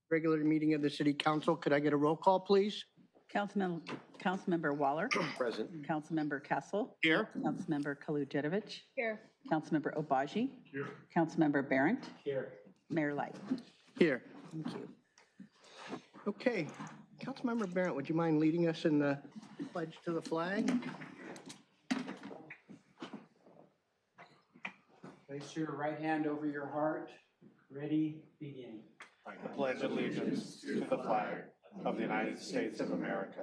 regular meeting of the City Council. Could I get a roll call, please? Councilmember Waller. Present. Councilmember Kessel. Here. Councilmember Kaludjetovic. Here. Councilmember Obaji. Here. Councilmember Barrett. Here. Mayor Light. Here. Thank you. Okay. Councilmember Barrett, would you mind leading us in the pledge to the flag? Place your right hand over your heart. Ready, begin. I pledge allegiance to the flag of the United States of America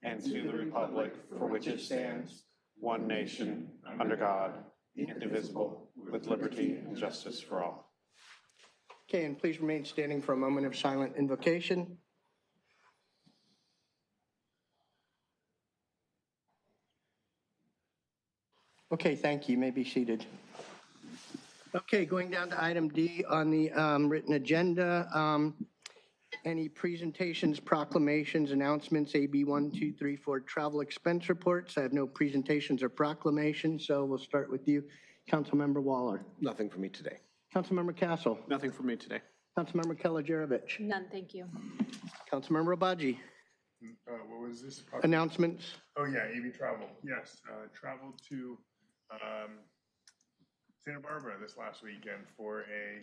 and to the republic for which it stands, one nation, under God, indivisible, with liberty and justice for all. Okay, and please remain standing for a moment of silent invocation. Okay, thank you. You may be seated. Okay, going down to item D on the written agenda. Any presentations, proclamations, announcements, AB 1, 2, 3, 4 travel expense reports? I have no presentations or proclamations, so we'll start with you, Councilmember Waller. Nothing for me today. Councilmember Castle. Nothing for me today. Councilmember Kaludjetovic. None, thank you. Councilmember Obaji. What was this? Announcements. Oh, yeah, AV travel. Yes, traveled to Santa Barbara this last weekend for a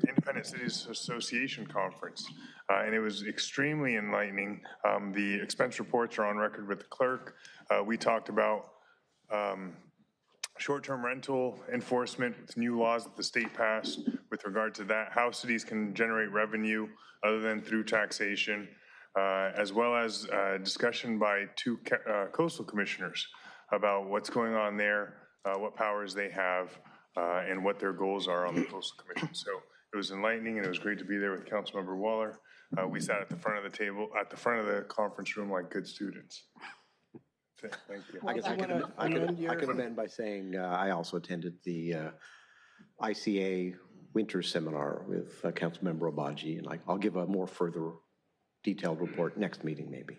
Independent Cities Association conference, and it was extremely enlightening. The expense reports are on record with the clerk. We talked about short-term rental enforcement with new laws that the state passed with regard to that, how cities can generate revenue other than through taxation, as well as discussion by two coastal commissioners about what's going on there, what powers they have, and what their goals are on the Coastal Commission. So it was enlightening, and it was great to be there with Councilmember Waller. We sat at the front of the table, at the front of the conference room like good students. Thank you. I guess I could amend by saying I also attended the ICA winter seminar with Councilmember Obaji, and I'll give a more further detailed report next meeting maybe.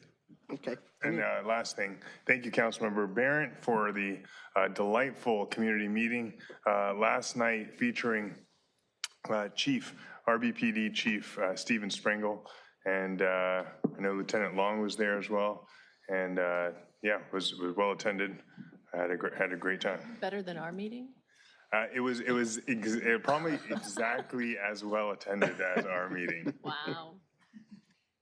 Okay. And last thing, thank you, Councilmember Barrett, for the delightful community meeting last night featuring RBPD Chief Stephen Springle, and I know Lieutenant Long was there as well, and yeah, was well attended. I had a great time. Better than our meeting? It was probably exactly as well attended as our meeting. Wow.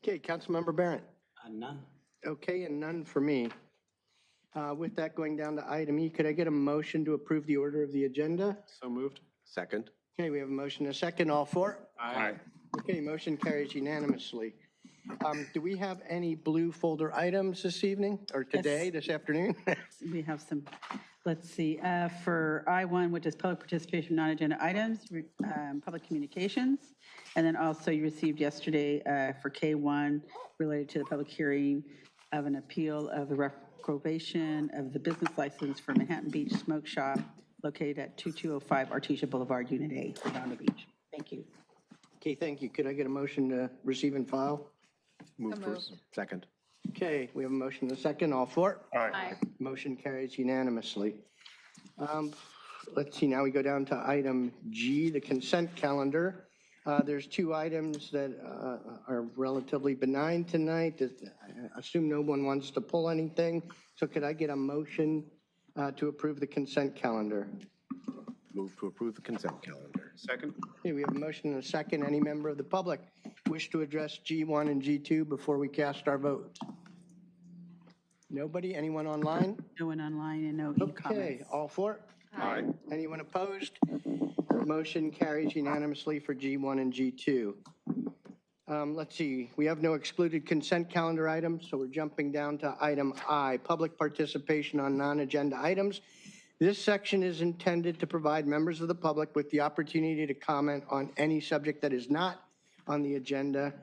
Okay, Councilmember Barrett. None. Okay, and none for me. With that, going down to item E, could I get a motion to approve the order of the agenda? So moved. Second. Okay, we have a motion and a second. All for? Aye. Okay, motion carries unanimously. Do we have any blue folder items this evening, or today, Yes. this afternoon? We have some, let's see, for I-1, which is public participation, non-agenda items, public communications, and then also you received yesterday for K1 related to the public hearing of an appeal of the reprobation of the business license for Manhattan Beach Smoke Shop located at 2205 Artesia Boulevard, Unit A, Redondo Beach. Thank you. Okay, thank you. Could I get a motion to receive and file? Move So first. moved. Second. Okay, we have a motion and a second. All for? Aye. Motion carries unanimously. Let's see, now we go down to item G, the consent calendar. There's two items that are relatively benign tonight. I assume no one wants to pull anything. So could I get a motion to approve the consent calendar? Move to approve the consent calendar. Second. Okay, we have a motion and a second. Any member of the public wish to address G1 and G2 before we cast our vote? Nobody? Anyone online? No one online and no e-comments. Okay, all for? Aye. Anyone opposed? Motion carries unanimously for G1 and G2. Let's see, we have no excluded consent calendar items, so we're jumping down to item I, public participation on non-agenda items. This section is intended to provide members of the public with the opportunity to comment on any subject that is not on the agenda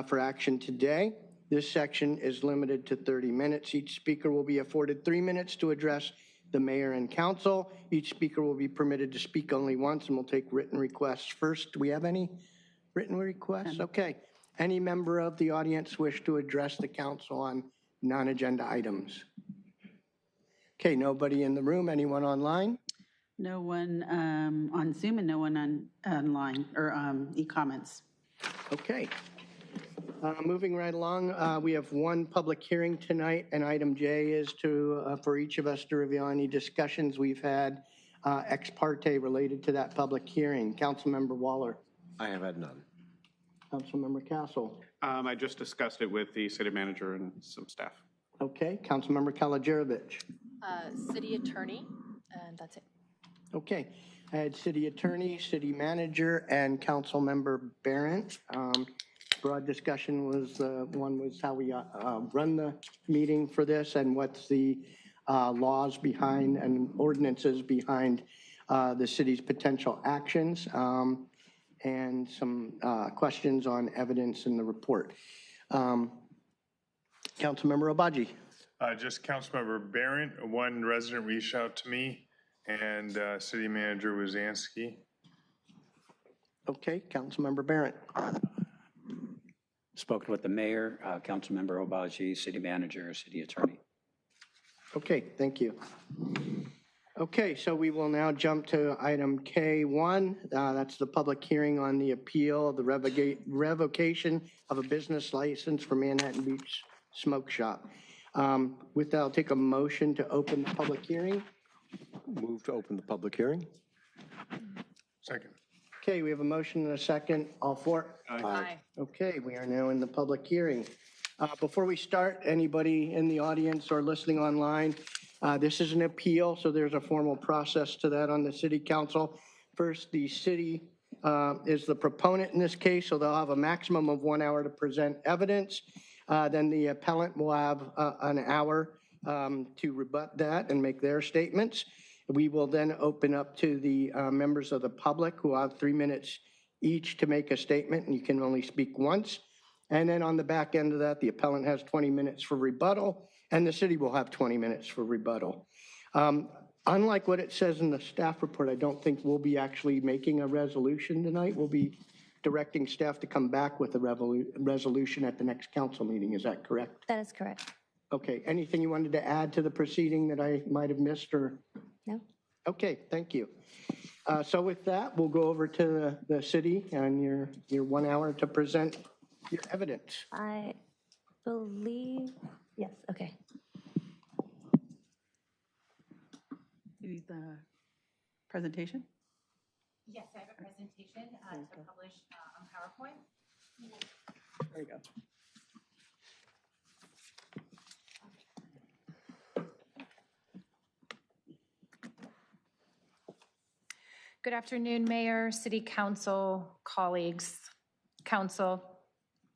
for action today. This section is limited to 30 minutes. Each speaker will be afforded 3 minutes to address the mayor and council. Each speaker will be permitted to speak only once, and we'll take written requests first. Do we have any written requests? Okay. Any member of the audience wish to address the council on non-agenda items? Okay, nobody in the room. Anyone online? No one on Zoom and no one on online or e-comments. Okay. Moving right along, we have one public hearing tonight, and item J is for each of us to reveal any discussions we've had ex parte related to that public hearing. Councilmember Waller. I have had none. Councilmember Castle. I just discussed it with the city manager and some staff. Okay, Councilmember Kalajerovich. City attorney, and that's it. Okay, I had city attorney, city manager, and Councilmember Barrett. Broad discussion was, one was how we run the meeting for this and what's the laws behind and ordinances behind the city's potential actions, and some questions on evidence in the report. Councilmember Obaji. Just Councilmember Barron, one resident reached out to me, and City Manager Wazansky. Okay, Councilmember Barrett. Spoken with the mayor, Councilmember Obaji, city manager, city attorney. Okay, thank you. Okay, so we will now jump to item K1. That's the public hearing on the appeal of the revocation of a business license for Manhattan Beach Smoke Shop. With that, I'll take a motion to open the public hearing. Move to open the public hearing. Second. Okay, we have a motion and a second. All for? Aye. Okay, we are now in the public hearing. Before we start, anybody in the audience or listening online, this is an appeal, so there's a formal process to that on the city council. First, the city is the proponent in this case, so they'll have a maximum of 1 hour to present evidence. Then the appellant will have an hour to rebut that and make their statements. We will then open up to the members of the public who have 3 minutes each to make a statement, and you can only speak once. And then on the back end of that, the appellant has 20 minutes for rebuttal, and the city will have 20 minutes for rebuttal. Unlike what it says in the staff report, I don't think we'll be actually making a resolution tonight. We'll be directing staff to come back with a resolution at the next council meeting. Is that correct? That is correct. Okay, anything you wanted to add to the proceeding that I might have missed or? No? Okay, thank you. So with that, we'll go over to the city and your 1 hour to present your evidence. I believe, yes, okay. You need the presentation? Yes, I have a presentation to publish on PowerPoint. There you go. Good afternoon, Mayor, City Council, colleagues, council,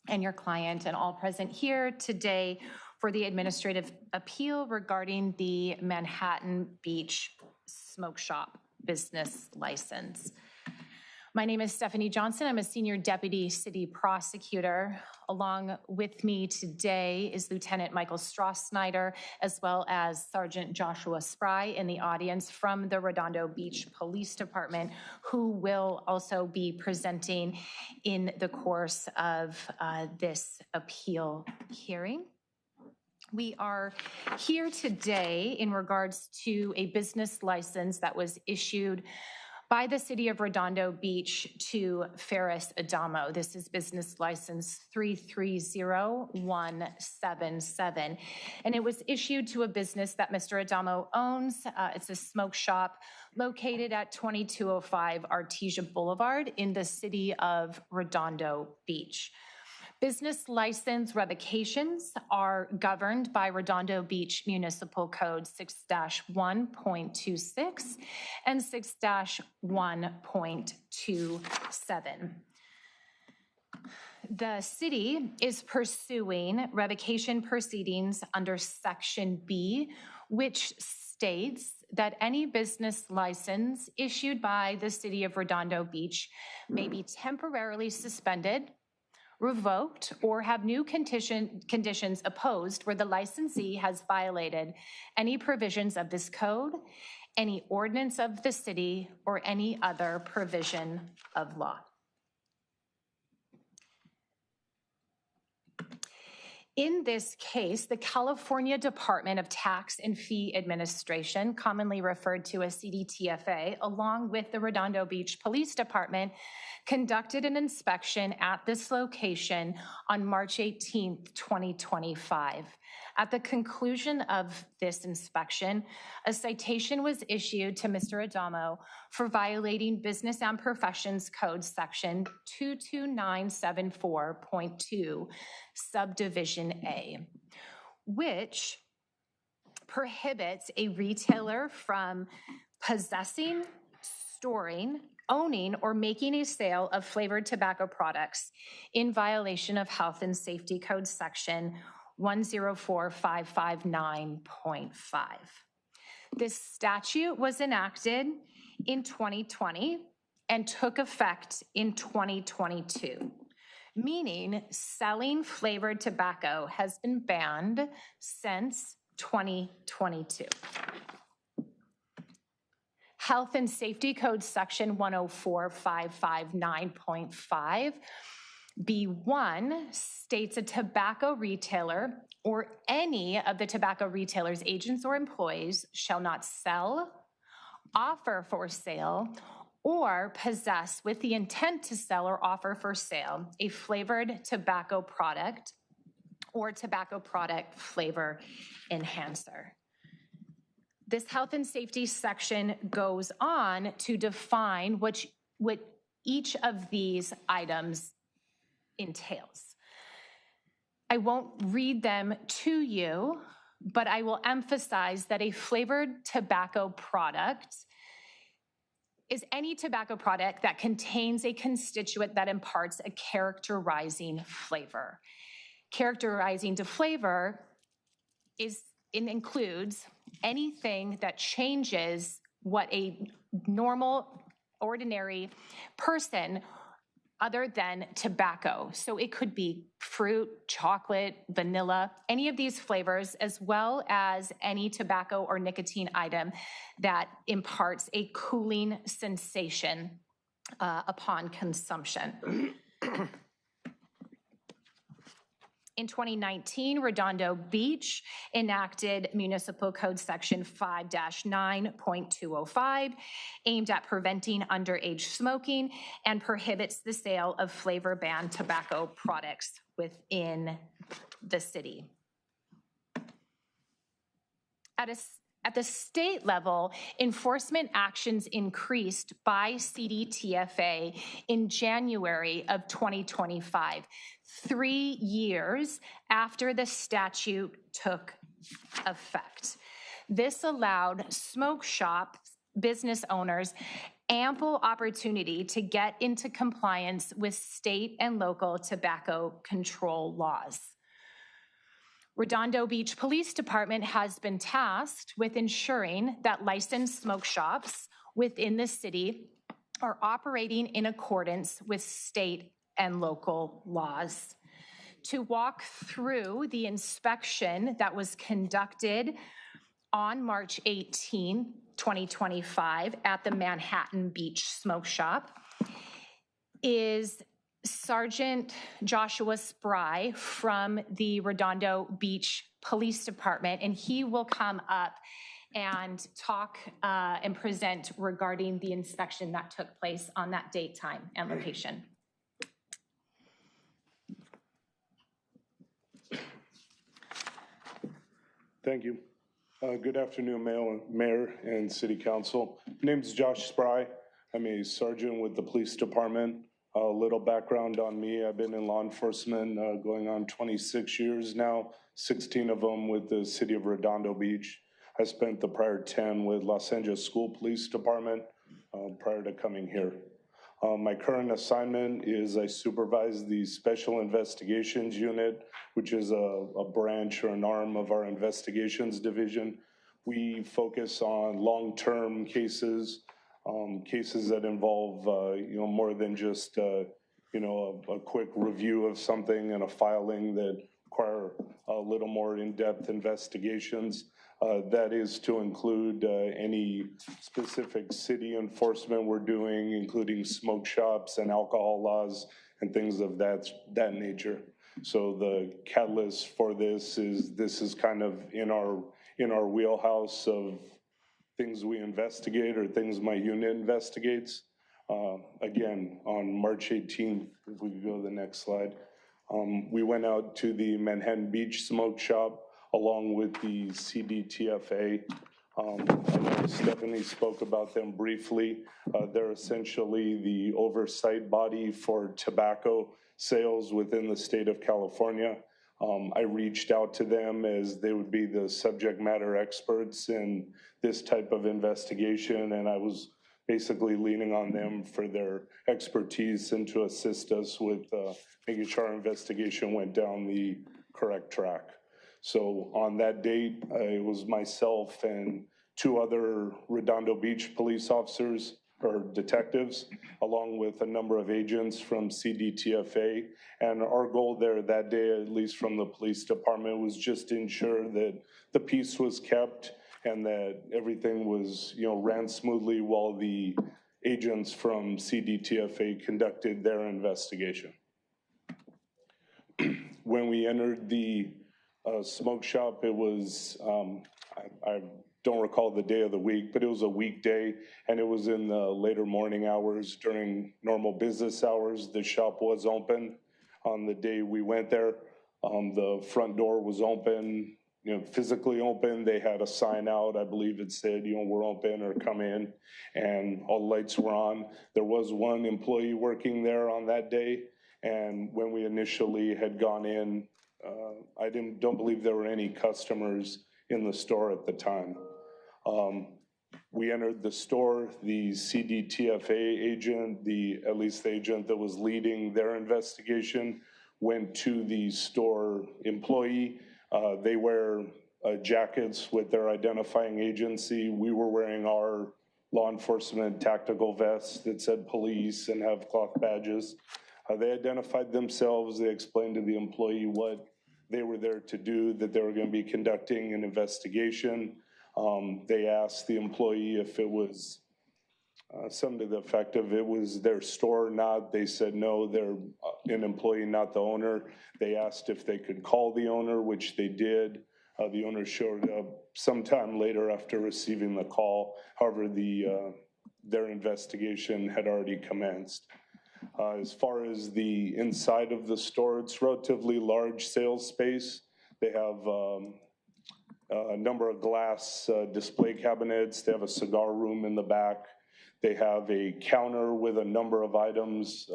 and your client, and all present here today for the administrative appeal regarding the Manhattan Beach Smoke Shop business license. My name is Stephanie Johnson. I'm a senior deputy city prosecutor. Along with me today is Lieutenant Michael Strauss-Snyder, as well as Sergeant Joshua Spry in the audience from the Redondo Beach Police Department, who will also be presenting in the course of this appeal hearing. We are here today in regards to a business license that was issued by the city of Redondo Beach to Ferris Adamo. This is business license 330177. And it was issued to a business that Mr. Adamo owns. It's a smoke shop located at 2205 Artesia Boulevard in the city of Redondo Beach. Business license revocations are governed by Redondo Beach Municipal Code 6-1.26 and 6-1.27. The city is pursuing revocation proceedings under Section B, which states that any business license issued by the city of Redondo Beach may be temporarily suspended, revoked, or have new conditions imposed where the licensee has violated any provisions of this code, any ordinance of the city, or any other provision of law. In this case, the California Department of Tax and Fee Administration, commonly referred to as CDTFA, along with the Redondo Beach Police Department, conducted an inspection at this location on March 18th, 2025. At the conclusion of this inspection, a citation was issued to Mr. Adamo for violating Business and Professions Code Section 22974.2, Subdivision A, which prohibits a retailer from possessing, storing, owning, or making a sale of flavored tobacco products in violation of Health and Safety Code Section 104559.5. This statute was enacted in 2020 and took effect in 2022, meaning selling flavored tobacco has been banned since 2022. Health and Safety Code Section 104559.5 B1 states a tobacco retailer or any of the tobacco retailer's agents or employees shall not sell, offer for sale, or possess with the intent to sell or offer for sale a flavored tobacco product or tobacco product flavor enhancer. This health and safety section goes on to define what each of these items entails. I won't read them to you, but I will emphasize that a flavored tobacco product is any tobacco product that contains a constituent that imparts a characterizing flavor. Characterizing to flavor includes anything that changes what a normal, ordinary person other than tobacco. So it could be fruit, chocolate, vanilla, any of these flavors, as well as any tobacco or nicotine item that imparts a cooling sensation upon consumption. In 2019, Redondo Beach enacted Municipal Code Section 5-9.205, aimed at preventing underage smoking and prohibits the sale of flavor-banned tobacco products within the city. At the state level, enforcement actions increased by CDTFA in January of 2025, 3 years after the statute took effect. This allowed smoke shop business owners ample opportunity to get into compliance with state and local tobacco control laws. Redondo Beach Police Department has been tasked with ensuring that licensed smoke shops within the city are operating in accordance with state and local laws. To walk through the inspection that was conducted on March 18, 2025 at the Manhattan Beach Smoke Shop is Sergeant Joshua Spry from the Redondo Beach Police Department, and he will come up and talk and present regarding the inspection that took place on that date, time, and location. Thank you. Good afternoon, Mayor and City Council. My name is Josh Spry. I'm a sergeant with the police department. A little background on me, I've been in law enforcement going on 26 years now, 16 of them with the city of Redondo Beach. I spent the prior 10 with Los Angeles School Police Department prior to coming here. My current assignment is I supervise the Special Investigations Unit, which is a branch or an arm of our investigations division. We focus on long-term cases, cases that involve, more than just, a quick review of something and a filing that require a little more in-depth investigations. That is to include any specific city enforcement we're doing, including smoke shops and alcohol laws and things of that nature. So the catalyst for this is kind of in our wheelhouse of things we investigate or things my unit investigates. Again, on March 18th, if we could go to the next slide, we went out to the Manhattan Beach Smoke Shop along with the CDTFA. I know Stephanie spoke about them briefly. They're essentially the oversight body for tobacco sales within the state of California. I reached out to them as they would be the subject matter experts in this type of investigation, and I was basically leaning on them for their expertise and to assist us with making sure our investigation went down the correct track. So on that date, it was myself and 2 other Redondo Beach police officers or detectives, along with a number of agents from CDTFA. And our goal there that day, at least from the police department, was just to ensure that the peace was kept and that everything was, ran smoothly while the agents from CDTFA conducted their investigation. When we entered the smoke shop, it was, I don't recall the day of the week, but it was a weekday, and it was in the later morning hours during normal business hours. The shop was open on the day we went there. The front door was open, physically open. They had a sign out, I believe it said, we're open or come in, and all the lights were on. There was one employee working there on that day, and when we initially had gone in, I don't believe there were any customers in the store at the time. We entered the store, the CDTFA agent, at least the agent that was leading their investigation, went to the store employee. They wear jackets with their identifying agency. We were wearing our law enforcement tactical vests that said police and have cloth badges. They identified themselves. They explained to the employee what they were there to do, that they were going to be conducting an investigation. They asked the employee if it was something to the effect of it was their store or not. They said no, they're an employee, not the owner. They asked if they could call the owner, which they did. The owner showed up sometime later after receiving the call. However, their investigation had already commenced. As far as the inside of the store, it's relatively large sales space. They have a number of glass display cabinets. They have a cigar room in the back. They have a counter with a number of items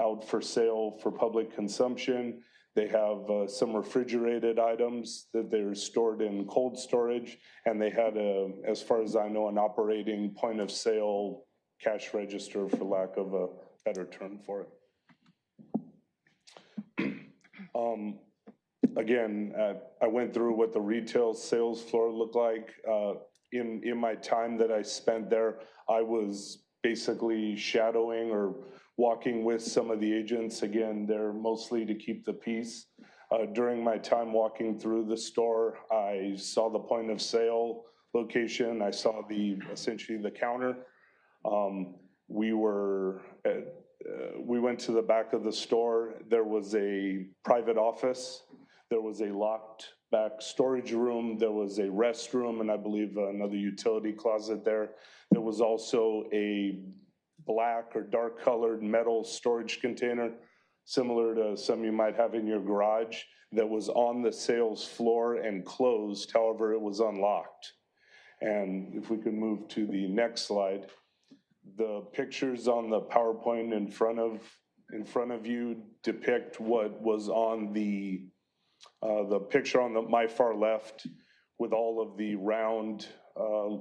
out for sale for public consumption. They have some refrigerated items that they're stored in cold storage. And they had, as far as I know, an operating point of sale cash register, for lack of a better term for it. Again, I went through what the retail sales floor looked like. In my time that I spent there, I was basically shadowing or walking with some of the agents. Again, they're mostly to keep the peace. During my time walking through the store, I saw the point of sale location. I saw essentially the counter. We went to the back of the store. There was a private office. There was a locked back storage room. There was a restroom, and I believe another utility closet there. There was also a black or dark colored metal storage container, similar to some you might have in your garage, that was on the sales floor and closed. However, it was unlocked. And if we could move to the next slide. The pictures on the PowerPoint in front of you depict what was on the picture on my far left with all of the round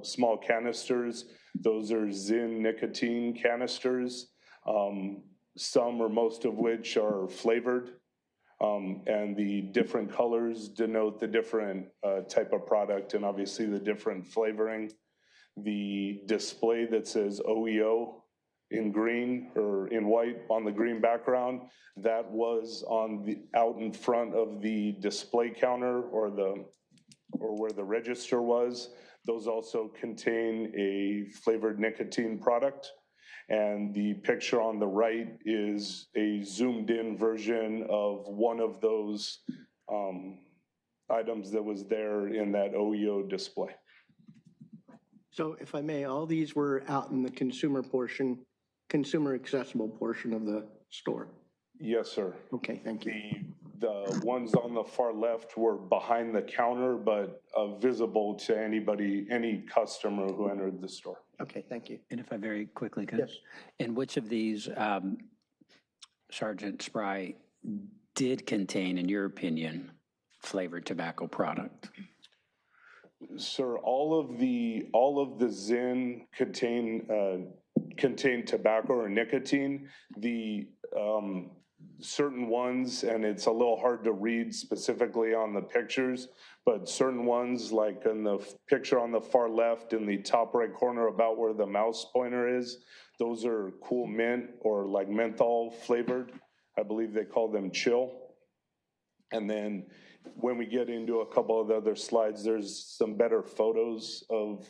small canisters. Those are Zyn nicotine canisters, some or most of which are flavored, and the different colors denote the different type of product and obviously the different flavoring. The display that says OEO in green or in white on the green background, that was out in front of the display counter or where the register was. Those also contain a flavored nicotine product. And the picture on the right is a zoomed-in version of one of those items that was there in that OEO display. So if I may, all these were out in the consumer portion, consumer accessible portion of the store. Yes, sir. Okay, thank you. The ones on the far left were behind the counter, but visible to anybody, any customer who entered the store. Okay, thank you. And if I very quickly could? Yes. In which of these, Sergeant Spry, did contain, in your opinion, flavored tobacco product? Sir, all of the Zyn contain tobacco or nicotine. The certain ones, and it's a little hard to read specifically on the pictures, but certain ones, like in the picture on the far left in the top right corner about where the mouse pointer is, those are cool mint or like menthol flavored. I believe they call them chill. And then when we get into a couple of the other slides, there's some better photos of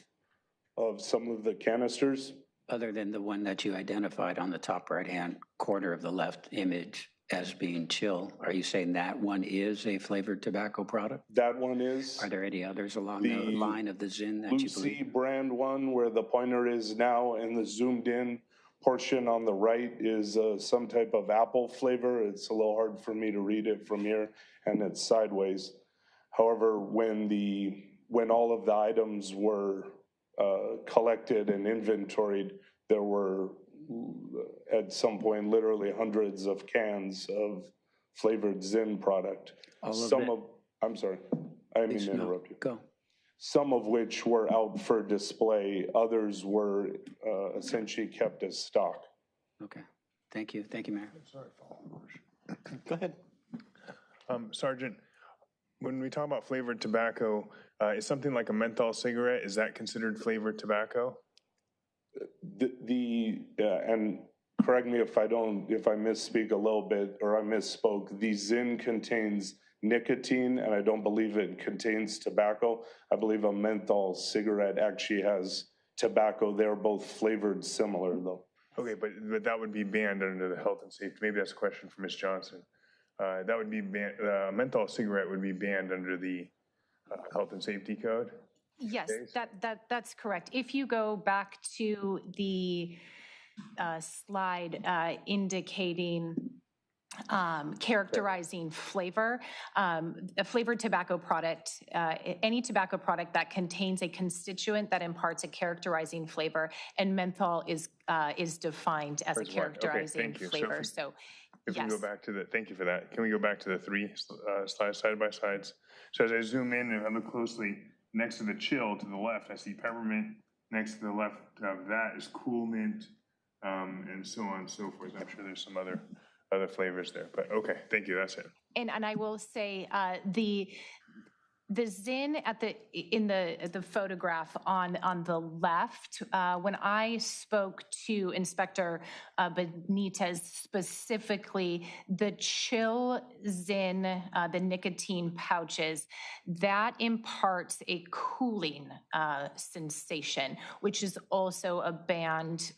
some of the canisters. Other than the one that you identified on the top right-hand corner of the left image as being chill, are you saying that one is a flavored tobacco product? That one is. Are there any others along the line of the Zyn that you Lucy believe? brand one, where the pointer is now, and the zoomed in portion on the right is some type of apple flavor. It's a little hard for me to read it from here, and it's sideways. However, when all of the items were collected and inventoried, there were at some point literally hundreds of cans of flavored Zyn product. I'm sorry, I didn't mean to interrupt you. Go. Some of which were out for display, others were essentially kept as stock. Okay, thank you. Thank you, Mayor. Go ahead. Sergeant, when we talk about flavored tobacco, is something like a menthol cigarette, is that considered flavored tobacco? And correct me if I misspeak a little bit or I misspoke, the Zyn contains nicotine, and I don't believe it contains tobacco. I believe a menthol cigarette actually has tobacco. They're both flavored similar, though. Okay, but that would be banned under the health and safety. Maybe that's a question for Ms. Johnson. That would be banned. Menthol cigarette would be banned under the health and safety code. Yes, that's correct. If you go back to the slide indicating characterizing flavor, a flavored tobacco product, any tobacco product that contains a constituent that imparts a characterizing flavor, and menthol is defined as a characterizing flavor. So if yes. we go back to the, thank you for that. Can we go back to the three slides, side by sides? So as I zoom in and I look closely, next to the chill to the left, I see peppermint. Next to the left of that is cool mint, and so on and so forth. I'm sure there's some other flavors there, but okay, thank you, that's it. And I will say the Zyn in the photograph on the left, when I spoke to Inspector Benitez specifically, the chill Zyn, the nicotine pouches, that imparts a cooling sensation, which is also a banned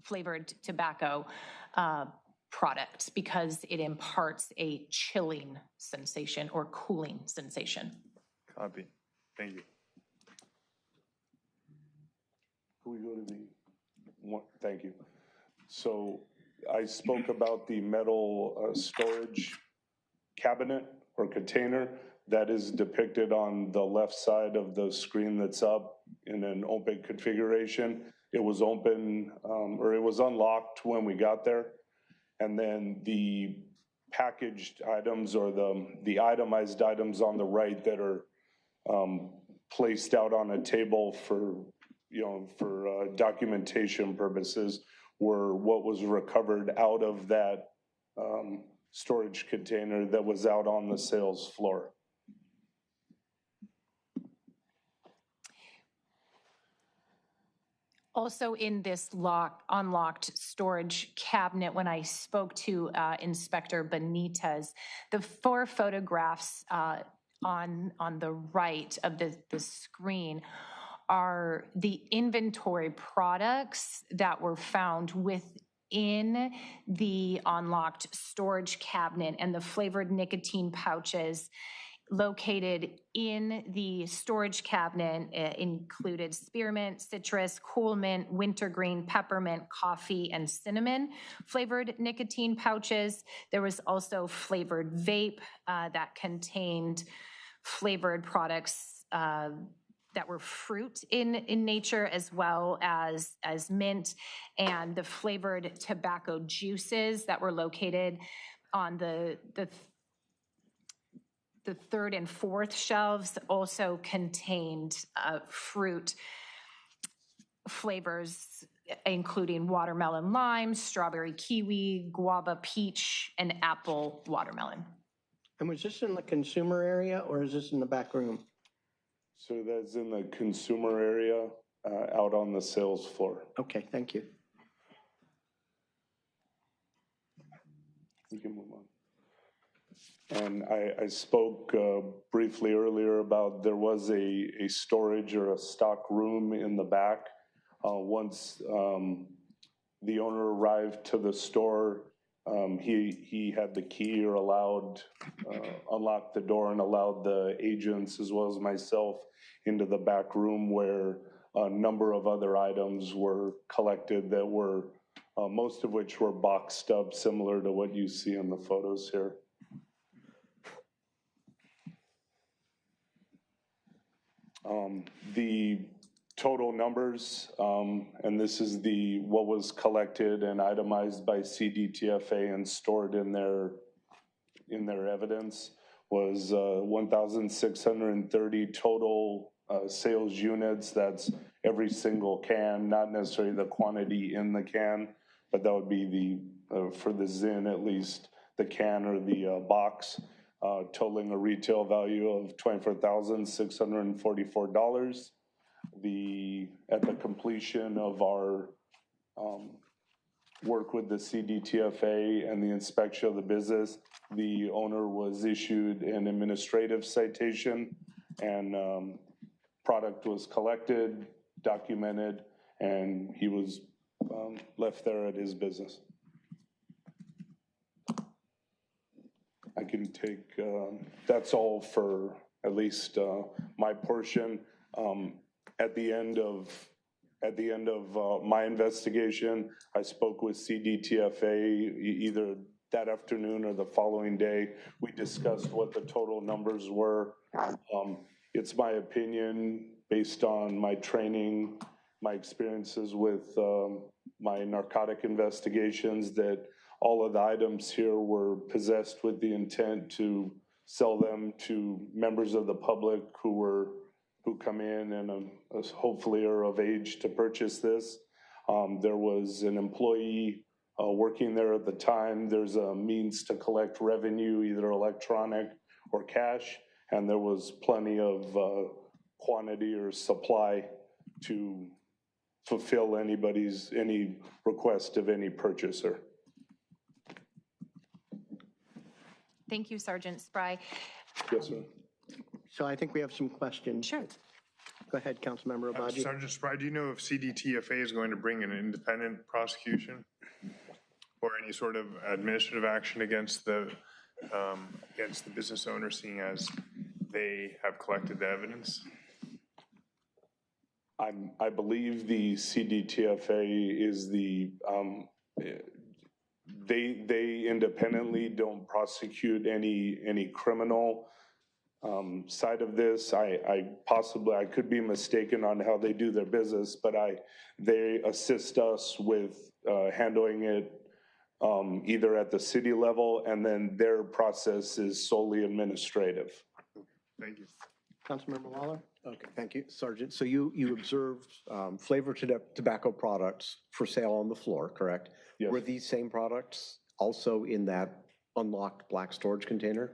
flavored tobacco product because it imparts a chilling sensation or cooling sensation. Copy. Thank you. Can we go to the one? Thank you. So I spoke about the metal storage cabinet or container that is depicted on the left side of the screen that's up in an open configuration. It was open, or it was unlocked when we got there. And then the packaged items or the itemized items on the right that are placed out on a table for documentation purposes were what was recovered out of that storage container that was out on the sales floor. Also in this unlocked storage cabinet, when I spoke to Inspector Benitez, the 4 photographs on the right of the screen are the inventory products that were found within the unlocked storage cabinet and the flavored nicotine pouches located in the storage cabinet included spearmint, citrus, cool mint, wintergreen, peppermint, coffee, and cinnamon flavored nicotine pouches. There was also flavored vape that contained flavored products that were fruit in nature, as well as mint, and the flavored tobacco juices that were located on the third and fourth shelves also contained fruit flavors, including watermelon lime, strawberry kiwi, guava peach, and apple watermelon. And was this in the consumer area or is this in the back room? So that's in the consumer area, out on the sales floor. Okay, thank you. You can move on. And I spoke briefly earlier about there was a storage or a stock room in the back. Once the owner arrived to the store, he had the key or unlocked the door and allowed the agents as well as myself into the back room where a number of other items were collected that were, most of which were boxed up, similar to what you see in the photos here. The total numbers, and this is what was collected and itemized by CDTFA and stored in their evidence, was 1,630 total sales units. That's every single can, not necessarily the quantity in the can, but that would be for the ZIN at least, the can or the box. Totaling a retail value of $24,644. At the completion of our work with the CDTFA and the inspection of the business, the owner was issued an administrative citation and product was collected, documented, and he was left there at his business. I can take, that's all for at least my portion. At the end of my investigation, I spoke with CDTFA either that afternoon or the following day. We discussed what the total numbers were. It's my opinion, based on my training, my experiences with my narcotic investigations, that all of the items here were possessed with the intent to sell them to members of the public who come in and hopefully are of age to purchase this. There was an employee working there at the time. There's a means to collect revenue, either electronic or cash, and there was plenty of quantity or supply to fulfill any request of any purchaser. Thank you, Sergeant Spry. Yes, sir. So I think we have some questions. Sure. Go ahead, Councilmember Obagi. Sergeant Spry, do you know if CDTFA is going to bring an independent prosecution or any sort of administrative action against the business owner, seeing as they have collected the evidence? I believe the CDTFA is they independently don't prosecute any criminal side of this. I could be mistaken on how they do their business, but they assist us with handling it either at the city level, and then their process is solely administrative. Thank you. Councilmember Waller? Okay, thank you, Sergeant. So you observed flavored tobacco products for sale on the floor, correct? Yes. Were these same products also in that unlocked black storage container?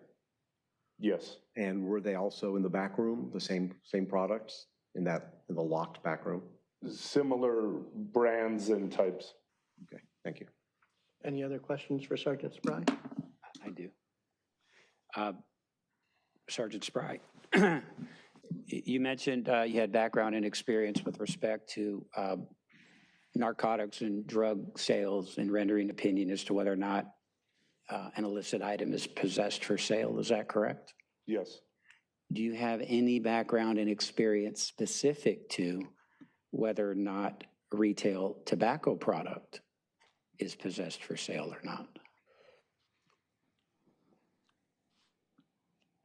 Yes. And were they also in the back room, the same products in the locked back room? Similar brands and types. Okay, thank you. Any other questions for Sergeant Spry? I do. Sergeant Spry, You mentioned you had background and experience with respect to narcotics and drug sales and rendering opinion as to whether or not an illicit item is possessed for sale. Is that correct? Yes. Do you have any background and experience specific to whether or not a retail tobacco product is possessed for sale or not?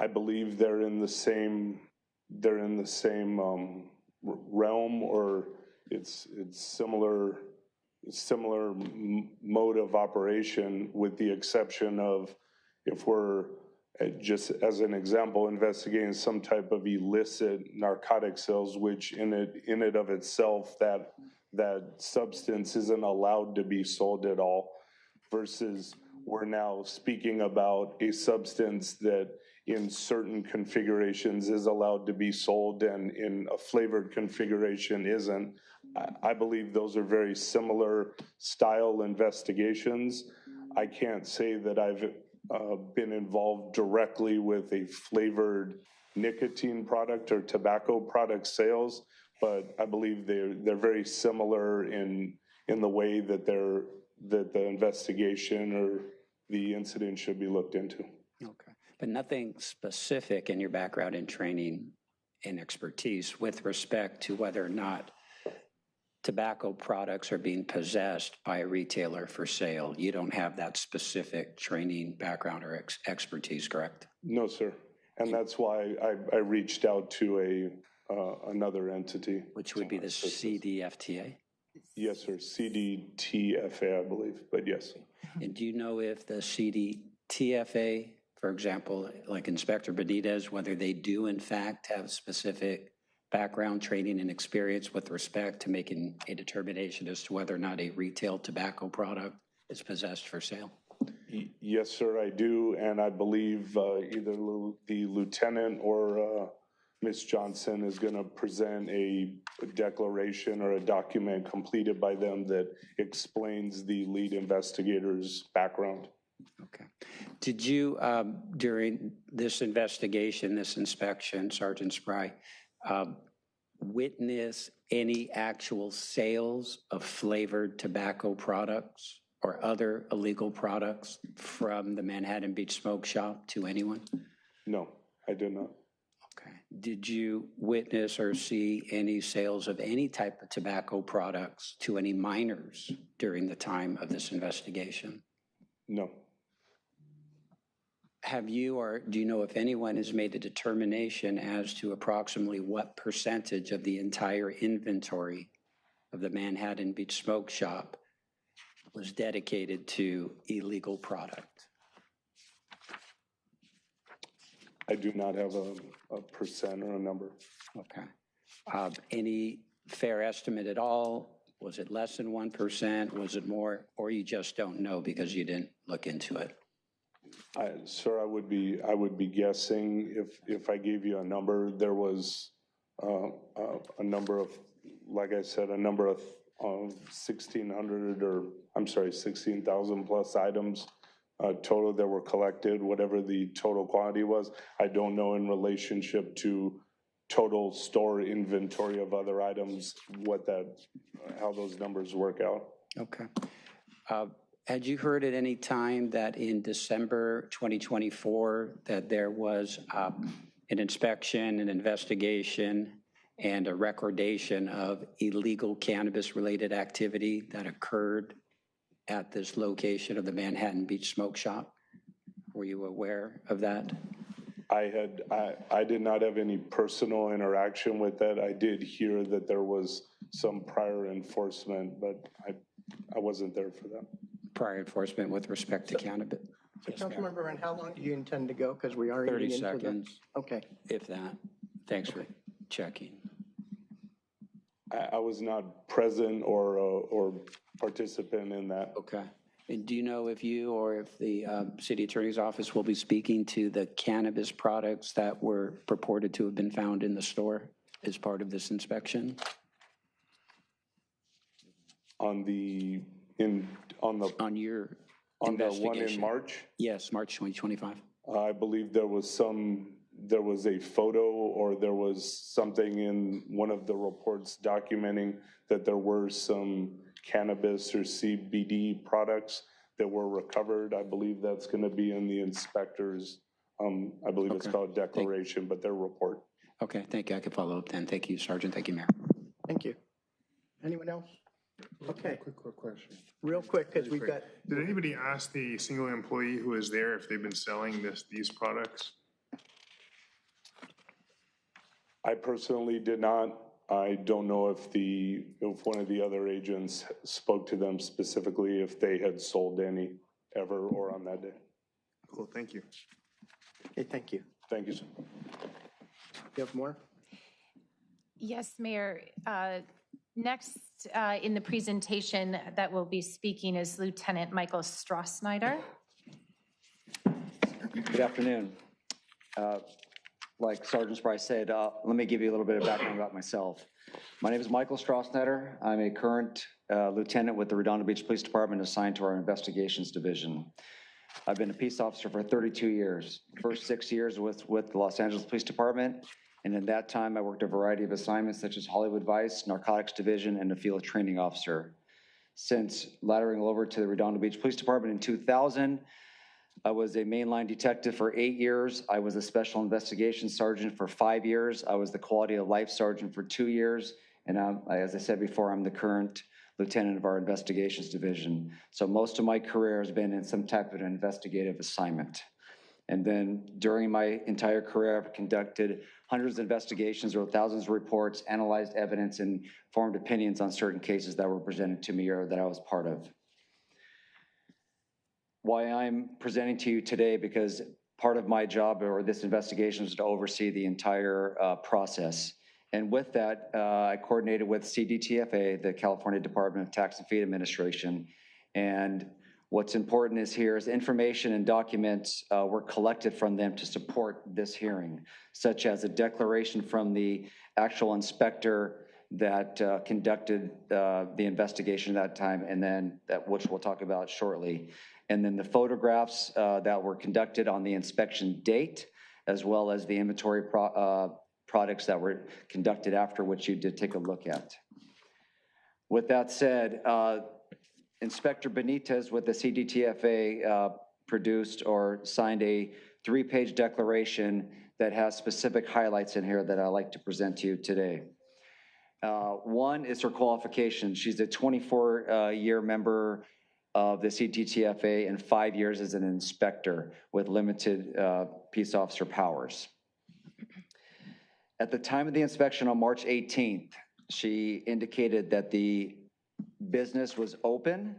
I believe they're in the same realm, or it's similar mode of operation, with the exception of if we're, just as an example, investigating some type of illicit narcotic sales, which in it of itself, that substance isn't allowed to be sold at all, versus we're now speaking about a substance that in certain configurations is allowed to be sold and in a flavored configuration isn't. I believe those are very similar style investigations. I can't say that I've been involved directly with a flavored nicotine product or tobacco product sales, but I believe they're very similar in the way that the investigation or the incident should be looked into. Okay. But nothing specific in your background and training and expertise with respect to whether or not tobacco products are being possessed by a retailer for sale. You don't have that specific training, background, or expertise, correct? No, sir. And that's why I reached out to another entity. Which would be the CDFTA? Yes, sir. CDTFA, I believe, but yes. And do you know if the CDTFA, for example, like Inspector Benitez, whether they do in fact have specific background, training, and experience with respect to making a determination as to whether or not a retail tobacco product is possessed for sale? Yes, sir, I do. And I believe either the lieutenant or Ms. Johnson is going to present a declaration or a document completed by them that explains the lead investigator's background. Okay. Did you, during this investigation, this inspection, Sergeant Spry, witness any actual sales of flavored tobacco products or other illegal products from the Manhattan Beach Smoke Shop to anyone? No, I did not. Okay. Did you witness or see any sales of any type of tobacco products to any minors during the time of this investigation? No. Have you, or do you know if anyone has made a determination as to approximately what percentage of the entire inventory of the Manhattan Beach Smoke Shop was dedicated to illegal product? I do not have a percent or a number. Okay. Any fair estimate at all? Was it less than 1%? Was it more? Or you just don't know because you didn't look into it? Sir, I would be guessing if I gave you a number. There was a number of, like I said, a number of 1,600 or I'm sorry, 16,000 plus items total that were collected, whatever the total quantity was. I don't know in relationship to total store inventory of other items, how those numbers work out. Okay. Had you heard at any time that in December 2024 that there was an inspection, an investigation, and a recordation of illegal cannabis-related activity that occurred at this location of the Manhattan Beach Smoke Shop? Were you aware of that? I did not have any personal interaction with that. I did hear that there was some prior enforcement, but I wasn't there for that. Prior enforcement with respect to cannabis? So Councilmember Rand, how long do you intend to go? Because we are 30 eating into seconds. Okay. If that. Thanks for checking. I was not present or participant in that. Okay. And do you know if you or if the city attorney's office will be speaking to the cannabis products that were purported to have been found in the store as part of this inspection? On the On the one in March? Yes, March 2025. I believe there was some there was a photo or there was something in one of the reports documenting that there were some cannabis or CBD products that were recovered. I believe that's going to be in the inspector's, I believe it's called declaration, but their report. Okay, thank you. I can follow up then. Thank you, Sergeant. Thank you, Mayor. Thank you. Anyone else? Okay, Quick question. real quick, because we've got, Did anybody ask the single employee who is there if they've been selling these products? I personally did not. I don't know if one of the other agents spoke to them specifically if they had sold any ever or on that day. Cool, thank you. okay, thank you. Thank you, sir. You have more? Yes, Mayor. Next in the presentation that will be speaking is Lieutenant Michael Strassnyder. Good afternoon. Like Sergeant Spry said, let me give you a little bit of background about myself. My name is Michael Strassnyder. I'm a current lieutenant with the Redondo Beach Police Department assigned to our investigations division. I've been a peace officer for 32 years. First 6 years with the Los Angeles Police Department, and in that time I worked a variety of assignments such as Hollywood Vice, Narcotics Division, and a field training officer. Since laddering over to the Redondo Beach Police Department in 2000, I was a mainline detective for 8 years. I was a special investigation sergeant for 5 years. I was the quality of life sergeant for 2 years. And as I said before, I'm the current lieutenant of our investigations division. So most of my career has been in some type of an investigative assignment. And then during my entire career, I've conducted hundreds of investigations, wrote thousands of reports, analyzed evidence, and formed opinions on certain cases that were presented to me or that I was part of. Why I'm presenting to you today, because part of my job or this investigation is to oversee the entire process. And with that, I coordinated with CDTFA, the California Department of Tax and Fee Administration. And what's important is here is information and documents were collected from them to support this hearing, such as a declaration from the actual inspector that conducted the investigation at that time, and then which we'll talk about shortly. And then the photographs that were conducted on the inspection date, as well as the inventory products that were conducted after, which you did take a look at. With that said, Inspector Benitez with the CDTFA produced or signed a 3-page declaration that has specific highlights in here that I'd like to present to you today. One is her qualification. She's a 24-year member of the CDTFA and 5 years as an inspector with limited peace officer powers. At the time of the inspection on March 18th, she indicated that the business was open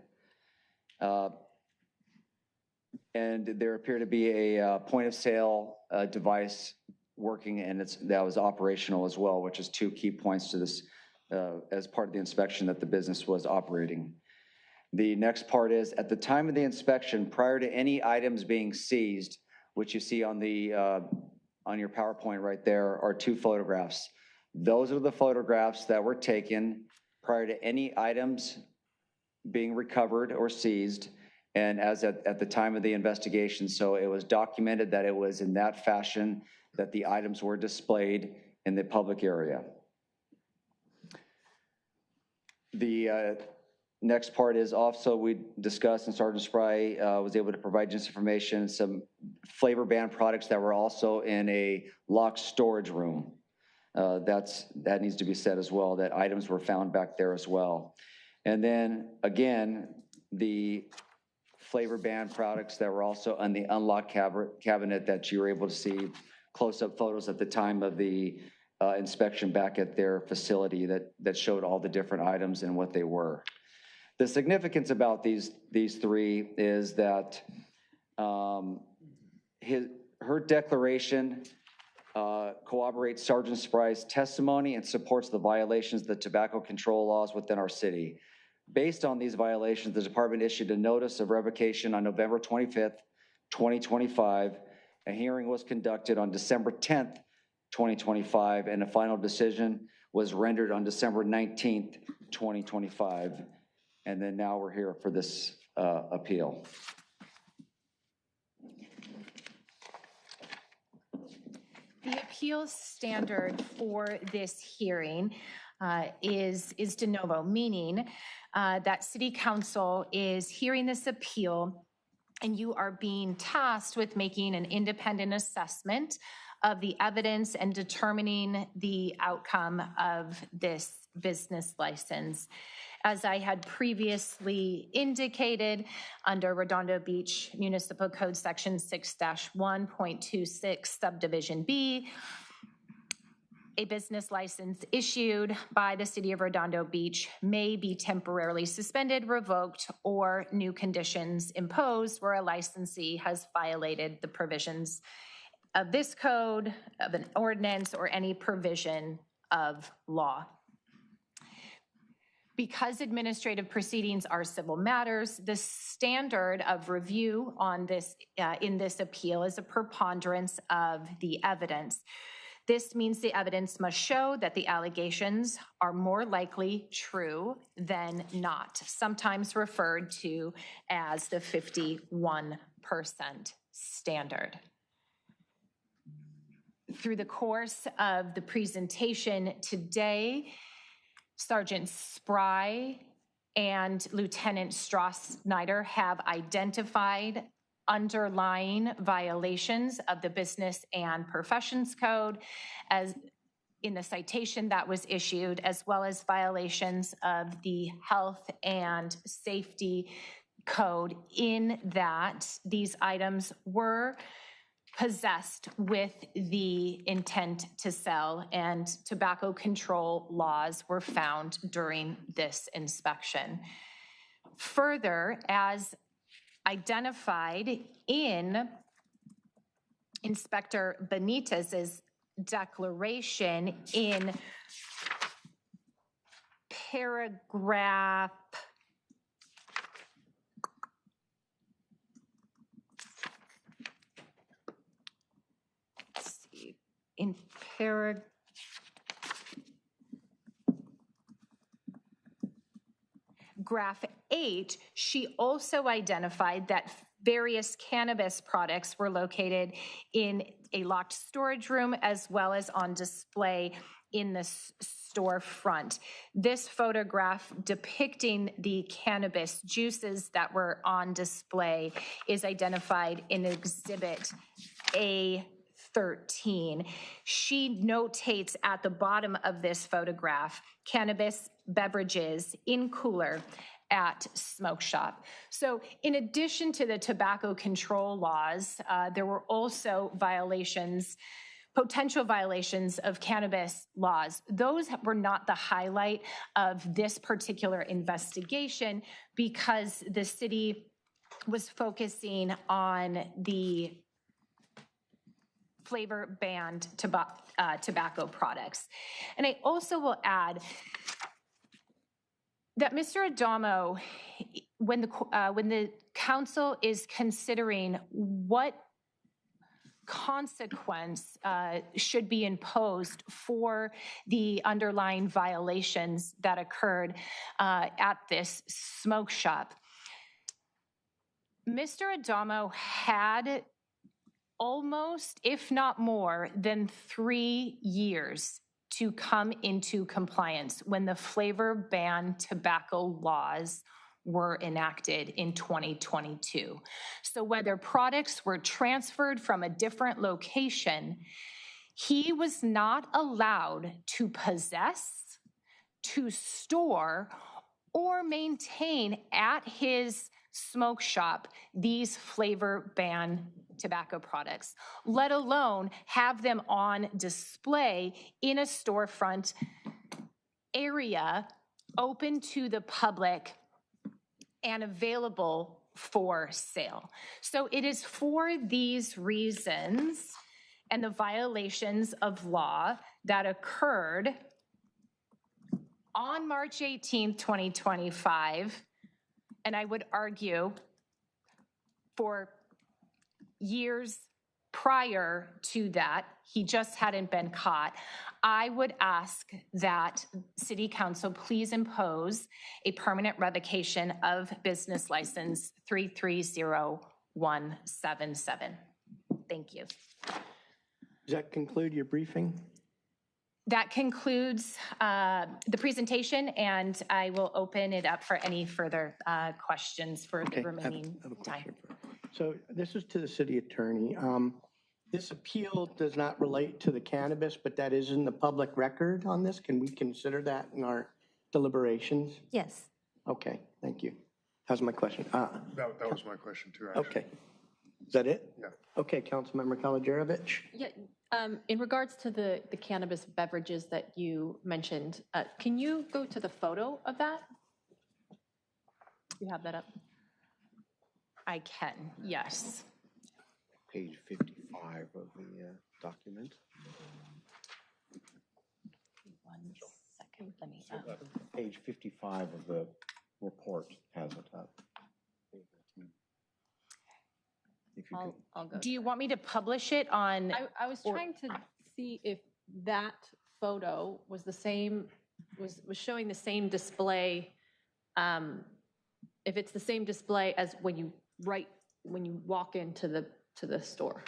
and there appeared to be a point of sale device working, and that was operational as well, which is 2 key points to this as part of the inspection that the business was operating. The next part is, at the time of the inspection, prior to any items being seized, which you see on the on your PowerPoint right there, are 2 photographs. Those are the photographs that were taken prior to any items being recovered or seized, and as at the time of the investigation. So it was documented that it was in that fashion that the items were displayed in the public area. The next part is also we discussed, and Sergeant Spry was able to provide just information, some flavor band products that were also in a locked storage room. That needs to be said as well, that items were found back there as well. And then again, the flavor band products that were also on the unlocked cabinet that you were able to see close-up photos at the time of the inspection back at their facility that showed all the different items and what they were. The significance about these 3 is that her declaration corroborates Sergeant Spry's testimony and supports the violations of the tobacco control laws within our city. Based on these violations, the department issued a notice of revocation on November 25th, 2025. A hearing was conducted on December 10th, 2025, and a final decision was rendered on December 19th, 2025. And then now we're here for this appeal. appeal standard for this hearing is de novo, meaning that City Council is hearing this appeal and you are being tasked with making an independent assessment of the evidence and determining the outcome of this business license. As I had previously indicated, under Redondo Beach Municipal Code Section 6-1.26 Subdivision B, a business license issued by the City of Redondo Beach may be temporarily suspended, revoked, or new conditions imposed where a licensee has violated the provisions of this code, of an ordinance, or any provision of law. Because administrative proceedings are civil matters, the standard of review on this in this appeal is a preponderance of the evidence. This means the evidence must show that the allegations are more likely true than not, sometimes referred to as the 51% standard. Through the course of the presentation today, Sergeant Spry and Lieutenant Strauss-Snyder have identified underlying violations of the Business and Professions Code as in the citation that was issued, as well as violations of the Health and Safety Code, in that these items were possessed with the intent to sell, and tobacco control laws were found during this inspection. Further, as identified in Inspector Benitez's declaration in paragraph in paragraph 8, she also identified that various cannabis products were located in a locked storage room as well as on display in the storefront. This photograph depicting the cannabis juices that were on display is identified in Exhibit A13. She notates at the bottom of this photograph, cannabis beverages in cooler at smoke shop. So in addition to the tobacco control laws, there were also violations, potential violations of cannabis laws. Those were not the highlight of this particular investigation because the city was focusing on the flavor banned tobacco products. And I also will add that Mr. Adamo, when the council is considering what consequence should be imposed for the underlying violations that occurred at this smoke shop, Mr. Adamo had almost, if not more than 3 years to come into compliance when the flavor ban tobacco laws were enacted in 2022. So whether products were transferred from a different location, he was not allowed to possess, to store, or maintain at his smoke shop these flavor ban tobacco products, let alone have them on display in a storefront area open to the public and available for sale. So it is for these reasons and the violations of law that occurred on March 18th, 2025, and I would argue for years prior to that, he just hadn't been caught. I would ask that City Council please impose a permanent revocation of business license 330177. Thank you. Does that conclude your briefing? That concludes the presentation, and I will open it up for any further questions for the Okay, remaining I have a time. question. So this is to the city attorney. This appeal does not relate to the cannabis, but that is in the public record on this. Can we consider that in our deliberations? Yes. Okay, thank you. How's my question? That was my question too, actually. Okay. Is that it? Yeah. Okay, Councilmember Kalajerovich. Yeah, in regards to the cannabis beverages that you mentioned, can you go to the photo of that? You have that up? I can, yes. Page 55 of the document. 1 second, let me, Page 55 of the report has it up. If you could. I'll go. do you want me to publish it on? I was trying to see if that photo was the same, was showing the same display, if it's the same display as when you walk into the store.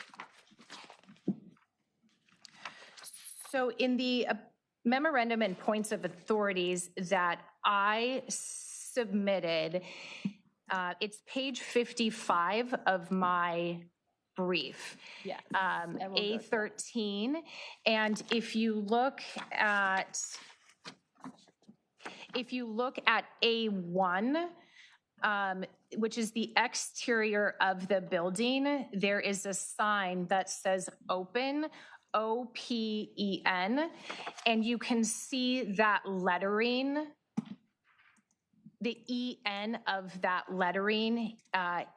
So in the memorandum and points of authorities that I submitted, it's page 55 of my brief. Yeah. A13. And if you look at A1, which is the exterior of the building, there is a sign that says open, OPEN, and you can see that lettering, the EN of that lettering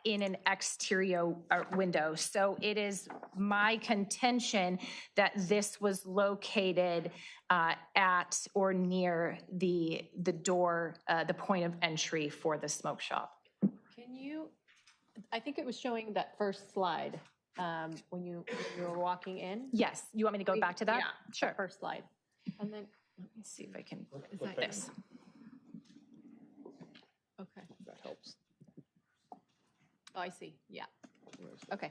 in an exterior window. So it is my contention that this was located at or near the door, the point of entry for the smoke shop. Can you, I think it was showing that first slide when you were walking in. Yes, you want me to go back to that? Yeah, Sure. the first slide. And then, Let me see if I can, is that this. Okay. That helps. Oh, I see, yeah. Okay.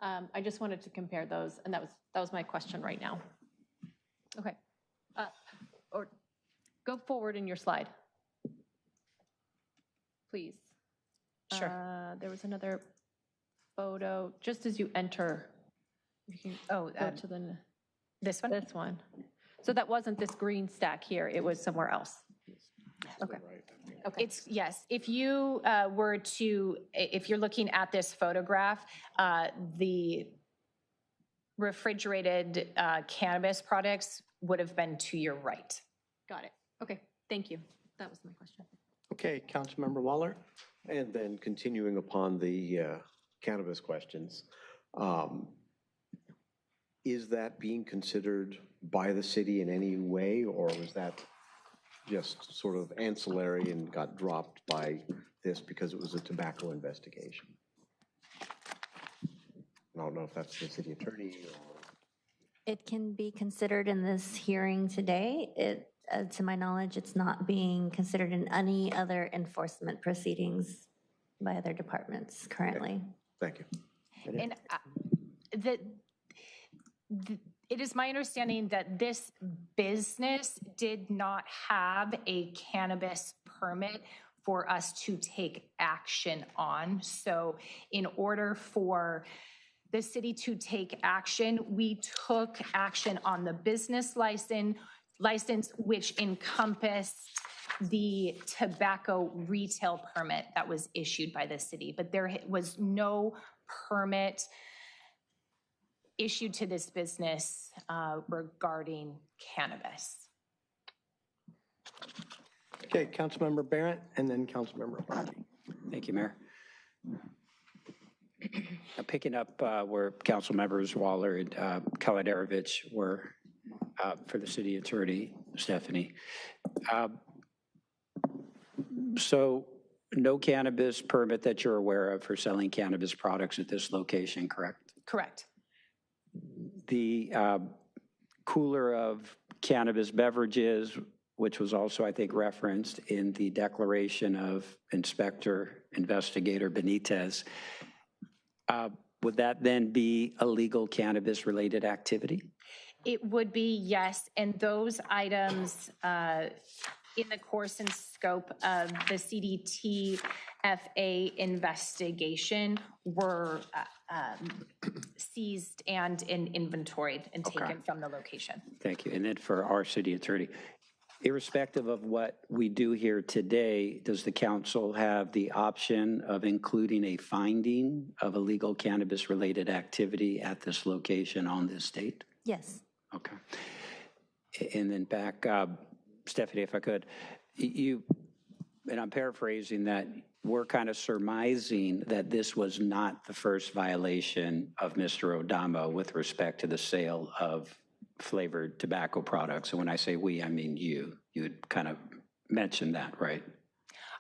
I just wanted to compare those, and that was my question right now. Okay. Or go forward in your slide. Please. Sure. There was another photo, just as you enter. You can Oh, go to the, this one? this one. So that wasn't this green stack here, it was somewhere else. Okay. Okay. It's, yes, if you were to, if you're looking at this photograph, the refrigerated cannabis products would have been to your right. Got it. Okay, thank you. That was my question. Okay, Councilmember Waller. And then continuing upon the cannabis questions, is that being considered by the city in any way, or was that just sort of ancillary and got dropped by this because it was a tobacco investigation? I don't know if that's the city attorney or. It can be considered in this hearing today. To my knowledge, it's not being considered in any other enforcement proceedings by other departments currently. Thank you. And it is my understanding that this business did not have a cannabis permit for us to take action on. So in order for the city to take action, we took action on the business license, which encompassed the tobacco retail permit that was issued by the city. But there was no permit issued to this business regarding cannabis. Okay, Councilmember Barrett, and then Councilmember Abaji. Thank you, Mayor. Picking up where Council Members Waller and Kaladerovich were for the city attorney, Stephanie. So no cannabis permit that you're aware of for selling cannabis products at this location, correct? Correct. The cooler of cannabis beverages, which was also, I think, referenced in the declaration of Inspector Investigator Benitez, would that then be illegal cannabis-related activity? It would be, yes, and those items in the course and scope of the CDTFA investigation were seized and inventoried and taken from the location. Thank you. And then for our city attorney, irrespective of what we do here today, does the council have the option of including a finding of illegal cannabis-related activity at this location on this date? Yes. Okay. And then back, Stephanie, if I could, you, and I'm paraphrasing that, we're kind of surmising that this was not the first violation of Mr. O'Damo with respect to the sale of flavored tobacco products. And when I say we, I mean you. You had kind of mentioned that, right?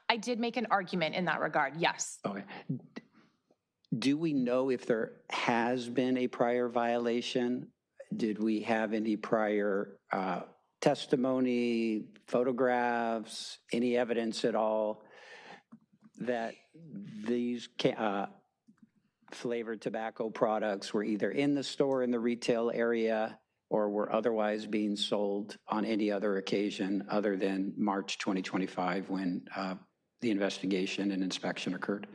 I did make an argument in that regard, yes. Okay. Do we know if there has been a prior violation? Did we have any prior testimony, photographs, any evidence at all that these flavored tobacco products were either in the store in the retail area or were otherwise being sold on any other occasion other than March 2025 when the investigation and inspection occurred?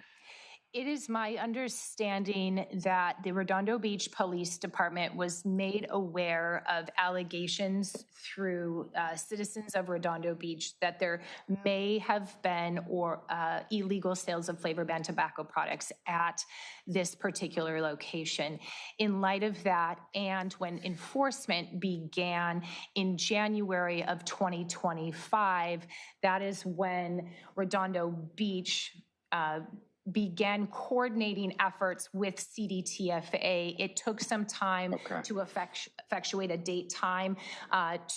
It is my understanding that the Redondo Beach Police Department was made aware of allegations through citizens of Redondo Beach that there may have been illegal sales of flavor banned tobacco products at this particular location. In light of that, and when enforcement began in January of 2025, that is when Redondo Beach began coordinating efforts with CDTFA. It took some time to effectuate a date time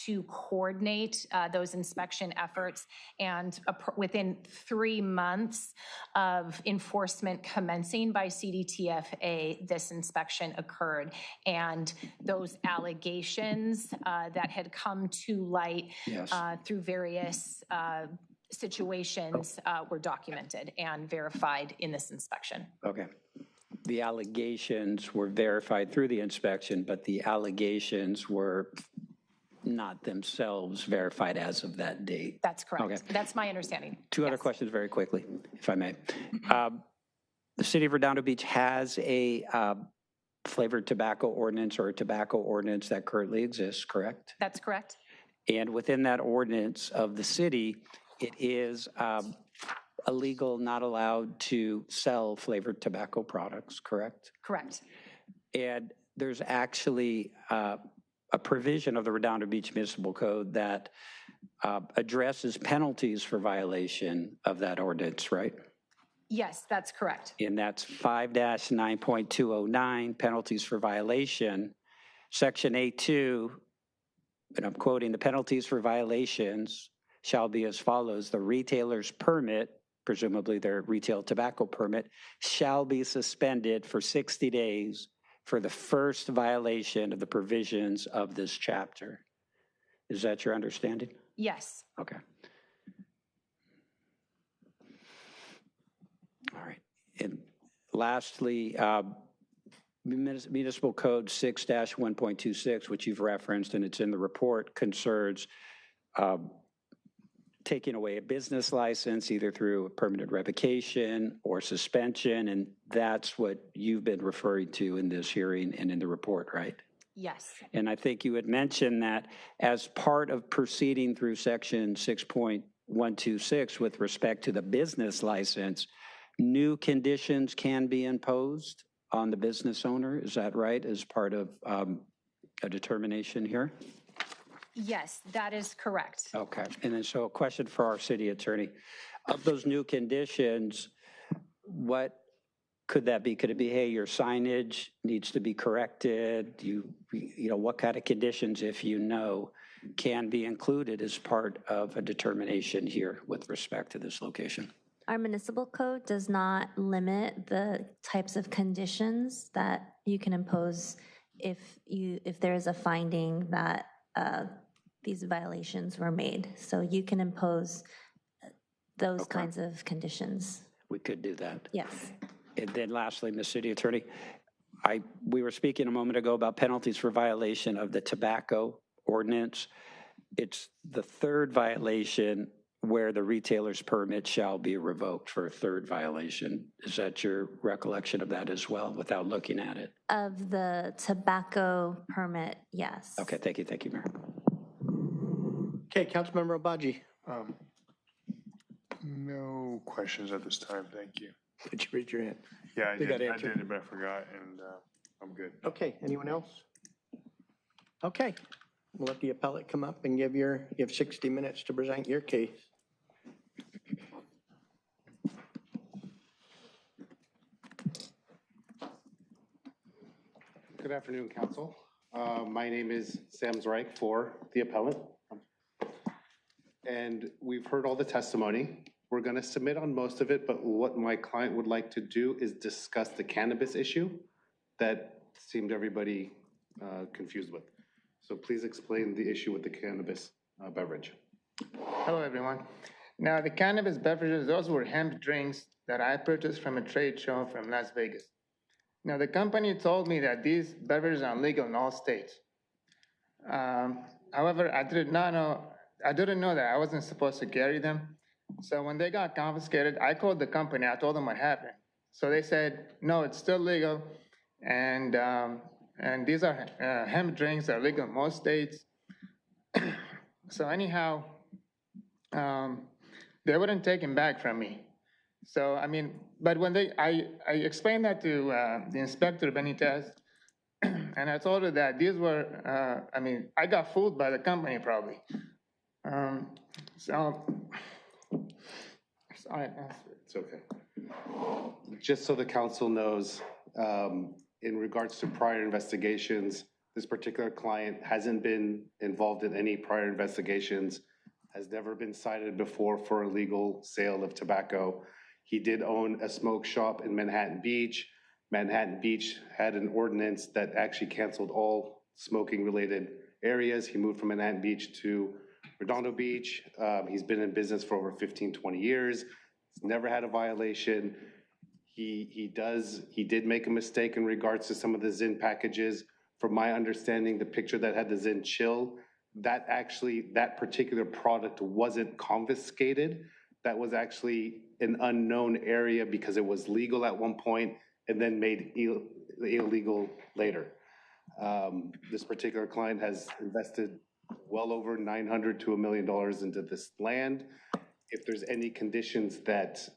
to coordinate those inspection efforts. And within 3 months of enforcement commencing by CDTFA, this inspection occurred. And those allegations that had come to light through various situations were documented and verified in this inspection. Okay. The allegations were verified through the inspection, but the allegations were not themselves verified as of that date. That's correct. Okay. That's my understanding. Two other questions very quickly, if I may. The city of Redondo Beach has a flavored tobacco ordinance or a tobacco ordinance that currently exists, correct? That's correct. And within that ordinance of the city, it is illegal, not allowed to sell flavored tobacco products, correct? Correct. And there's actually a provision of the Redondo Beach Municipal Code that addresses penalties for violation of that ordinance, right? Yes, that's correct. And that's 5-9.209, penalties for violation. Section A2, and I'm quoting, the penalties for violations shall be as follows. The retailer's permit, presumably their retail tobacco permit, shall be suspended for 60 days for the first violation of the provisions of this chapter. Is that your understanding? Yes. Okay. All right. And lastly, Municipal Code 6-1.26, which you've referenced and it's in the report, concerns taking away a business license either through a permanent revocation or suspension, and that's what you've been referring to in this hearing and in the report, right? Yes. And I think you had mentioned that as part of proceeding through section 6.126 with respect to the business license, new conditions can be imposed on the business owner. Is that right, as part of a determination here? Yes, that is correct. Okay. And then so a question for our city attorney. Of those new conditions, what could that be? Could it be, hey, your signage needs to be corrected? You know, what kind of conditions, if you know, can be included as part of a determination here with respect to this location? Our municipal code does not limit the types of conditions that you can impose if there is a finding that these violations were made. So you can impose those kinds of conditions. We could do that. Yes. And then lastly, Ms. City Attorney, We were speaking a moment ago about penalties for violation of the tobacco ordinance. It's the third violation where the retailer's permit shall be revoked for a third violation. Is that your recollection of that as well, without looking at it? Of the tobacco permit, yes. Okay, thank you, Mayor. Okay, Councilmember Obaji. No questions at this time, thank you. Did you raise your hand? Yeah, I They got did, answered. but I forgot, and I'm good. Okay, anyone else? Okay, we'll let the appellate come up and you have 60 minutes to present your case. Good afternoon, Council. My name is Sam Zreich for the appellant. And we've heard all the testimony. We're going to submit on most of it, but what my client would like to do is discuss the cannabis issue that seemed everybody confused with. So please explain the issue with the cannabis beverage. Hello, everyone. Now, the cannabis beverages, those were hemp drinks that I purchased from a trade show from Las Vegas. Now, the company told me that these beverages are legal in all states. However, I didn't know that I wasn't supposed to carry them. So when they got confiscated, I called the company. I told them what happened. So they said, no, it's still legal. And these are hemp drinks that are legal in most states. So anyhow, they wouldn't take them back from me. So, I mean, but when I explained that to the inspector, Benitez, and I told her that these were, I got fooled by the company probably. It's okay. Just so the council knows, in regards to prior investigations, this particular client hasn't been involved in any prior investigations, has never been cited before for illegal sale of tobacco. He did own a smoke shop in Manhattan Beach. Manhattan Beach had an ordinance that actually canceled all smoking related areas. He moved from Manhattan Beach to Redondo Beach. He's been in business for over 15, 20 years. He's never had a violation. He did make a mistake in regards to some of the Zyn packages. From my understanding, the picture that had the Zyn chill, that particular product wasn't confiscated. That was actually an unknown area because it was legal at one point and then made illegal later. This particular client has invested well over $900 to $1 million into this land. If there's any conditions that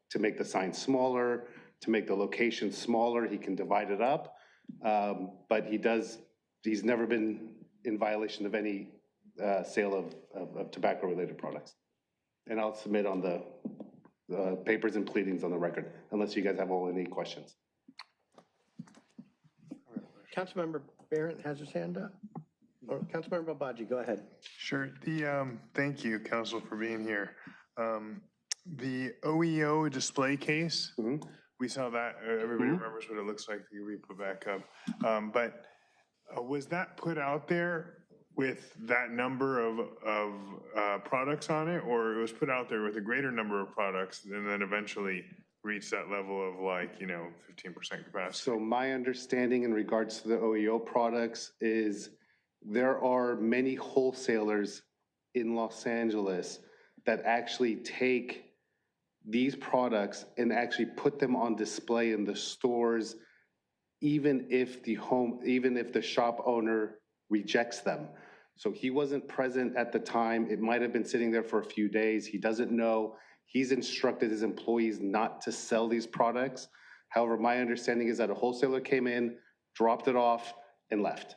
to make the sign smaller, to make the location smaller, he can divide it up. But he's never been in violation of any sale of tobacco-related products. And I'll submit on the papers and pleadings on the record, unless you guys have any questions. Councilmember Barrett has his hand up. Or Councilmember Obaji, go ahead. Sure. Thank you, Council, for being here. The OEO display case, we saw that. Everybody remembers what it looks like. It can be put back up. But was that put out there with that number of products on it, or it was put out there with a greater number of products and then eventually reach that level of 15% capacity? So my understanding in regards to the OEO products is there are many wholesalers in Los Angeles that actually take these products and actually put them on display in the stores, even if the shop owner rejects them. So he wasn't present at the time. It might have been sitting there for a few days. He doesn't know. He's instructed his employees not to sell these products. However, my understanding is that a wholesaler came in, dropped it off, and left.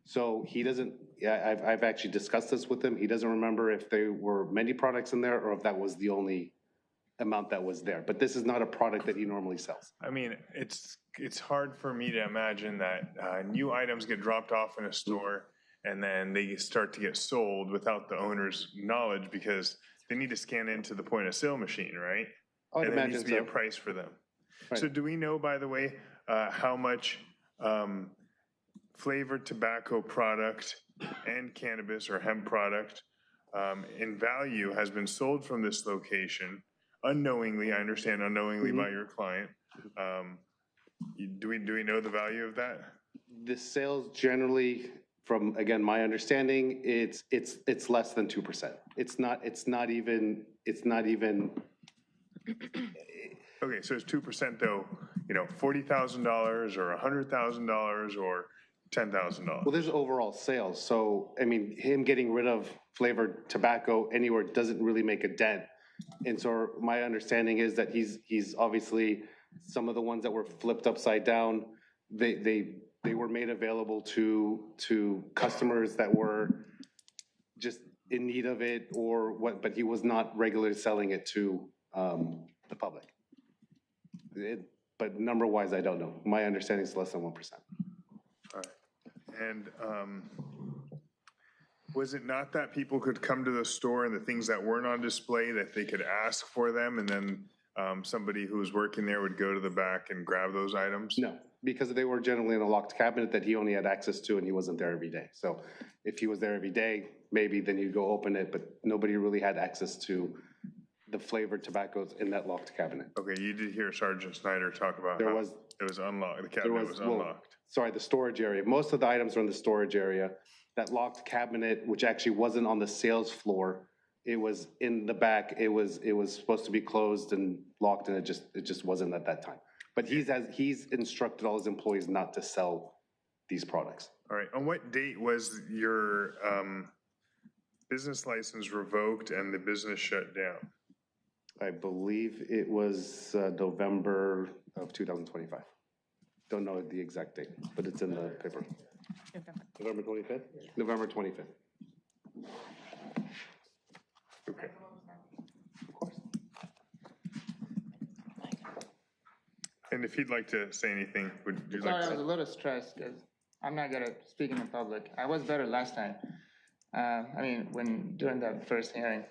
So he doesn't, I've actually discussed this with him. He doesn't remember if there were many products in there or if that was the only amount that was there. But this is not a product that he normally sells. I mean, it's hard for me to imagine that new items get dropped off in a store and then they start to get sold without the owner's knowledge because they need to scan into the point of sale machine, right? And there needs to be a price for them. Right. So do we know, by the way, how much flavored tobacco product and cannabis or hemp product in value has been sold from this location unknowingly, I understand unknowingly by your client, Do we know the value of that? The sales generally, from, again, my understanding, it's less than 2%. It's not even. Okay, so it's 2% though, $40,000 or $100,000 or $10,000. Well, there's overall sales. So, I mean, him getting rid of flavored tobacco anywhere doesn't really make a dent. And so my understanding is that he's obviously, some of the ones that were flipped upside down, they were made available to customers that were just in need of it or what, but he was not regularly selling it to the public. But number-wise, I don't know. My understanding is less than 1%. All right. And was it not that people could come to the store and the things that weren't on display, that they could ask for them and then somebody who was working there would go to the back and grab those items? No, because they were generally in a locked cabinet that he only had access to and he wasn't there every day. So if he was there every day, maybe then you'd go open it, but nobody really had access to the flavored tobaccos in that locked cabinet. Okay, you did hear Sergeant Snyder talk about There how was- it was unlocked, the cabinet was unlocked. Sorry, the storage area. Most of the items are in the storage area. That locked cabinet, which actually wasn't on the sales floor, it was in the back. It was supposed to be closed and locked, and it just wasn't at that time. But he's instructed all his employees not to sell these products. All right, on what date was your business license revoked and the business shut down? I believe it was November of 2025. Don't know the exact date, but it's in the paper. November 25th? November 25th. Okay. Of course. And if you'd like to say anything, would you like Sorry, I to? was a little stressed because I'm not good at speaking in public. I was better last time. During that first hearing.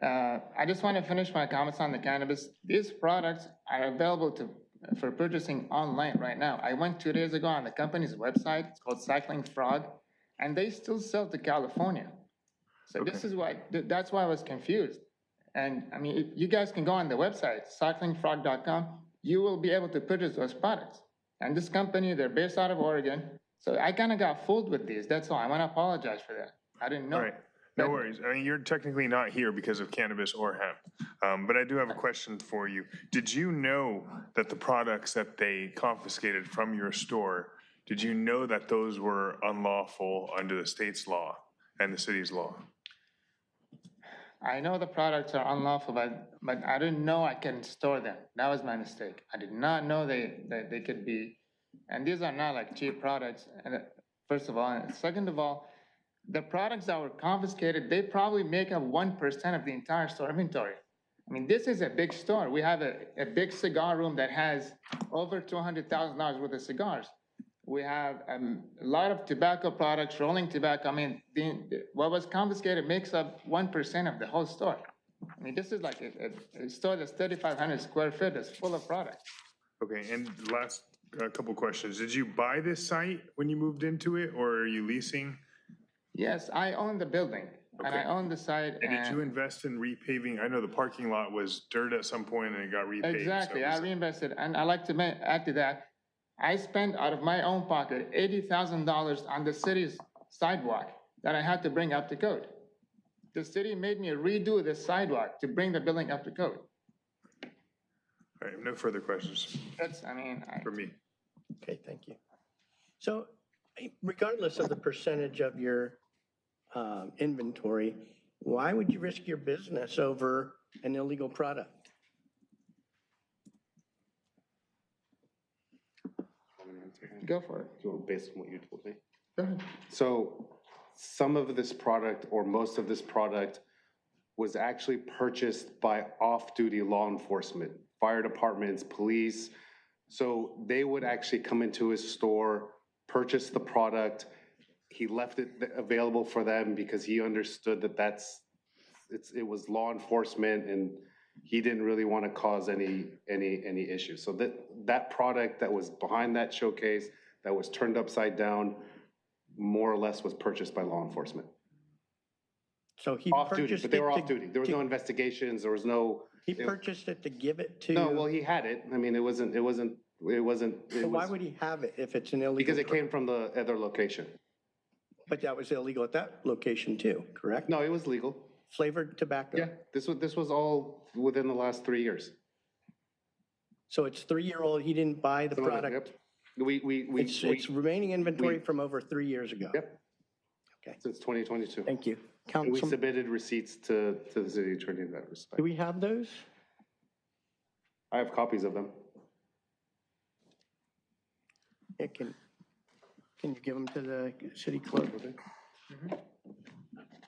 I just want to finish my comments on the cannabis. These products are available for purchasing online right now. I went 2 days ago on the company's website. It's called Cycling Frog, and they still sell to California. So Okay. this is why, that's why I was confused. And I mean, you guys can go on the website, cyclingfrog.com. You will be able to purchase those products. And this company, they're based out of Oregon. So I kind of got fooled with these. That's all. I want to apologize for that. I didn't know. All right, no worries. I mean, you're technically not here because of cannabis or hemp. But I do have a question for you. Did you know that the products that they confiscated from your store, did you know that those were unlawful under the state's law and the city's law? I know the products are unlawful, but I didn't know I can store them. That was my mistake. I did not know that they could be, and these are not like cheap products, and first of all. And second of all, the products that were confiscated, they probably make up 1% of the entire store inventory. I mean, this is a big store. We have a big cigar room that has over $200,000 worth of cigars. We have a lot of tobacco products, rolling tobacco. I mean, what was confiscated makes up 1% of the whole store. I mean, this is like a store that's 3,500 square feet that's full of products. Okay, and last couple questions. Did you buy this site when you moved into it, or are you leasing? Yes, I own the building, and I own the site. And did you invest in repaving? I know the parking lot was dirt at some point and it got repaved. Exactly, so I reinvested, and I like to add to that. I spent out of my own pocket $80,000 on the city's sidewalk that I had to bring up to code. The city made me redo the sidewalk to bring the building up to code. All right, no further questions for me. Okay, thank you. So regardless of the percentage of your inventory, why would you risk your business over an illegal product? Go for it. Based on what you told me. Go ahead. So some of this product or most of this product was actually purchased by off-duty law enforcement, fire departments, police. So they would actually come into his store, purchase the product. He left it available for them because he understood that it was law enforcement and he didn't really want to cause any issues. So that product that was behind that showcase, that was turned upside down, more or less was purchased by law enforcement. So he Off-duty, purchased but they were it off-duty. There was no investigations, there was no... He purchased it to give it to... No, well, he had it. I mean, it wasn't It wasn't, So why would he have it if it's an illegal? because it came from the other location. But that was illegal at that location too, correct? No, it was legal. Flavored tobacco? Yeah, this was all within the last 3 years. So it's 3-year-old, he didn't buy the Some of it, product? yep. It's remaining inventory from over 3 years ago? Yep. Okay. Since 2022. Thank you. And we Council, submitted receipts to the city attorney in that respect. do we have those? I have copies of them. Yeah, can you give them to the city clerk? Can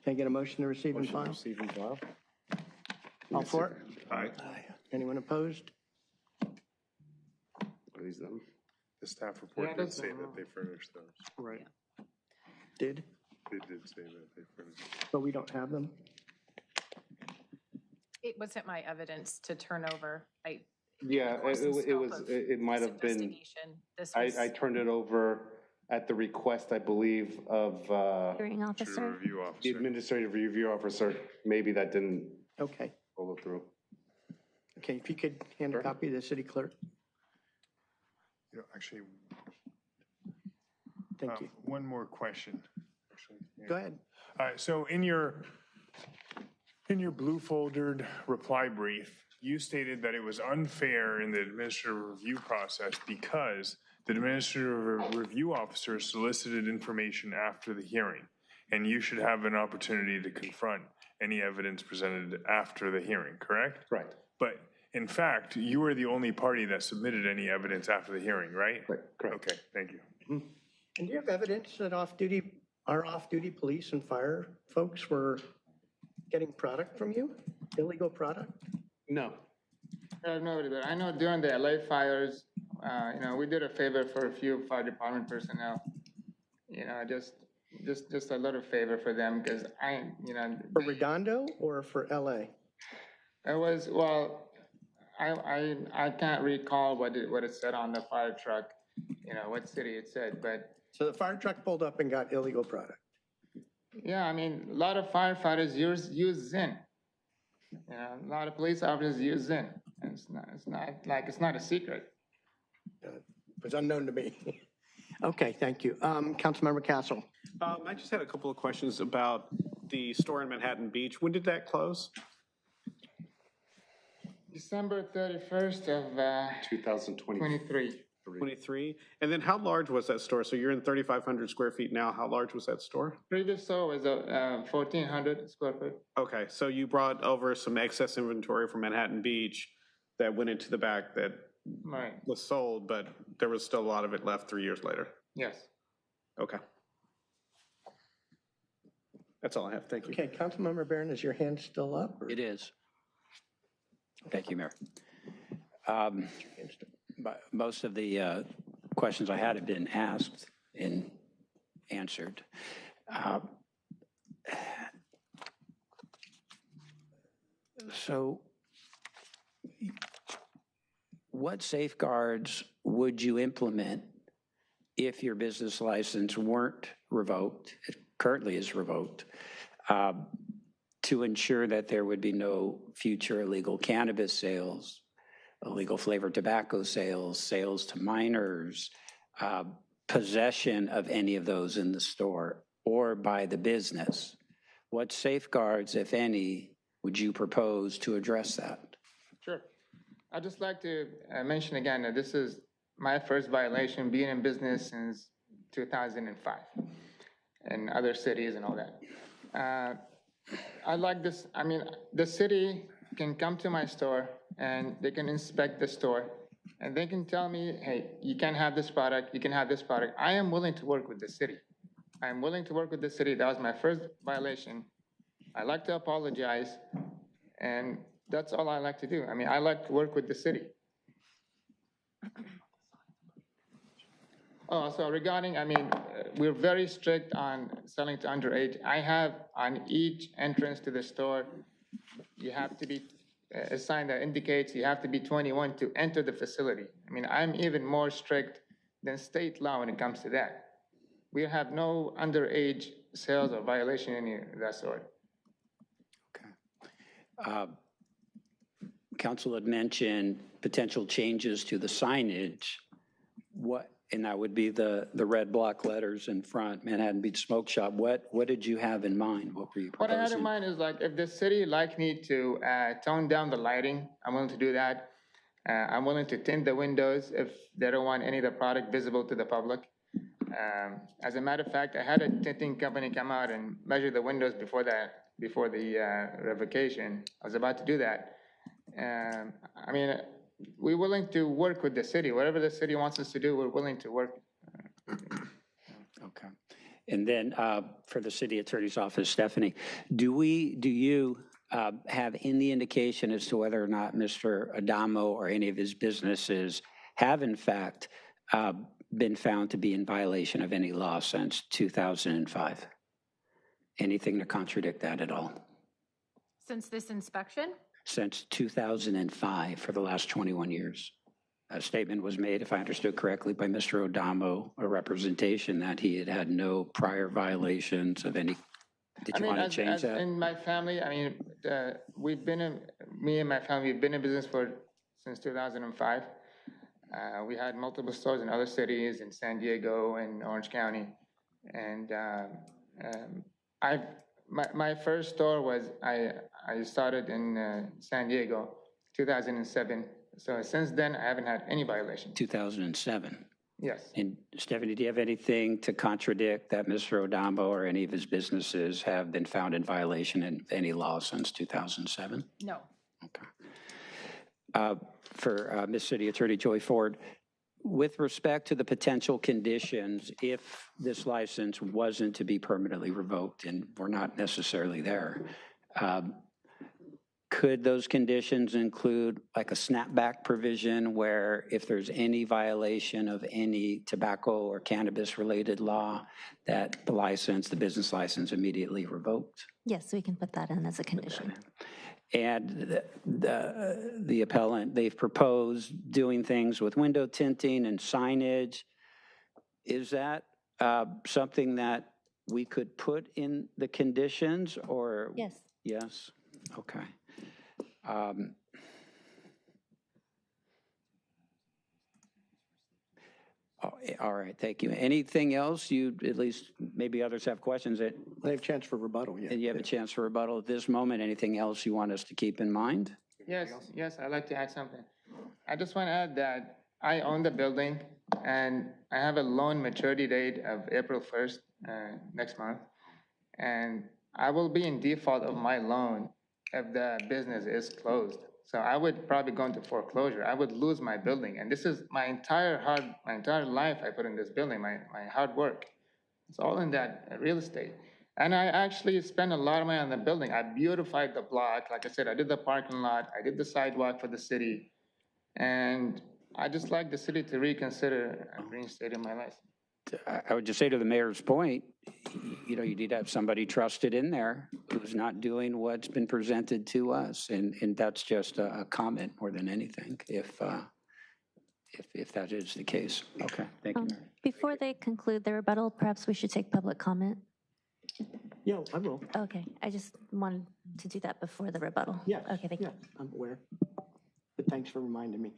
I get a motion to receive and file? Receive and file. All for it? Aye. Anyone opposed? Are these them? The staff report did say that they furnished those. Right. Did, They did say that they furnished. but we don't have them? It wasn't my evidence to turn over. Yeah, course, the it was, scope of it might this have been, investigation, this was. I turned it over at the request, I believe, of Hearing officer? Review the officer. administrative review officer. Maybe that didn't Okay. follow through. Okay, if you could hand a copy to the city clerk. You know, actually, Thank you. one more question. Actually, yeah. Go ahead. All right, so in your blue foldered reply brief, you stated that it was unfair in the administrative review process because the administrative review officer solicited information after the hearing, and you should have an opportunity to confront any evidence presented after the hearing, correct? Right. But in fact, you were the only party that submitted any evidence after the hearing, right? Right, correct. Okay, thank you. And do you have evidence that our off-duty police and fire folks were getting product from you? Illegal product? No. No, but I know during the LA fires, we did a favor for a few fire department personnel. Just a little favor for them because For Redondo or for LA? it was, well, I can't recall what it said on the fire truck, what city it said, but So the fire truck pulled up and got illegal product? yeah, I mean, a lot of firefighters use Zyn. A lot of police officers use Zyn. And it's not a secret. It was unknown to me. Okay, thank you. Councilmember Castle. I just had a couple of questions about the store in Manhattan Beach. When did that close? December 31st of 2023. 23. And then how large was that store? So you're in 3,500 square feet now. How large was that store? Previous store was 1,400 square foot. Okay, so you brought over some excess inventory from Manhattan Beach that went into the back that Right. was sold, but there was still a lot of it left 3 years later. Yes. Okay. That's all I have. Thank you. Okay, Councilmember Barron, is your hand still up? or- It is. Thank you, Mayor. But most of the questions I had have been asked and answered. So what safeguards would you implement if your business license weren't revoked, it currently is revoked, to ensure that there would be no future illegal cannabis sales, illegal flavored tobacco sales, sales to minors, possession of any of those in the store or by the business? What safeguards, if any, would you propose to address that? Sure. I'd just like to mention again that this is my first violation, being in business since 2005 in other cities and all that. I like this. I mean, the city can come to my store and they can inspect the store and they can tell me, hey, you can have this product, you can have this product. I am willing to work with the city. I am willing to work with the city. That was my first violation. I like to apologize, and that's all I like to do. I mean, I like to work with the city. Oh, so regarding, we're very strict on selling to underage. I have on each entrance to the store, you have to be a sign that indicates you have to be 21 to enter the facility. I mean, I'm even more strict than state law when it comes to that. We have no underage sales or violation any of that sort. Council had mentioned potential changes to the signage What, and that would be the red block letters in front, Manhattan Beach Smoke Shop. What did you have in mind? What were you What I had in proposing? mind is like, if the city like me to tone down the lighting, I'm willing to do that. I'm willing to tint the windows if they don't want any of the product visible to the public. As a matter of fact, I had a tinting company come out and measure the windows before the revocation. I was about to do that. I mean, we're willing to work with the city. Whatever the city wants us to do, we're willing to work. Okay. And then for the city attorney's office, Stephanie, do you have any indication as to whether or not Mr. Adamo or any of his businesses have in fact been found to be in violation of any law since 2005? Anything to contradict that at all? Since this inspection? Since 2005, for the last 21 years. A statement was made, if I understood correctly, by Mr. Adamo, a representation that he had had no prior violations of any. Did you want to change that? In my family, I mean, me and my family, we've been in business since 2005. We had multiple stores in other cities, in San Diego and Orange County. And my first store was, I started in San Diego, 2007. So since then, I haven't had any violation. 2007? Yes. And Stephanie, do you have anything to contradict that Mr. Adamo or any of his businesses have been found in violation of any law since 2007? No. Okay. For Ms. City Attorney Joy Ford, with respect to the potential conditions, if this license wasn't to be permanently revoked, and we're not necessarily there, could those conditions include like a snapback provision where if there's any violation of any tobacco or cannabis-related law, that the business license immediately revoked? Yes, we can put that in as a condition. And the appellant, they've proposed doing things with window tinting and signage. Is that something that we could put in the conditions or? Yes. Yes, okay. All right, thank you. Anything else you, at least maybe others have questions that? They have a chance for rebuttal, yeah. And you have a chance for rebuttal at this moment. Anything else you want us to keep in mind? Yes, I'd like to add something. I just want to add that I own the building and I have a loan maturity date of April 1st, next month. And I will be in default of my loan if the business is closed. So I would probably go into foreclosure. I would lose my building. And this is my entire life I put in this building, my hard work. It's all in that real estate. And I actually spent a lot of money on the building. I beautified the block. Like I said, I did the parking lot. I did the sidewalk for the city. And I just like the city to reconsider reinstating my license. I would just say to the mayor's point, you need to have somebody trusted in there who's not doing what's been presented to us. And that's just a comment more than anything, if that is the case. Okay, thank you, Mayor. Before they conclude their rebuttal, perhaps we should take public comment. Yeah, I will. Okay, I just wanted to do that before the rebuttal. Yes. Okay, thank you. I'm aware, but thanks for reminding me.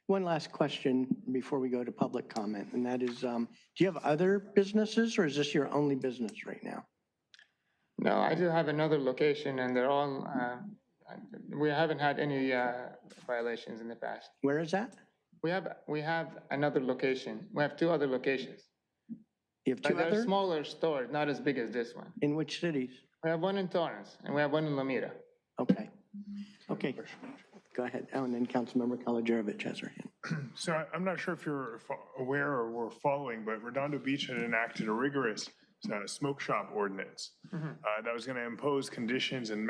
One last question before we go to public comment, and that is, do you have other businesses or is this your only business right now? No, I do have another location and they're all, we haven't had any violations in the past. Where is that? We have another location. We have 2 other locations. You have 2 They're other? smaller stores, not as big as this one. In which cities? We have one in Torrance and we have one in Lomita. Okay. Okay. Go ahead. Oh, and then Councilmember Kalajerovich has her hand. So I'm not sure if you're aware or were following, but Redondo Beach had enacted a rigorous smoke shop ordinance that was going to impose conditions and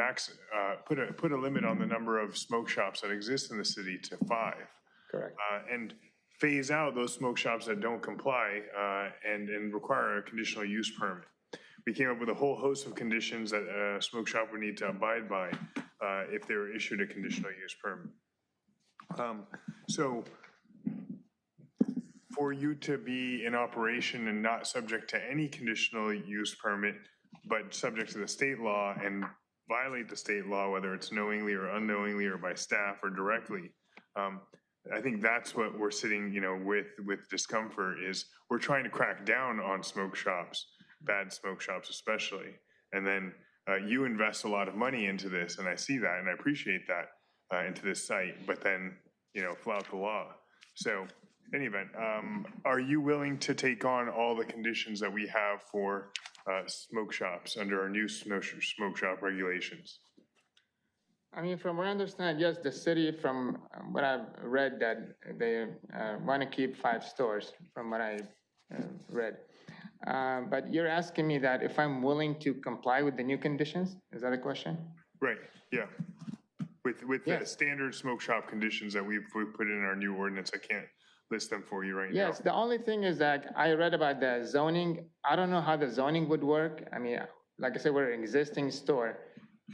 put a limit on the number of smoke shops that exist in the city to 5. Correct. And phase out those smoke shops that don't comply and require a conditional use permit. We came up with a whole host of conditions that a smoke shop would need to abide by if they were issued a conditional use permit. So for you to be in operation and not subject to any conditional use permit, but subject to the state law and violate the state law, whether it's knowingly or unknowingly or by staff or directly, I think that's what we're sitting, with discomfort is we're trying to crack down on smoke shops, bad smoke shops especially. And then you invest a lot of money into this, and I see that, and I appreciate that into this site, but then, flout the law. So, in any event, are you willing to take on all the conditions that we have for smoke shops under our new smoke shop regulations? I mean, from what I understand, yes, the city, from what I've read, that they want to keep 5 stores, from what I read. But you're asking me that if I'm willing to comply with the new conditions? Is that a question? Right, yeah. With the standard smoke shop conditions that we've put in our new ordinance, I can't list them for you right now. Yes, the only thing is that I read about the zoning. I don't know how the zoning would work. I mean, like I said, we're an existing store.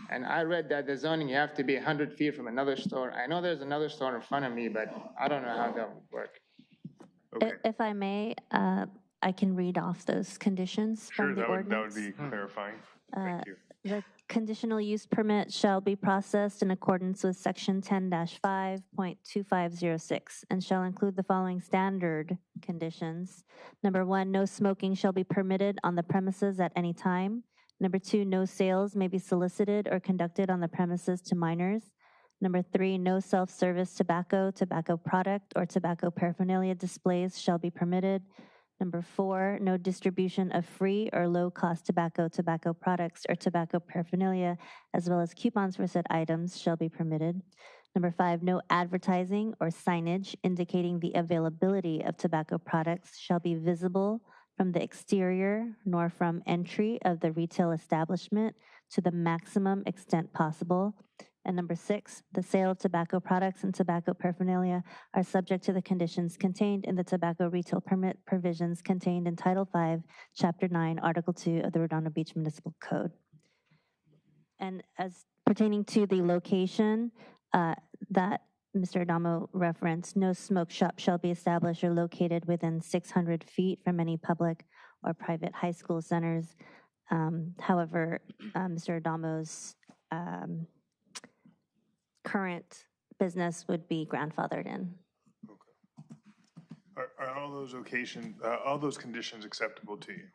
And I read that the zoning, you have to be 100 feet from another store. I know there's another store in front of me, but I don't know how that would work. Okay. If I may, I can read off those conditions Sure, from the that ordinance. would be clarifying. Thank you. The conditional use permit shall be processed in accordance with section 10-5.2506 and shall include the following standard conditions. Number 1, no smoking shall be permitted on the premises at any time. Number 2, no sales may be solicited or conducted on the premises to minors. Number 3, no self-service tobacco, tobacco product, or tobacco paraphernalia displays shall be permitted. Number 4, no distribution of free or low-cost tobacco, tobacco products, or tobacco paraphernalia, as well as coupons for said items shall be permitted. Number 5, no advertising or signage indicating the availability of tobacco products shall be visible from the exterior nor from entry of the retail establishment to the maximum extent possible. And number 6, the sale of tobacco products and tobacco paraphernalia are subject to the conditions contained in the tobacco retail permit provisions contained in Title 5, Chapter 9, Article 2 of the Redondo Beach Municipal Code. And as pertaining to the location that Mr. Adamo referenced, no smoke shop shall be established or located within 600 feet from any public or private high school centers. However, Mr. Adamo's current business would be grandfathered in. Are all those all those conditions acceptable to you?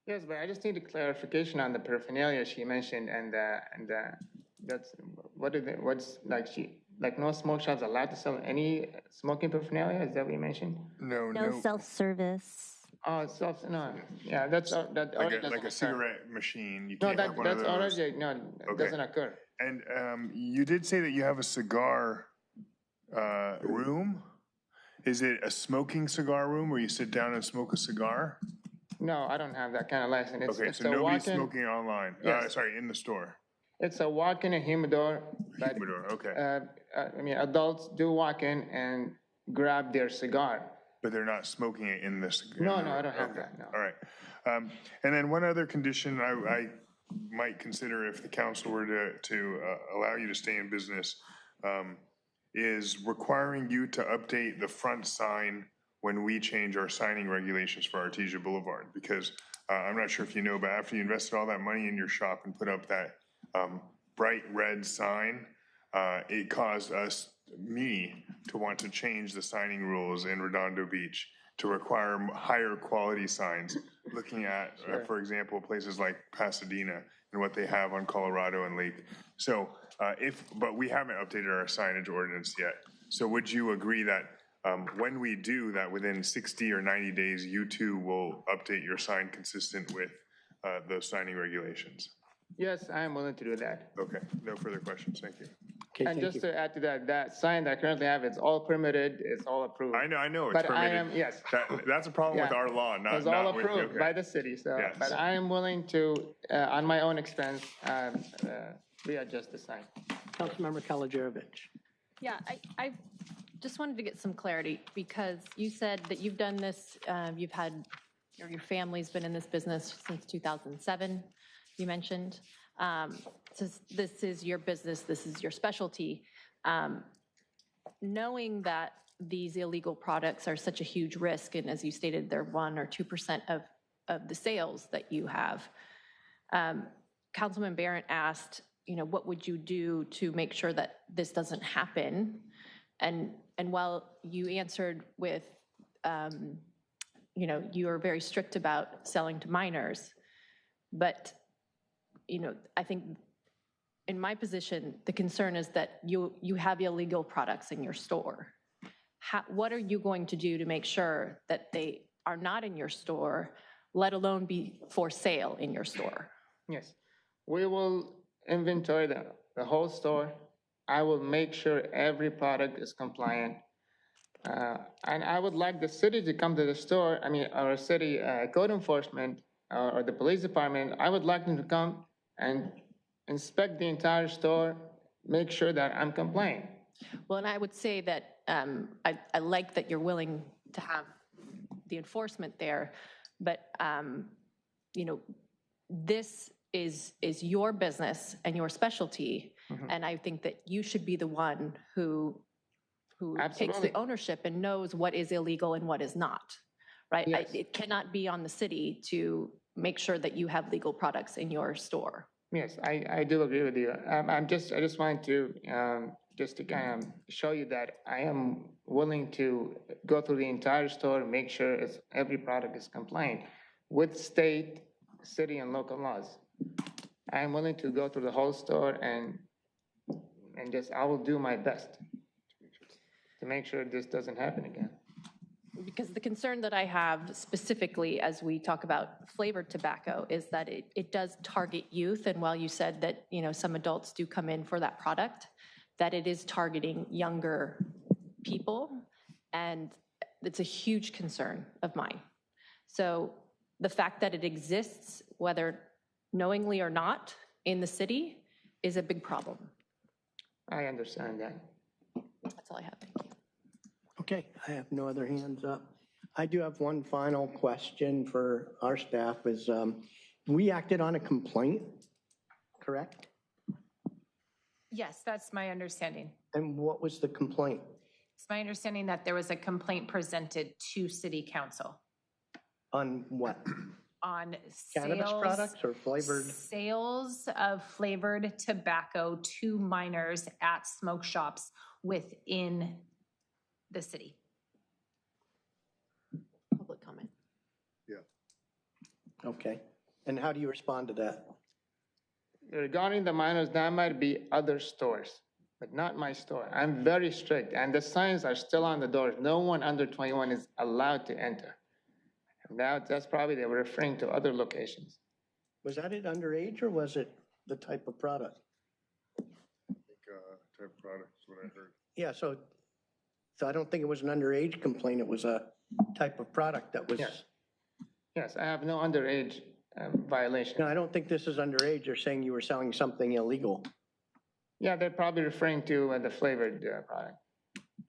Yes, but I just need a clarification on the paraphernalia she mentioned, and that's like no smoke shops allowed to sell any smoking paraphernalia. Is that what you mentioned? No. Self-service. Oh, no. Yeah, that's that already doesn't like a occur. cigarette machine. You No, can't have one of that's those. already no. It doesn't occur. And you did say that you have a cigar room. Is it a smoking cigar room where you sit down and smoke a cigar? No, I don't have that kind of license. Okay, so nobody's smoking online. Yes. Sorry, in the store. It's a walk-in, a humidor. But, Humidor, okay. I mean, adults do walk in and grab their cigar. But they're not smoking it in the cigar? No, I don't have that, no. All right. And then one other condition I might consider if the council were to allow you to stay in business is requiring you to update the front sign when we change our signing regulations for Artesia Boulevard. Because I'm not sure if you know, but after you invested all that money in your shop and put up that bright red sign, it caused me to want to change the signing rules in Redondo Beach to require higher quality signs, looking at, for example, places like Pasadena and what they have on Colorado and Lake. So but we haven't updated our signage ordinance yet. So would you agree that when we do that, within 60 or 90 days, you too will update your sign consistent with those signing regulations? Yes, I am willing to do that. Okay, no further questions, thank you. Okay, And thank just you. to add to that, that sign that I currently have, it's all permitted, it's all approved. I know it's But permitted. I am, yes. That's a problem with Yeah. our law, not It's all not with approved okay. by the city, so, Yes. but I am willing to, on my own expense, readjust the sign. Councilmember Kalajerovich. Yeah, I just wanted to get some clarity, because you said that you've done this, you've had, or your family's been in this business since 2007, you mentioned. This is your business, this is your specialty. Knowing that these illegal products are such a huge risk, and as you stated, they're 1 or 2% of the sales that you have, Councilman Barrett asked, what would you do to make sure that this doesn't happen? And And while you answered with, you are very strict about selling to minors, but, I think in my position, the concern is that you have illegal products in your store. What are you going to do to make sure that they are not in your store, let alone be for sale in your store? Yes, we will inventory the whole store. I will make sure every product is compliant. And I would like the city to come to the store, our city code enforcement or the police department, I would like them to come and inspect the entire store, make sure that I'm compliant. Well, and I would say that I like that you're willing to have the enforcement there, but, this is your business and your specialty, and I think that you should be the one who takes the ownership and knows what is illegal and what is not, right? Yes. It cannot be on the city to make sure that you have legal products in your store. Yes, I do agree with you. I just wanted to, just to kind of show you that I am willing to go through the entire store, make sure every product is compliant with state, city, and local laws. I am willing to go through the whole store and I will do my best to make sure this doesn't happen again. Because the concern that I have specifically as we talk about flavored tobacco is that it does target youth. And while you said that, some adults do come in for that product, that it is targeting younger people. And it's a huge concern of mine. So the fact that it exists, whether knowingly or not, in the city is a big problem. I understand that. That's all I have. Thank you. Okay, I have no other hands up. I do have one final question for our staff is, we acted on a complaint, correct? Yes, that's my understanding. And what was the complaint? It's my understanding that there was a complaint presented to City Council On what? on Cannabis products or flavored? sales of flavored tobacco to minors at smoke shops within the city. Public comment. Okay. And how do you respond to that? Regarding the minors, that might be other stores, but not my store. I'm very strict, and the signs are still on the doors. No one under 21 is allowed to enter. That's probably they were referring to other locations. Was that it underage or was it the type of product? Type of product is what I heard. Yeah, so I don't think it was an underage complaint. It was a type of product that was. Yes, I have no underage violation. No, I don't think this is underage. They're saying you were selling something illegal. Yeah, they're probably referring to the flavored product.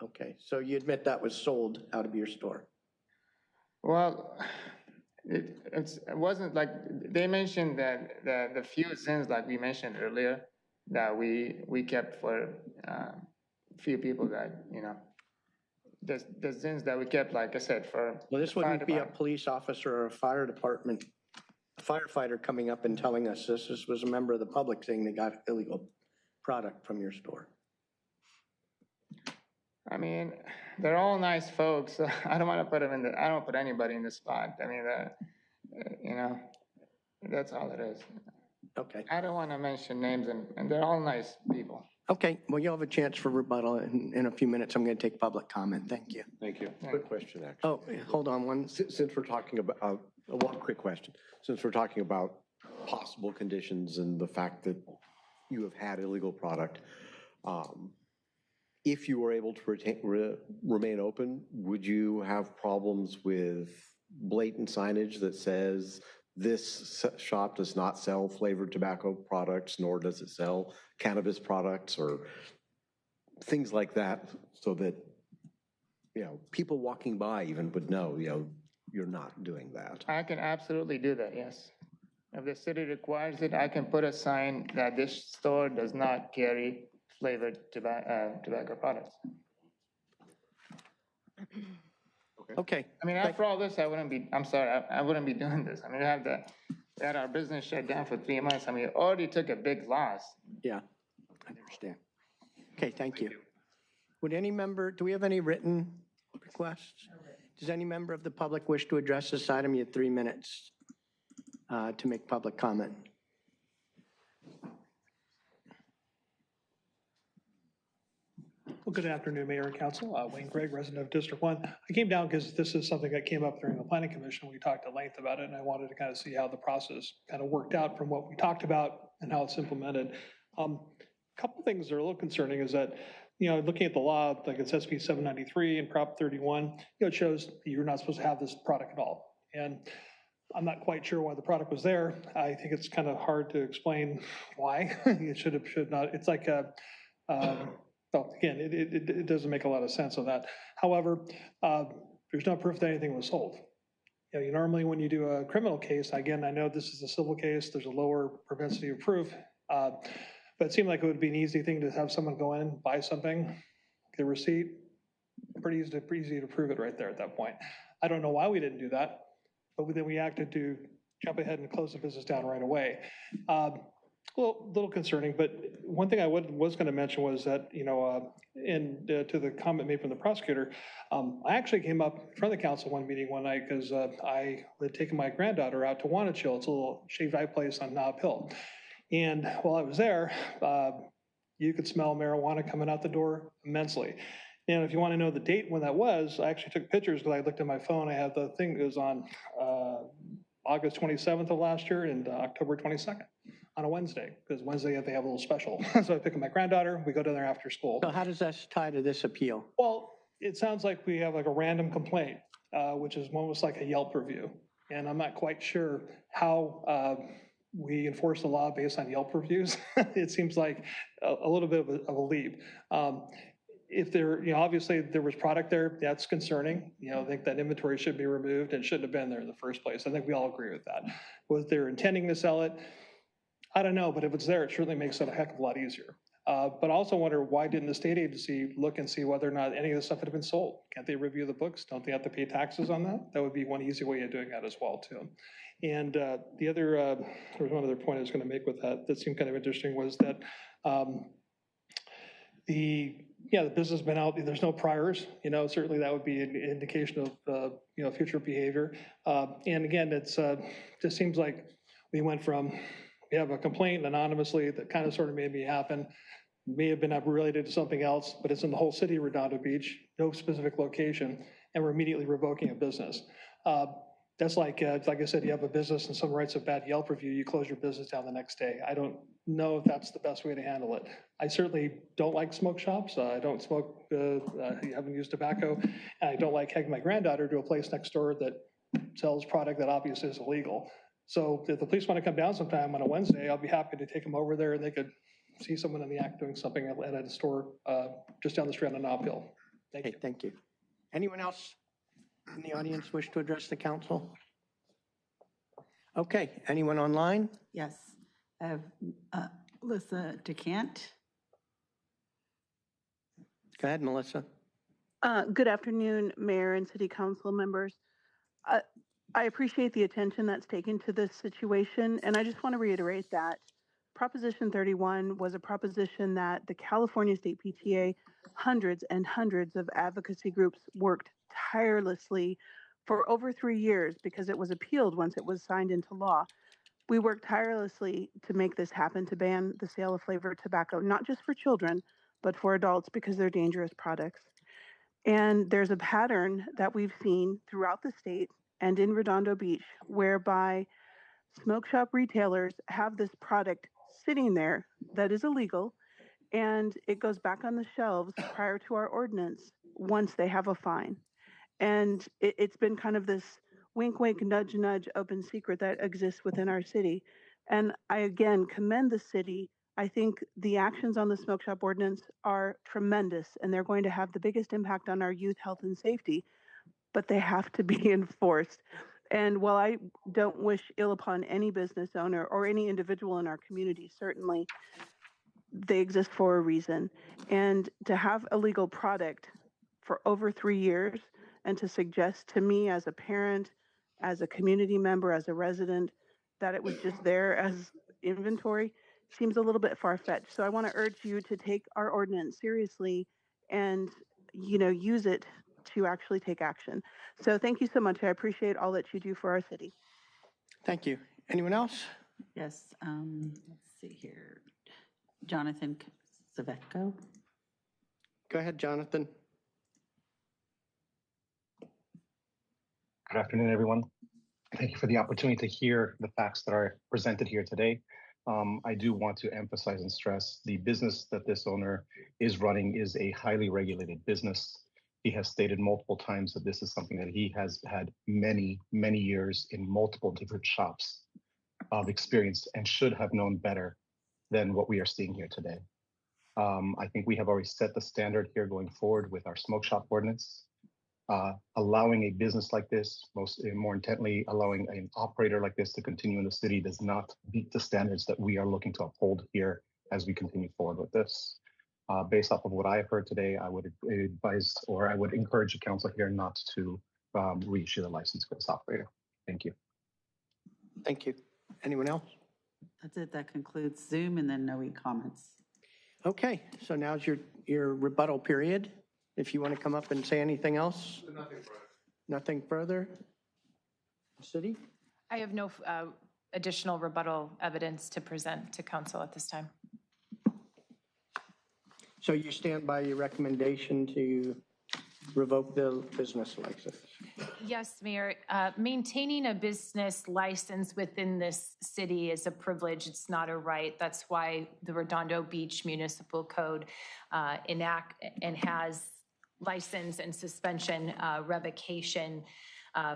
Okay, so you admit that was sold out of your store? Well, it wasn't like, they mentioned that the few zins like we mentioned earlier that we kept for few people that, the zins that we kept, like I said, for. Well, this wouldn't be a police officer or a fire department, a firefighter coming up and telling us this was a member of the public saying they got illegal product from your store. I mean, they're all nice folks, so I don't want to put them I don't put anybody in the spot. I mean, that's all it is. Okay. I don't want to mention names, and they're all nice people. Okay, well, you'll have a chance for rebuttal in a few minutes. I'm going to take public comment. Thank you. Thank you. Quick question, actually. Oh, hold on one. Since we're talking about, one quick question. Since we're talking about possible conditions and the fact that you have had illegal product, if you were able to remain open, would you have problems with blatant signage that says this shop does not sell flavored tobacco products, nor does it sell cannabis products or things like that, so that, people walking by even would know, you're not doing that? I can absolutely do that, yes. If the city requires it, I can put a sign that this store does not carry flavored tobacco products. Okay. I mean, after all this, I wouldn't be doing this. I mean, we had our business shut down for 3 months. I mean, it already took a big loss. Yeah, I understand. Okay, thank you. Would any member, do we have any written requests? Does any member of the public wish to address this item? You have 3 minutes to make public comment. Well, good afternoon, Mayor and Council. Wayne Gregg, resident of District 1. I came down because this is something that came up during the Planning Commission. We talked at length about it, and I wanted to kind of see how the process kind of worked out from what we talked about and how it's implemented. A couple things that are a little concerning is that, looking at the law, like it's SB 793 and Prop 31, it shows that you're not supposed to have this product at all. And I'm not quite sure why the product was there. I think it's kind of hard to explain why. It should not. It's like well, again, it doesn't make a lot of sense on that. However, there's no proof that anything was sold. You normally, when you do a criminal case, again, I know this is a civil case, there's a lower propensity of proof, but it seemed like it would be an easy thing to have someone go in, buy something, get a receipt, pretty easy to prove it right there at that point. I don't know why we didn't do that, but then we acted to jump ahead and close the business down right away. Little concerning, but one thing I was going to mention was that, to the comment made from the prosecutor, I actually came up in front of the council one meeting one night because I had taken my granddaughter out to Wanachil. It's a little shaved ice place on Nob Hill. And while I was there, you could smell marijuana coming out the door immensely. And if you want to know the date when that was, I actually took pictures because I looked at my phone. I have the thing that was on August 27th of last year and October 22nd. On a Wednesday, because Wednesday they have a little special. So I pick up my granddaughter, we go down there after school. So how does that tie to this appeal? Well, it sounds like we have like a random complaint, which is almost like a Yelp review. And I'm not quite sure how we enforce the law based on Yelp reviews. It seems like a little bit of a leap. If there, obviously there was product there, that's concerning. I think that inventory should be removed and shouldn't have been there in the first place. I think we all agree with that. Was they intending to sell it? I don't know, but if it's there, it certainly makes it a heck of a lot easier. But I also wonder, why didn't the state agency look and see whether or not any of the stuff had been sold? Can't they review the books? Don't they have to pay taxes on that? That would be one easy way of doing that as well, too. And the other, there was one other point I was going to make with that seemed kind of interesting was that the business has been out, there's no priors, certainly that would be an indication of, future behavior. And again, it's just seems like we went from, we have a complaint anonymously that kind of sort of made me happen, may have been related to something else, but it's in the whole city of Redondo Beach, no specific location, and we're immediately revoking a business. That's like I said, you have a business and someone writes a bad Yelp review, you close your business down the next day. I don't know if that's the best way to handle it. I certainly don't like smoke shops. I don't smoke, haven't used tobacco. And I don't like having my granddaughter to a place next door that sells product that obviously is illegal. So if the police want to come down sometime on a Wednesday, I'll be happy to take them over there and they could see someone in the act doing something at a store just down the street on Nob Hill. Thank you. Thank you. Anyone else in the audience wish to address the council? Okay, anyone online? Yes. I have Melissa DeCant. Go ahead, Melissa. Good afternoon, Mayor and City Council members. I appreciate the attention that's taken to this situation, and I just want to reiterate that Proposition 31 was a proposition that the California State PTA, hundreds and hundreds of advocacy groups worked tirelessly for over 3 years because it was appealed once it was signed into law. We worked tirelessly to make this happen, to ban the sale of flavored tobacco, not just for children, but for adults because they're dangerous products. And there's a pattern that we've seen throughout the state and in Redondo Beach, whereby smoke shop retailers have this product sitting there that is illegal, and it goes back on the shelves prior to our ordinance once they have a fine. And it's been kind of this wink, wink, nudge, nudge, open secret that exists within our city. And I, again, commend the city. I think the actions on the smoke shop ordinance are tremendous, and they're going to have the biggest impact on our youth health and safety, but they have to be enforced. And while I don't wish ill upon any business owner or any individual in our community, certainly they exist for a reason. And to have a legal product for over 3 years and to suggest to me as a parent, as a community member, as a resident, that it was just there as inventory seems a little bit far-fetched. So I want to urge you to take our ordinance seriously and, use it to actually take action. So thank you so much. I appreciate all that you do for our city. Thank you. Anyone else? Yes, let's see here. Jonathan Zavetko. Go ahead, Jonathan. Good afternoon, everyone. Thank you for the opportunity to hear the facts that are presented here today. I do want to emphasize and stress the business that this owner is running is a highly regulated business. He has stated multiple times that this is something that he has had many, many years in multiple different shops of experience and should have known better than what we are seeing here today. I think we have already set the standard here going forward with our smoke shop ordinance. Allowing a business like this, more intently, allowing an operator like this to continue in the city does not meet the standards that we are looking to uphold here as we continue forward with this. Based off of what I've heard today, I would advise, or I would encourage the council here not to reissue the license for this operator. Thank you. Thank you. Anyone else? That's it. That concludes Zoom, and then no e-comments. Okay, so now's your rebuttal period. If you want to come up and say anything else? Nothing further. Nothing further? City? I have no additional rebuttal evidence to present to council at this time. So you stand by your recommendation to revoke the business license? Yes, Mayor. Maintaining a business license within this city is a privilege. It's not a right. That's why the Redondo Beach Municipal Code enact and has license and suspension revocation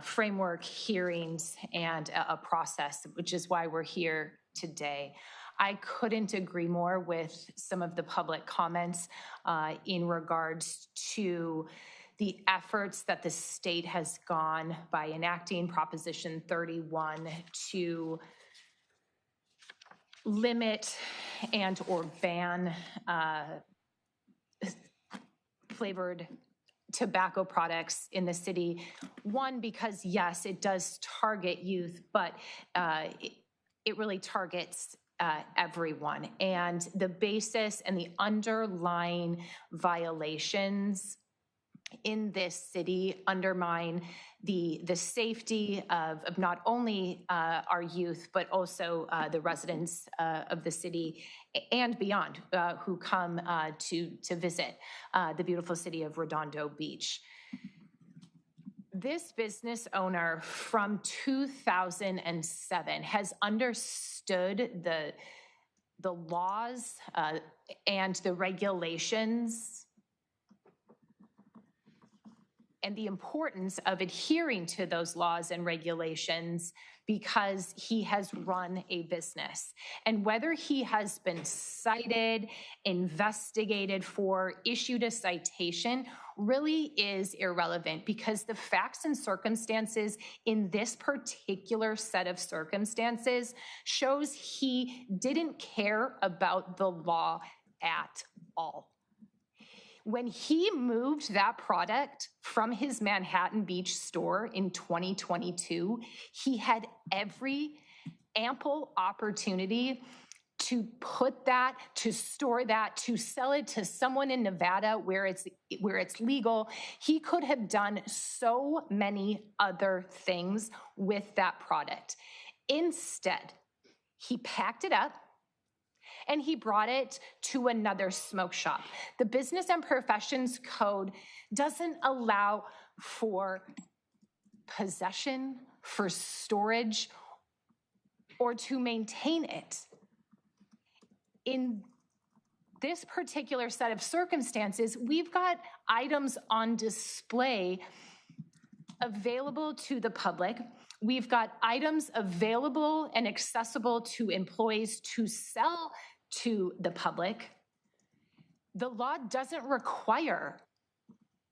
framework, hearings, and a process, which is why we're here today. I couldn't agree more with some of the public comments in regards to the efforts that the state has gone by enacting Proposition 31 to limit and or ban flavored tobacco products in the city. One, because yes, it does target youth, but it really targets everyone. And the basis and the underlying violations in this city undermine the safety of not only our youth, but also the residents of the city and beyond who come to visit the beautiful city of Redondo Beach. This business owner from 2007 has understood the laws and the regulations and the importance of adhering to those laws and regulations because he has run a business. And whether he has been cited, investigated for, issued a citation, really is irrelevant because the facts and circumstances in this particular set of circumstances shows he didn't care about the law at all. When he moved that product from his Manhattan Beach store in 2022, he had every ample opportunity to put that, to store that, to sell it to someone in Nevada where it's legal. He could have done so many other things with that product. Instead, he packed it up and he brought it to another smoke shop. The Business and Professions Code doesn't allow for possession, for storage, or to maintain it. In this particular set of circumstances, we've got items on display available to the public. We've got items available and accessible to employees to sell to the public. The law doesn't require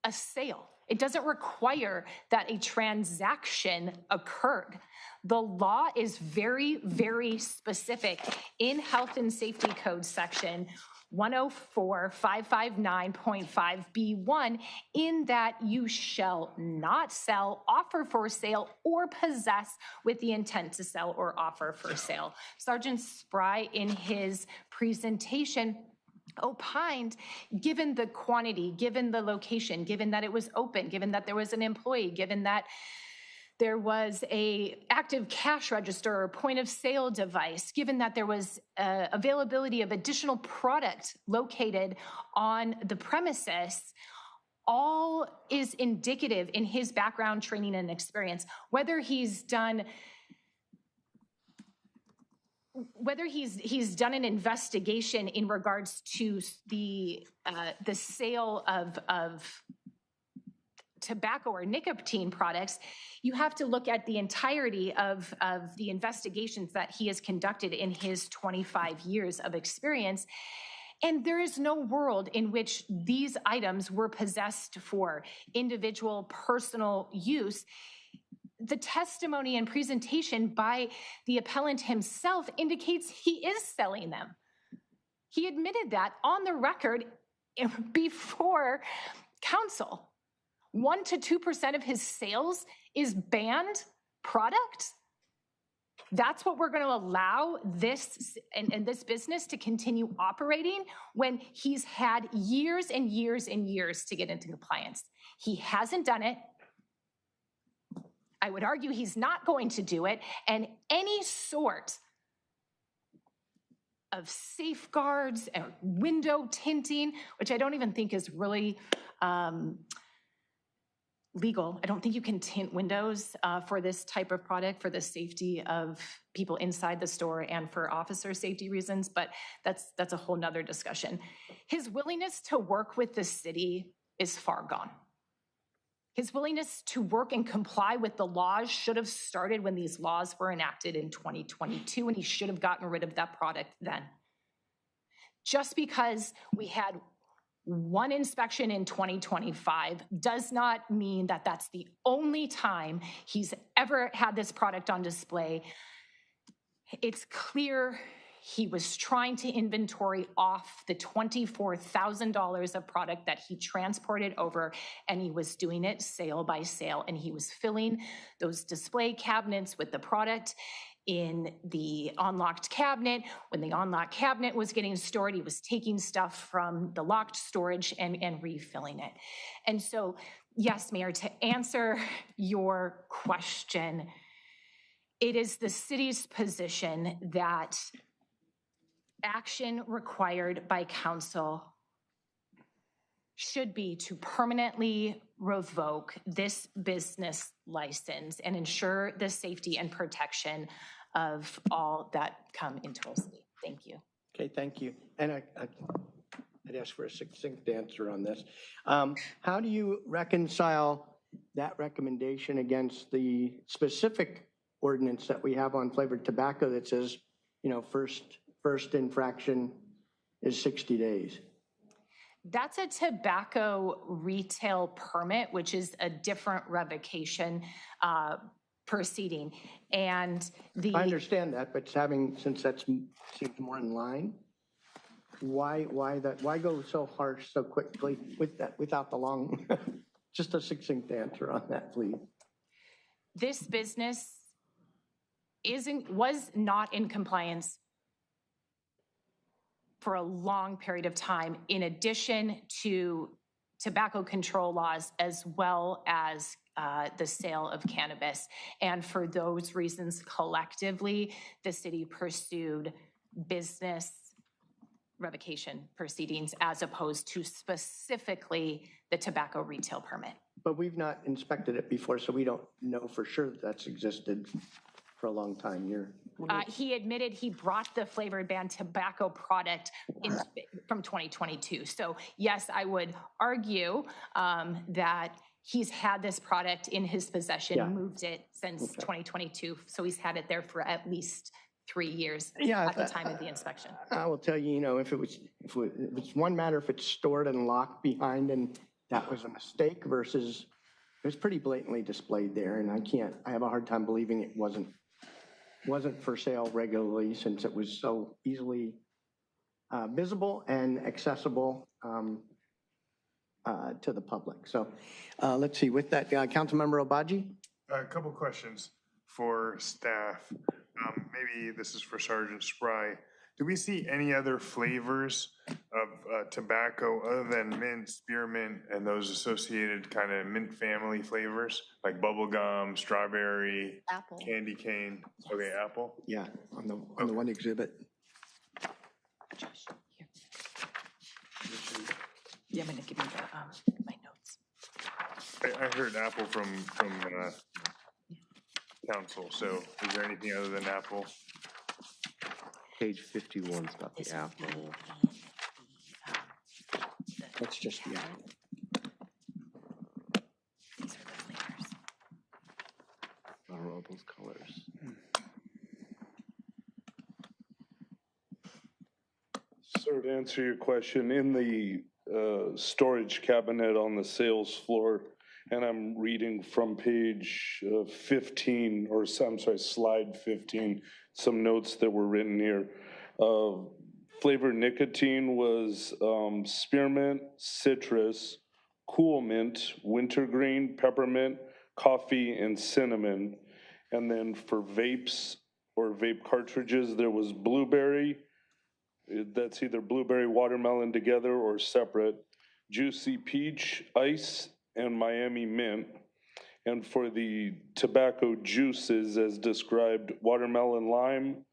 a sale. It doesn't require that a transaction occurred. The law is very, very specific in Health and Safety Code section 104-559.5B1 in that you shall not sell, offer for sale, or possess with the intent to sell or offer for sale. Sergeant Spry, in his presentation, opined, given the quantity, given the location, given that it was open, given that there was an employee, given that there was a active cash register or point of sale device, given that there was availability of additional product located on the premises, all is indicative in his background, training, and experience. Whether he's done an investigation in regards to the sale of tobacco or nicotine products, you have to look at the entirety of the investigations that he has conducted in his 25 years of experience. And there is no world in which these items were possessed for individual personal use. The testimony and presentation by the appellant himself indicates he is selling them. He admitted that on the record before counsel. 1% to 2% of his sales is banned product. That's what we're going to allow this and this business to continue operating when he's had years and years and years to get into compliance. He hasn't done it. I would argue he's not going to do it. And any sort of safeguards and window tinting, which I don't even think is really legal. I don't think you can tint windows for this type of product for the safety of people inside the store and for officer safety reasons, but that's a whole nother discussion. His willingness to work with the city is far gone. His willingness to work and comply with the laws should have started when these laws were enacted in 2022, and he should have gotten rid of that product then. Just because we had one inspection in 2025 does not mean that that's the only time he's ever had this product on display. It's clear he was trying to inventory off the $24,000 of product that he transported over, and he was doing it sale by sale, and he was filling those display cabinets with the product in the unlocked cabinet. When the unlocked cabinet was getting stored, he was taking stuff from the locked storage and refilling it. And so, yes, Mayor, to answer your question, it is the city's position that action required by council should be to permanently revoke this business license and ensure the safety and protection of all that come into our city. Thank you. Okay, thank you. And I'd ask for a succinct answer on this. How do you reconcile that recommendation against the specific ordinance that we have on flavored tobacco that says, you know, first infraction is 60 days? That's a tobacco retail permit, which is a different revocation proceeding. And I understand that, but since that seems more in line, why go so harsh so quickly with that without the long? Just a succinct answer on that, please. This business was not in compliance for a long period of time, in addition to tobacco control laws, as well as the sale of cannabis. And for those reasons, collectively, the city pursued business revocation proceedings as opposed to specifically the tobacco retail permit. But we've not inspected it before, so we don't know for sure that that's existed for a long time. He admitted he brought the flavored banned tobacco product from 2022. So yes, I would argue that he's had this product in his possession, moved it since 2022. So he's had it there for at least 3 years at the time of the inspection. I will tell you, you know, if it's one matter if it's stored and locked behind and that was a mistake versus it was pretty blatantly displayed there, and I have a hard time believing it wasn't for sale regularly since it was so easily visible and accessible to the public. So let's see, with that, Councilmember Obaji? A couple questions for staff. Maybe this is for Sergeant Spry. Do we see any other flavors of tobacco other than mint, spearmint, and those associated kind of mint family flavors, like bubble gum, strawberry, Apple. candy cane? Okay, apple? Yeah, on the one exhibit. Josh, here. Yeah, I'm gonna give you my notes. I heard apple from council, so is there anything other than apple? Page 51's got the apple. That's just, yeah. These are the flavors. I don't know those colors. Sir, to answer your question, in the storage cabinet on the sales floor, and I'm reading from page 15, or I'm sorry, slide 15, some notes that were written here. Flavor nicotine was spearmint, citrus, cool mint, wintergreen, peppermint, coffee, and cinnamon. And then for vapes or vape cartridges, there was blueberry. That's either blueberry, watermelon together or separate, juicy peach, ice, and Miami mint. And for the tobacco juices, as described, watermelon lime,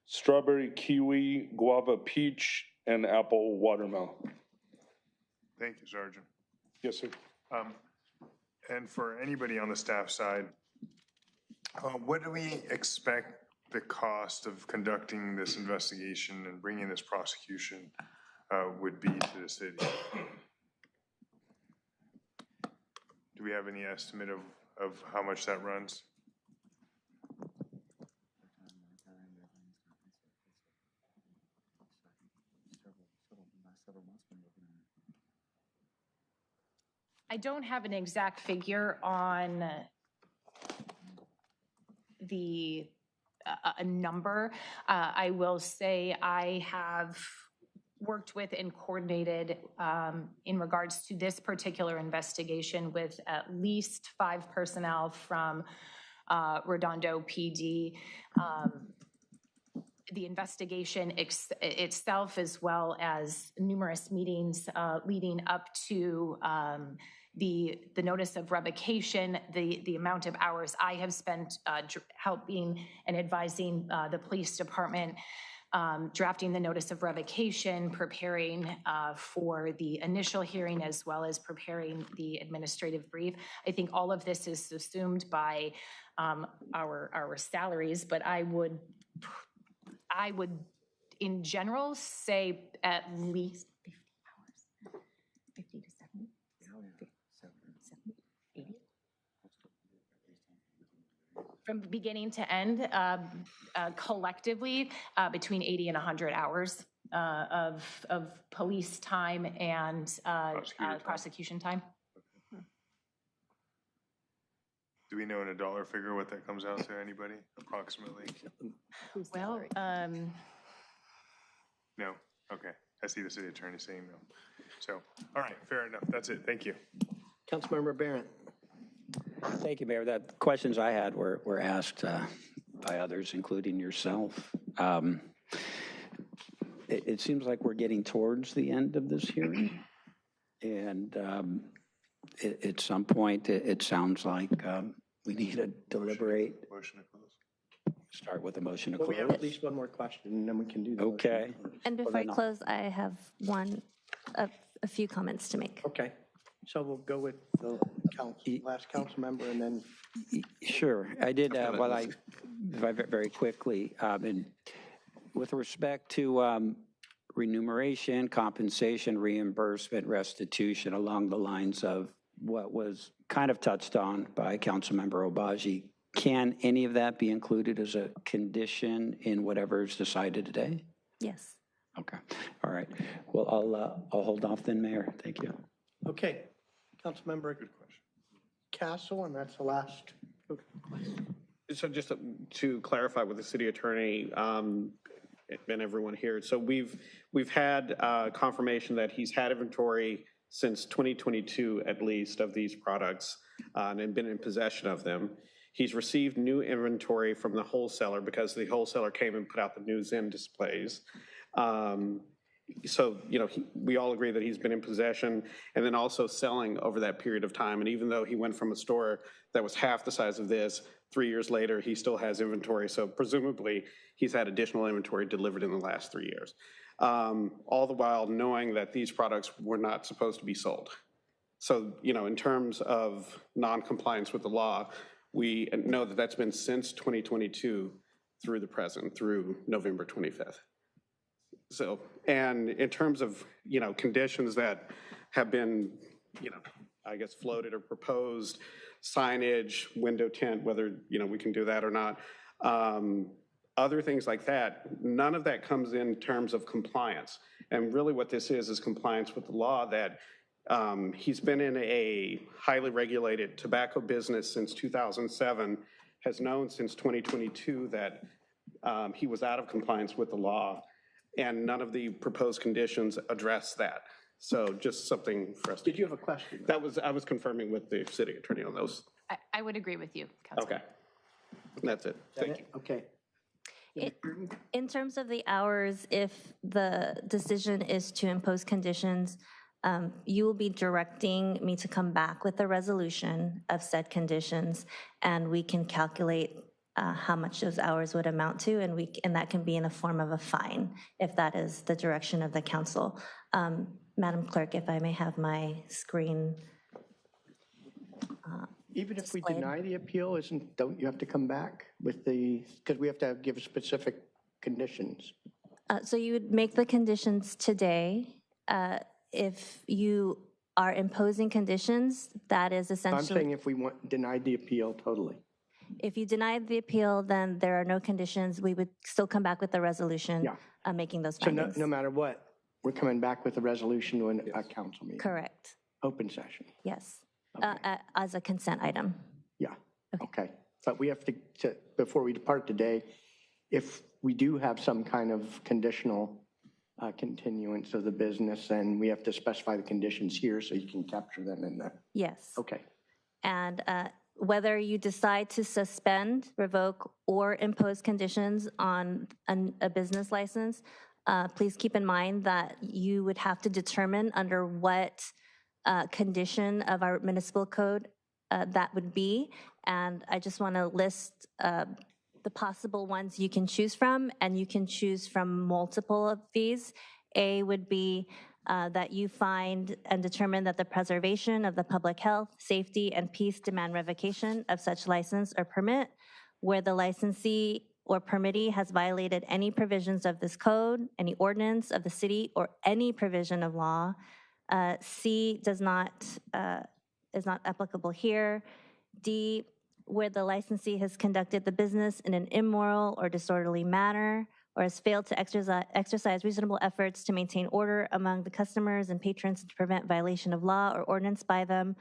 strawberry kiwi, guava peach, and apple watermelon. Thank you, Sergeant. Yes, sir. And for anybody on the staff side, what do we expect the cost of conducting this investigation and bringing this prosecution would be to the city? Do we have any estimate of how much that runs? I don't have an exact figure on a number. I will say I have worked with and coordinated in regards to this particular investigation with at least 5 personnel from Redondo PD. The investigation itself, as well as numerous meetings leading up to the notice of revocation, the amount of hours I have spent helping and advising the police department, drafting the notice of revocation, preparing for the initial hearing, as well as preparing the administrative brief. I think all of this is assumed by our salaries, but I would in general say at least 50 hours, 50 to 70, 80. From beginning to end, collectively, between 80 and 100 hours of police time and prosecution time. Do we know in a dollar figure what that comes out to, anybody, approximately? Well, No? Okay. I see the city attorney saying no. So, all right, fair enough. That's it. Thank you. Councilmember Barrett. Thank you, Mayor. The questions I had were asked by others, including yourself. It seems like we're getting towards the end of this hearing. And at some point, it sounds like we need to deliberate. Motion to close. Start with a motion to Well, close. we have at least one more question, and then we can do the motion. Okay. And before I close, I have a few comments to make. Okay, so we'll go with the last council member and then. Sure. I did, very quickly, and with respect to remuneration, compensation, reimbursement, restitution, along the lines of what was kind of touched on by Councilmember Obaji, can any of that be included as a condition in whatever is decided today? Yes. Okay. All right. Well, I'll hold off then, Mayor. Thank you. Okay, Councilmember Castle, and that's the last. So just to clarify with the city attorney and everyone here, so we've had confirmation that he's had inventory since 2022 at least of these products and been in possession of them. He's received new inventory from the wholesaler because the wholesaler came and put out the new Zen displays. So, we all agree that he's been in possession and then also selling over that period of time. And even though he went from a store that was half the size of this, 3 years later, he still has inventory. So presumably, he's had additional inventory delivered in the last 3 years. All the while knowing that these products were not supposed to be sold. So, in terms of non-compliance with the law, we know that that's been since 2022 through the present, through November 25th. So, and in terms of, conditions that have been, I guess floated or proposed, signage, window tint, whether, we can do that or not, other things like that, none of that comes in terms of compliance. And really what this is compliance with the law that he's been in a highly regulated tobacco business since 2007, has known since 2022 that he was out of compliance with the law, and none of the proposed conditions address that. So just something for us. Did you have a question? I was confirming with the city attorney on those. I would agree with you, Councilman. Okay. That's it. Thank you. Okay. In terms of the hours, if the decision is to impose conditions, you will be directing me to come back with a resolution of said conditions, and we can calculate how much those hours would amount to, and that can be in the form of a fine, if that is the direction of the council. Madam Clerk, if I may have my screen. Even if we displayed. deny the appeal, don't you have to come back with because we have to give specific conditions? So you would make the conditions today. If you are imposing conditions, that is essentially. I'm saying if we denied the appeal totally. If you denied the appeal, then there are no conditions. We would still come back with a resolution making those findings. So no matter what, we're coming back with a resolution to a council meeting. Correct. Open session. Yes. As a consent item. Yeah. Okay. But we have to, before we depart today, if we do have some kind of conditional continuance of the business, then we have to specify the conditions here so you can capture them in there. Yes. Okay. And whether you decide to suspend, revoke, or impose conditions on a business license, please keep in mind that you would have to determine under what condition of our municipal code that would be. And I just want to list the possible ones you can choose from, and you can choose from multiple of these. A would be that you find and determine that the preservation of the public health, safety, and peace demand revocation of such license or permit, where the licensee or permittee has violated any provisions of this code, any ordinance of the city, or any provision of law. C is not applicable here. D, where the licensee has conducted the business in an immoral or disorderly manner, or has failed to exercise reasonable efforts to maintain order among the customers and patrons to prevent violation of law or ordinance by them.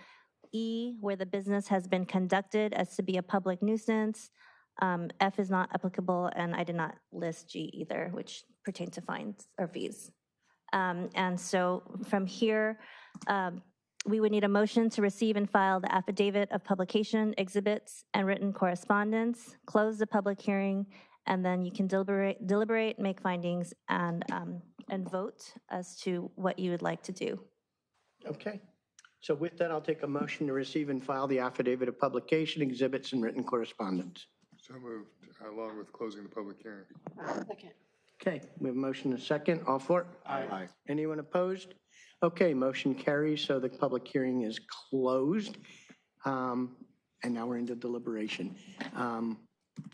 E, where the business has been conducted as to be a public nuisance. F is not applicable, and I did not list G either, which pertain to fines or fees. And so from here, we would need a motion to receive and file the affidavit of publication, exhibits, and written correspondence, close the public hearing, and then you can deliberate, make findings, and vote as to what you would like to do. Okay. So with that, I'll take a motion to receive and file the affidavit of publication, exhibits, and written correspondence. So moved, along with closing the public hearing. Second. Okay, we have a motion and a second. All for it? Aye. Anyone opposed? Okay, motion carries, so the public hearing is closed. And now we're into deliberation.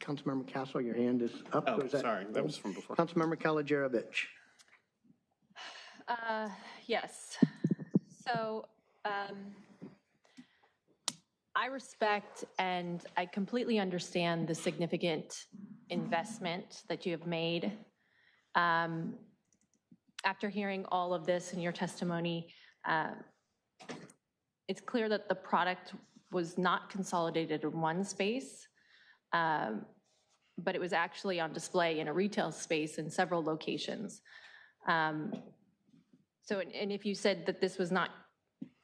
Councilmember Castle, your hand is up. Oh, sorry, that was from before. Councilmember Kalajerovich. Yes. So I respect and I completely understand the significant investment that you have made. After hearing all of this in your testimony, it's clear that the product was not consolidated in one space, but it was actually on display in a retail space in several locations. So, and if you said that this was not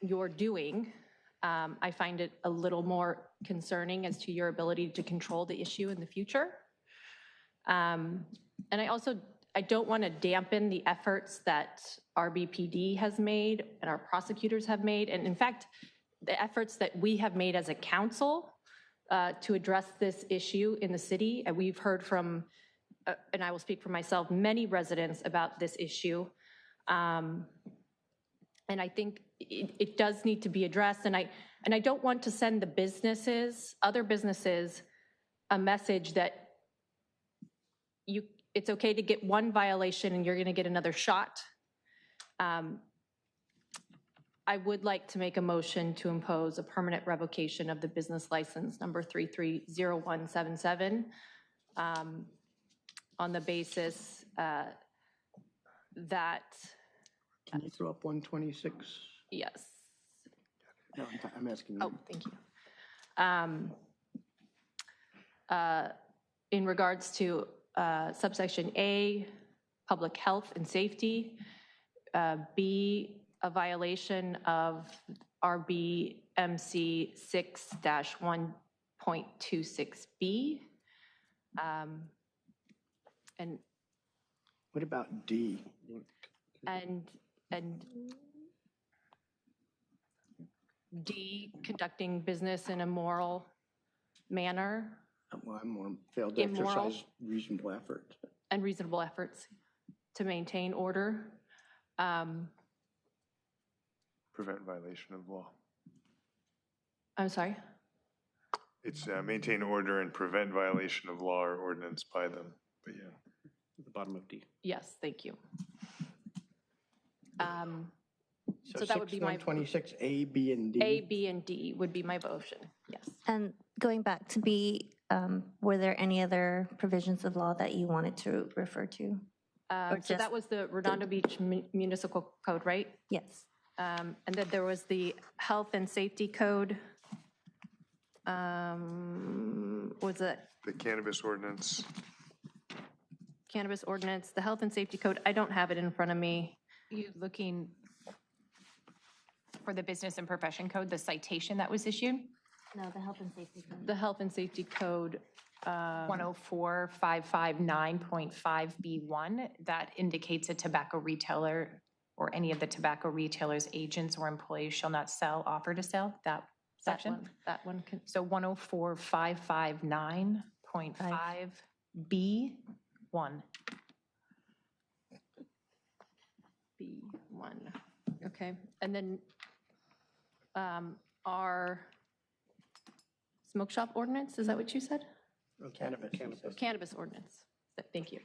your doing, I find it a little more concerning as to your ability to control the issue in the future. And I also I don't want to dampen the efforts that our BPD has made and our prosecutors have made, and in fact, the efforts that we have made as a council to address this issue in the city. And we've heard from, and I will speak for myself, many residents about this issue. And I think it does need to be addressed. And I don't want to send the businesses, other businesses, a message that it's okay to get one violation and you're going to get another shot. I would like to make a motion to impose a permanent revocation of the business license number 330177 on the basis that. Can you throw up 126? Yes. No, I'm asking you. Oh, thank you. In regards to subsection A, public health and safety, B, a violation of RBMC 6-1.26B. And what about D? And D, conducting business in a moral manner. Well, I'm more failed to Immoral. exercise reasonable effort. And reasonable efforts to maintain order. Prevent violation of law. I'm sorry? It's maintain order and prevent violation of law or ordinance by them, but yeah. At the bottom of D. Yes, thank you. So that would be my. 126, A, B, and D. A, B, and D would be my motion, yes. And going back to B, were there any other provisions of law that you wanted to refer to? So that was the Redondo Beach Municipal Code, right? Yes. And then there was the Health and Safety Code. Was it The cannabis ordinance. Cannabis Ordinance, the Health and Safety Code? I don't have it in front of me. You looking for the Business and Profession Code, the citation that was issued? No, the Health and Safety Code. The Health and Safety Code. 104-559.5B1, that indicates a tobacco retailer or any of the tobacco retailers, agents, or employees shall not sell, offer to sell, that section? That one. So 104-559.5B1. B1, okay. And then our smoke shop ordinance, is that what you said? Cannabis. Cannabis ordinance, thank you.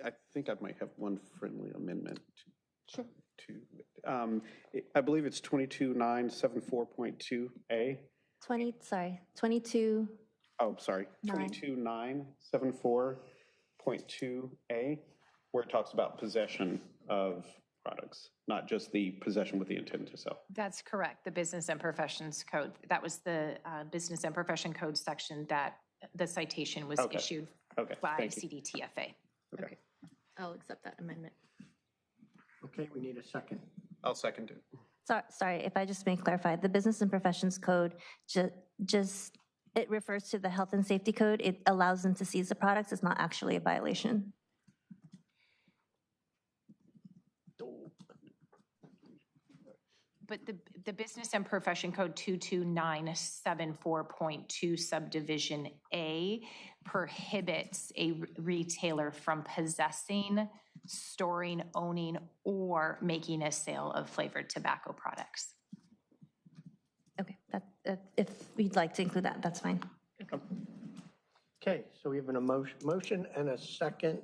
I think I might have one friendly amendment. Sure. I believe it's 22974.2A. 22. Oh, sorry, 22974.2A, where it talks about possession of products, not just the possession with the intent to sell. That's correct, the Business and Professions Code. That was the Business and Profession Code section that the citation was issued by CDTFA. Okay. I'll accept that amendment. Okay, we need a second. I'll second it. Sorry, if I just may clarify, the Business and Professions Code just it refers to the Health and Safety Code. It allows them to seize the products. It's not actually a violation. But the Business and Profession Code 22974.2 subdivision A prohibits a retailer from possessing, storing, owning, or making a sale of flavored tobacco products. Okay, if we'd like to include that, that's fine. Okay, so we have a motion and a second.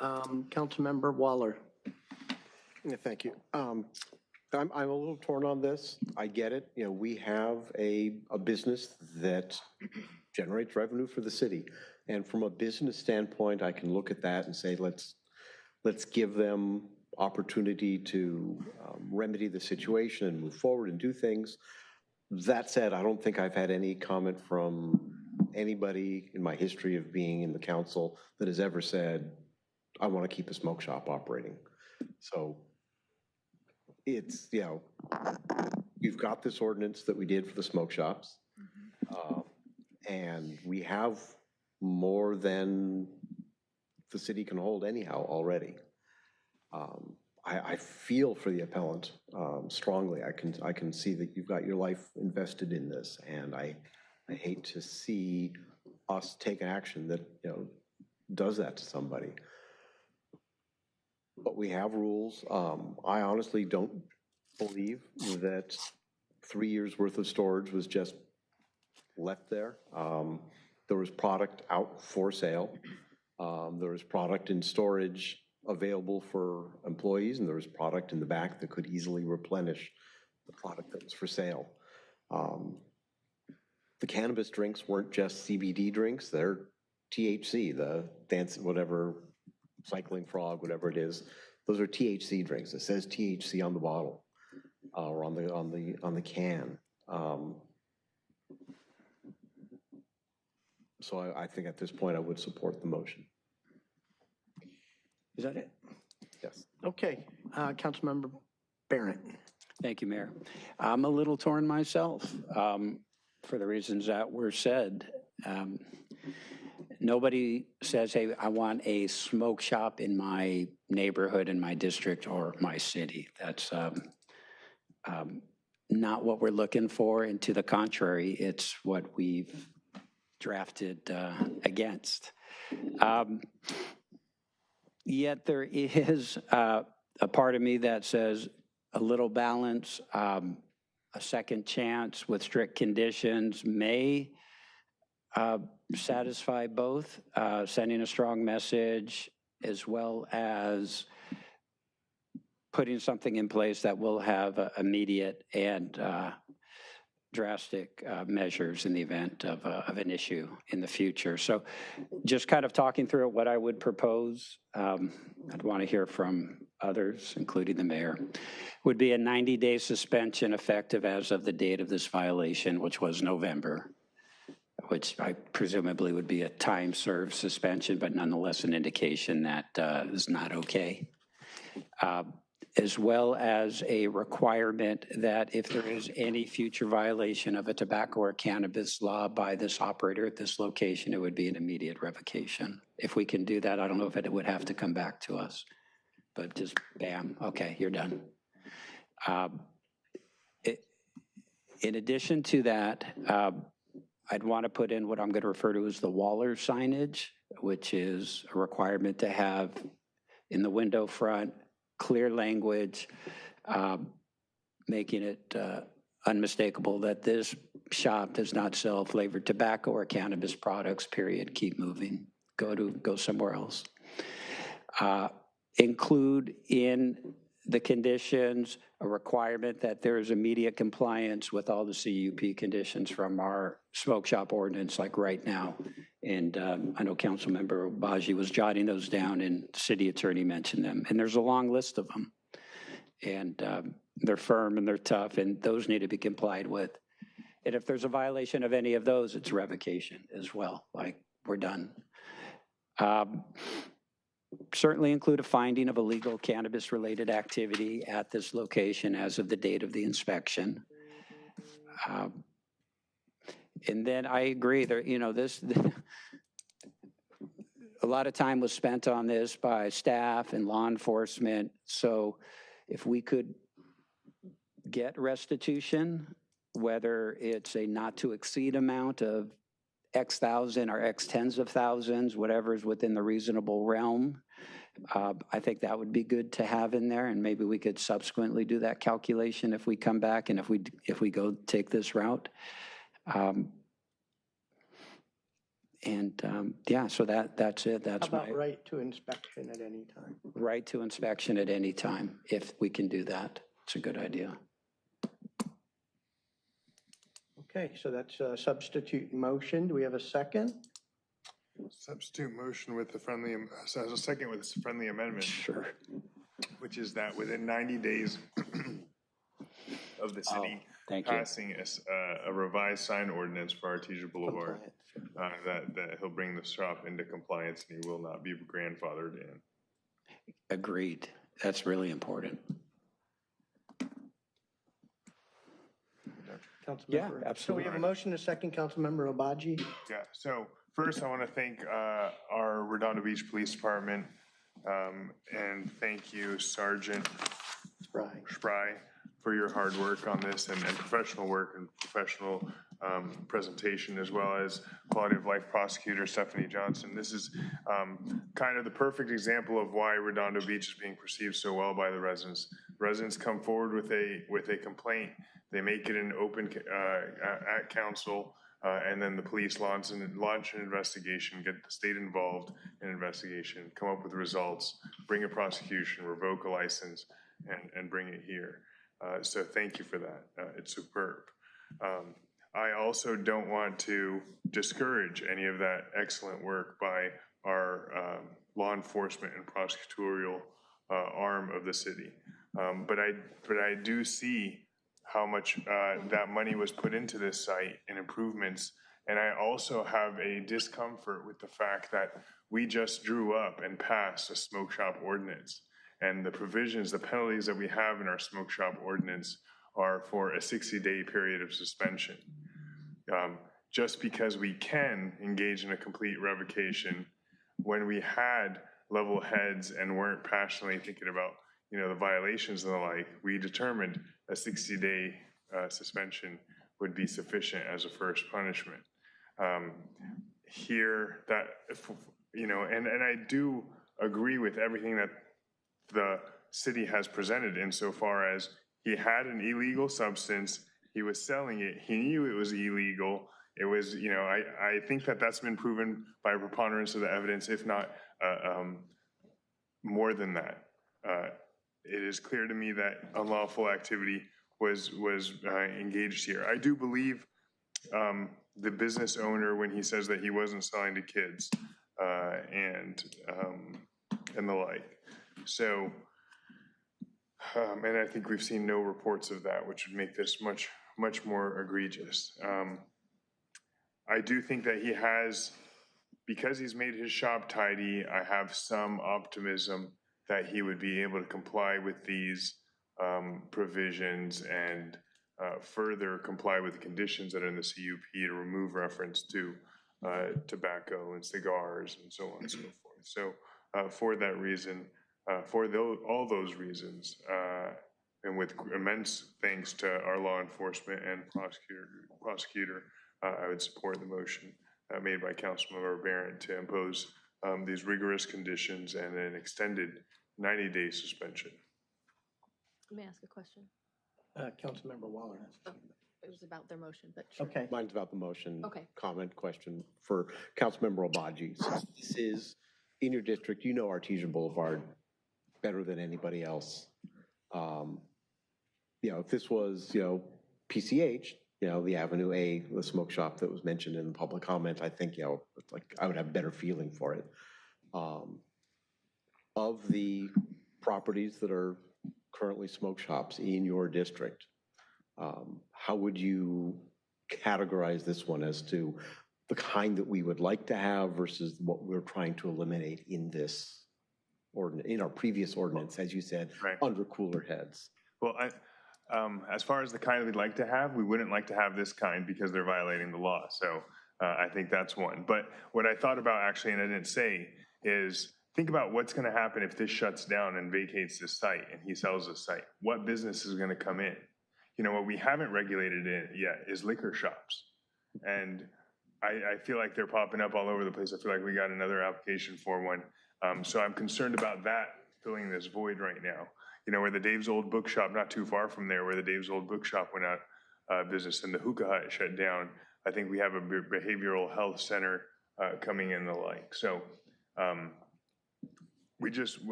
Councilmember Waller. Yeah, thank you. I'm a little torn on this. I get it. You know, we have a business that generates revenue for the city. And from a business standpoint, I can look at that and say, let's give them opportunity to remedy the situation and move forward and do things. That said, I don't think I've had any comment from anybody in my history of being in the council that has ever said, I want to keep a smoke shop operating. So it's, you know, we've got this ordinance that we did for the smoke shops. And we have more than the city can hold anyhow already. I feel for the appellant strongly. I can see that you've got your life invested in this, and I hate to see us take an action that, you know, does that to somebody. But we have rules. I honestly don't believe that 3 years worth of storage was just left there. There was product out for sale. There was product in storage available for employees, and there was product in the back that could easily replenish the product that was for sale. The cannabis drinks weren't just CBD drinks, they're THC, the dance, whatever, cycling frog, whatever it is. Those are THC drinks. It says THC on the bottle or on the can. So I think at this point I would support the motion. Is that it? Yes. Okay, Councilmember Barrett. Thank you, Mayor. I'm a little torn myself for the reasons that were said. Nobody says, hey, I want a smoke shop in my neighborhood, in my district, or my city. That's not what we're looking for, and to the contrary, it's what we've drafted against. Yet there is a part of me that says a little balance, a second chance with strict conditions may satisfy both, sending a strong message as well as putting something in place that will have immediate and drastic measures in the event of an issue in the future. So just kind of talking through what I would propose, I'd want to hear from others, including the mayor, would be a 90-day suspension effective as of the date of this violation, which was November, which I presumably would be a time-served suspension, but nonetheless an indication that is not okay. As well as a requirement that if there is any future violation of a tobacco or cannabis law by this operator at this location, it would be an immediate revocation. If we can do that, I don't know if it would have to come back to us, but just bam, okay, you're done. In addition to that, I'd want to put in what I'm going to refer to as the Waller signage, which is a requirement to have in the window front, clear language, making it unmistakable that this shop does not sell flavored tobacco or cannabis products, period. Keep moving. Go somewhere else. Include in the conditions a requirement that there is immediate compliance with all the CUP conditions from our smoke shop ordinance, like right now. And I know Councilmember Obaji was jotting those down, and the city attorney mentioned them. And there's a long list of them. And they're firm and they're tough, and those need to be complied with. And if there's a violation of any of those, it's revocation as well, like we're done. Certainly include a finding of illegal cannabis-related activity at this location as of the date of the inspection. And then I agree, there, you know, a lot of time was spent on this by staff and law enforcement. So if we could get restitution, whether it's a not to exceed amount of X thousand or X tens of thousands, whatever is within the reasonable realm, I think that would be good to have in there, and maybe we could subsequently do that calculation if we come back and if we go take this route. Yeah, so that's it. That's How about right to inspection at any time? Right to inspection at any time, if we can do that. It's a good idea. Okay, so that's a substitute motion. Do we have a second? Substitute motion with the friendly, so a second with this friendly amendment. Sure. Which is that within 90 days of the city passing a revised sign ordinance for Artesia Boulevard, that he'll bring the shop into compliance and he will not be grandfathered in. Agreed. That's really important. Yeah, absolutely. So we have a motion, a second, Councilmember Obaji. Yeah, so First, I want to thank our Redondo Beach Police Department, and thank you, Sergeant Spry, for your hard work on this and professional work and professional presentation, as well as quality of life prosecutor Stephanie Johnson. This is kind of the perfect example of why Redondo Beach is being perceived so well by the residents. Residents come forward with a complaint, they make it an open at council, and then the police launch an investigation, get the state involved in an investigation, come up with results, bring a prosecution, revoke a license, and bring it here. So thank you for that. It's superb. I also don't want to discourage any of that excellent work by our law enforcement and prosecutorial arm of the city. But I do see how much that money was put into this site and improvements. And I also have a discomfort with the fact that we just drew up and passed a smoke shop ordinance. And the provisions, the penalties that we have in our smoke shop ordinance are for a 60-day period of suspension. Just because we can engage in a complete revocation, when we had level heads and weren't passionately thinking about, the violations and the like, we determined a 60-day suspension would be sufficient as a first punishment. Here, that, and I do agree with everything that the city has presented insofar as he had an illegal substance, he was selling it, he knew it was illegal. It was, I think that that's been proven by a preponderance of the evidence, if not more than that. It is clear to me that unlawful activity was engaged here. I do believe the business owner when he says that he wasn't selling to kids and the like. So, and I think we've seen no reports of that, which would make this much more egregious. I do think that he has, because he's made his shop tidy, I have some optimism that he would be able to comply with these provisions and further comply with the conditions that are in the CUP to remove reference to tobacco and cigars and so on and so forth. So for that reason, all those reasons, and with immense thanks to our law enforcement and prosecutor, I would support the motion made by Councilmember Barron to impose these rigorous conditions and an extended 90-day suspension. Let me ask a question. Councilmember Waller. It was about their motion, but sure. Okay. Mine's about the motion. Okay. Comment question for Councilmember Obaji. Since this is in your district, you know Artesian Boulevard better than anybody else. If this was, PCH, the Avenue A, the smoke shop that was mentioned in the public comment, I think, I would have a better feeling for it. Of the properties that are currently smoke shops in your district, how would you categorize this one as to the kind that we would like to have versus what we're trying to eliminate in this ordinance, in our previous ordinance, as you said, right, under cooler heads? Well, as far as the kind we'd like to have, we wouldn't like to have this kind because they're violating the law. So I think that's one. But what I thought about actually, and I didn't say, is think about what's going to happen if this shuts down and vacates this site and he sells this site. What business is going to come in? What we haven't regulated it yet is liquor shops. And I feel like they're popping up all over the place. I feel like we got another application for one. So I'm concerned about that filling this void right now. Where the Dave's Old Bookshop, not too far from there, where the Dave's Old Bookshop went out of business and the Hookah Hut shut down. I think we have a behavioral health center coming in the like. So I'd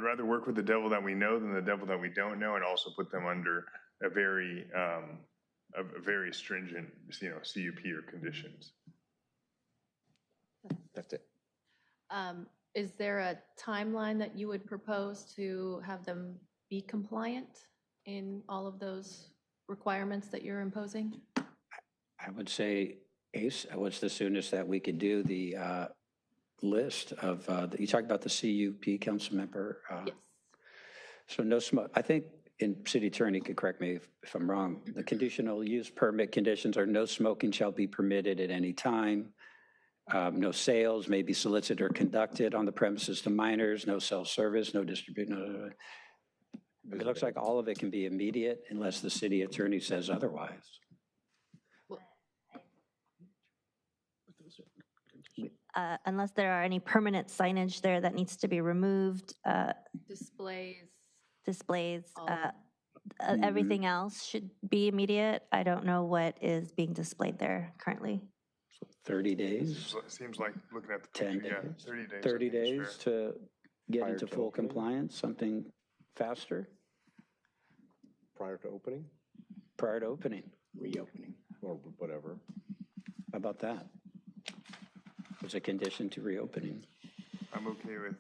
rather work with the devil that we know than the devil that we don't know, and also put them under a very stringent, CUP or conditions. That's it. Is there a timeline that you would propose to have them be compliant in all of those requirements that you're imposing? I would say, Ace, what's the soonest that we could do the list of, you talked about the CUP, council member? Yes. So no smoke, I think, and city attorney could correct me if I'm wrong, the conditional use permit conditions are no smoking shall be permitted at any time. No sales may be solicited or conducted on the premises to minors, no self-service, no distribution. It looks like all of it can be immediate unless the city attorney says otherwise. Unless there are any permanent signage there that needs to be removed, displays, everything else should be immediate. I don't know what is being displayed there currently. 30 days? Seems like, looking at the 10 picture, days? yeah, 30 days. 30 days to get Prior into to full opening? compliance, something faster? Prior to opening Prior to opening. Reopening. or whatever. How about that? As a condition to reopening. I'm okay with.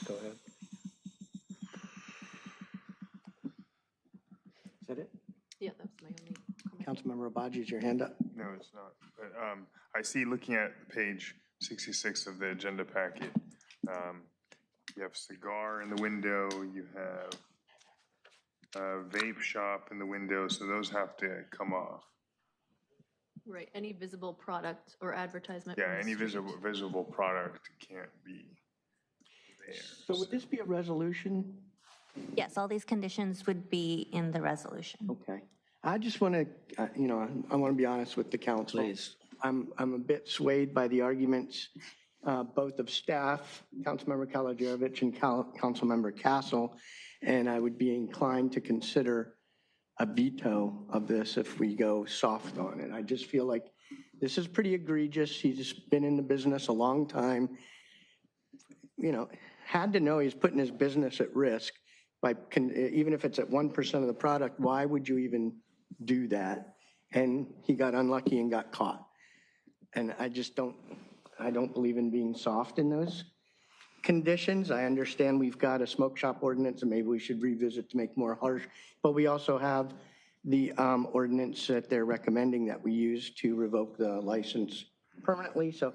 Go ahead. Is that it? Yeah, that's my only comment. Councilmember Obaji, is your hand up? No, it's not. But I see, looking at page 66 of the agenda packet, you have cigar in the window, you have a vape shop in the window, so those have to come off. Right, any visible product or advertisement. Yeah, from the any street. visible product can't be there. So would this be a resolution? Yes, all these conditions would be in the resolution. Okay. I just want to, I want to be honest with the council. Please. I'm a bit swayed by the arguments, both of staff, Councilmember Kalajevic and Councilmember Castle, and I would be inclined to consider a veto of this if we go soft on it. I just feel like this is pretty egregious. He's been in the business a long time. Had to know he's putting his business at risk by, even if it's at 1% of the product, why would you even do that? And he got unlucky and got caught. And I don't believe in being soft in those conditions. I understand we've got a smoke shop ordinance and maybe we should revisit to make more harsh, but we also have the ordinance that they're recommending that we use to revoke the license permanently. So,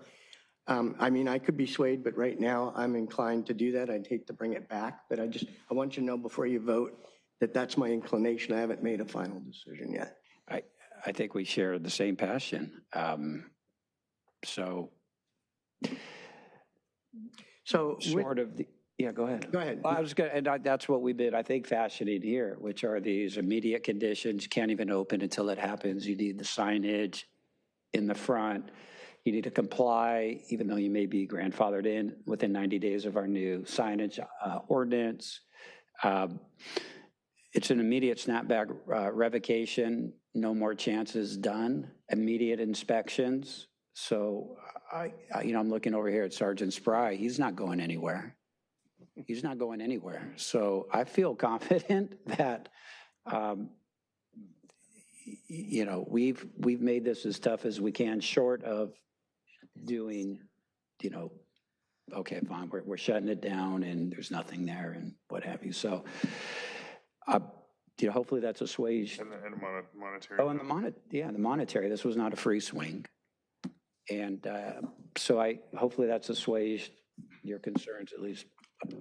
I could be swayed, but right now I'm inclined to do that. I'd hate to bring it back, but I want you to know before you vote that that's my inclination. I haven't made a final decision yet. I think we share the same passion. So Sort of, yeah, go ahead. Go ahead. Well, I was going to, and that's what we've been, I think, fashioning here, which are these immediate conditions. You can't even open until it happens. You need the signage in the front. You need to comply, even though you may be grandfathered in within 90 days of our new signage ordinance. It's an immediate snapback revocation, no more chances done, immediate inspections. So I'm looking over here at Sergeant Spry. He's not going anywhere. He's not going anywhere. So I feel confident that, we've made this as tough as we can, short of doing, okay, fine, we're shutting it down and there's nothing there and what have you. So, hopefully that's assuaged. And monetary. Oh, and the monetary. This was not a free swing. And so hopefully that's assuaged your concerns at least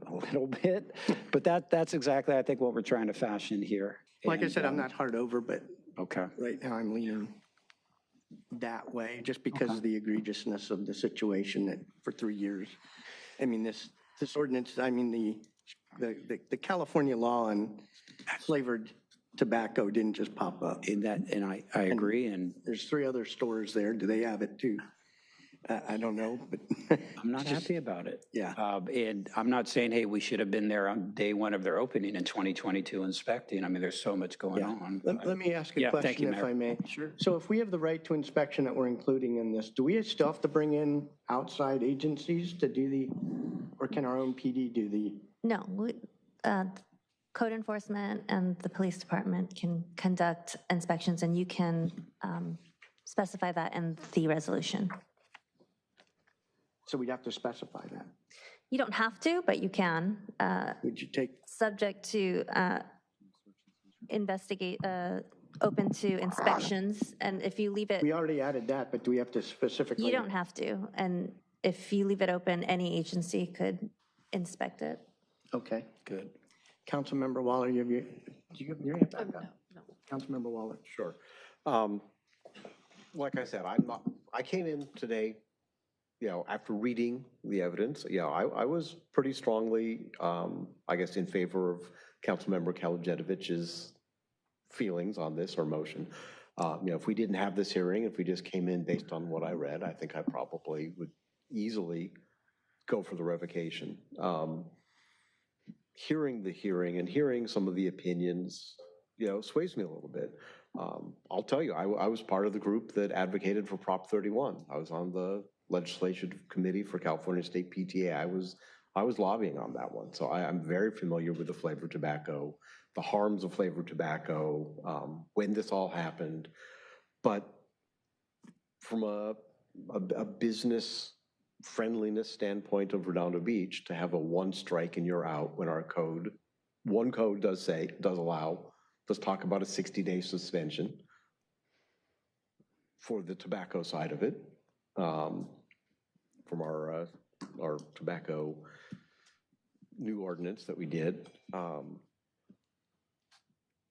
a little bit. But that's exactly, I think, what we're trying to fashion here. Like I said, I'm not hard over, but okay. Right now I'm leaning that way just because of the egregiousness of the situation that for 3 years. This ordinance, the California law on flavored tobacco didn't just pop up. And I agree. And there's 3 other stores there. Do they have it too? I don't know, but I'm not happy about it. Yeah. And I'm not saying, hey, we should have been there on day one of their opening in 2022 inspecting. There's so much going on. Let me ask a Yeah, thank question you, if Mayor. I may. Sure. So if we have the right to inspection that we're including in this, do we still have to bring in outside agencies to do or can our own PD do the? No, code enforcement and the police department can conduct inspections, and you can specify that in the resolution. So we'd have to specify that. You don't have to, but you can. Would you take? Subject to open to inspections, and if you leave it. We already added that, but do we have to specifically? You don't have to, and if you leave it open, any agency could inspect it. Okay. Good. Councilmember Waller, do you have your hand back up? No. Councilmember Waller. Sure. Like I said, I came in today after reading the evidence, I was pretty strongly, I guess, in favor of Councilmember Kalajetovich's feelings on this or motion. If we didn't have this hearing, if we just came in based on what I read, I think I probably would easily go for the revocation. Hearing the hearing and hearing some of the opinions, sways me a little bit. I'll tell you, I was part of the group that advocated for Prop 31. I was on the legislative committee for California State PTA. I was lobbying on that one. So I'm very familiar with the flavored tobacco, the harms of flavored tobacco, when this all happened. But from a business friendliness standpoint of Redondo Beach, to have a one strike and you're out when our one code does allow, let's talk about a 60-day suspension for the tobacco side of it, from our tobacco new ordinance that we did.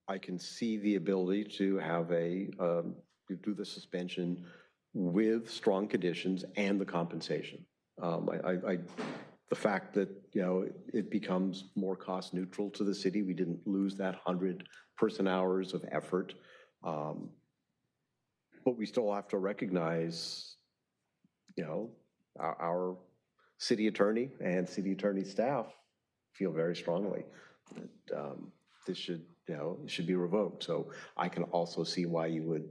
I can see the ability to have do the suspension with strong conditions and the compensation. The fact that, it becomes more cost neutral to the city, we didn't lose that 100 person hours of effort. But we still have to recognize, our city attorney and city attorney staff feel very strongly that this should, it should be revoked. So I can also see why you would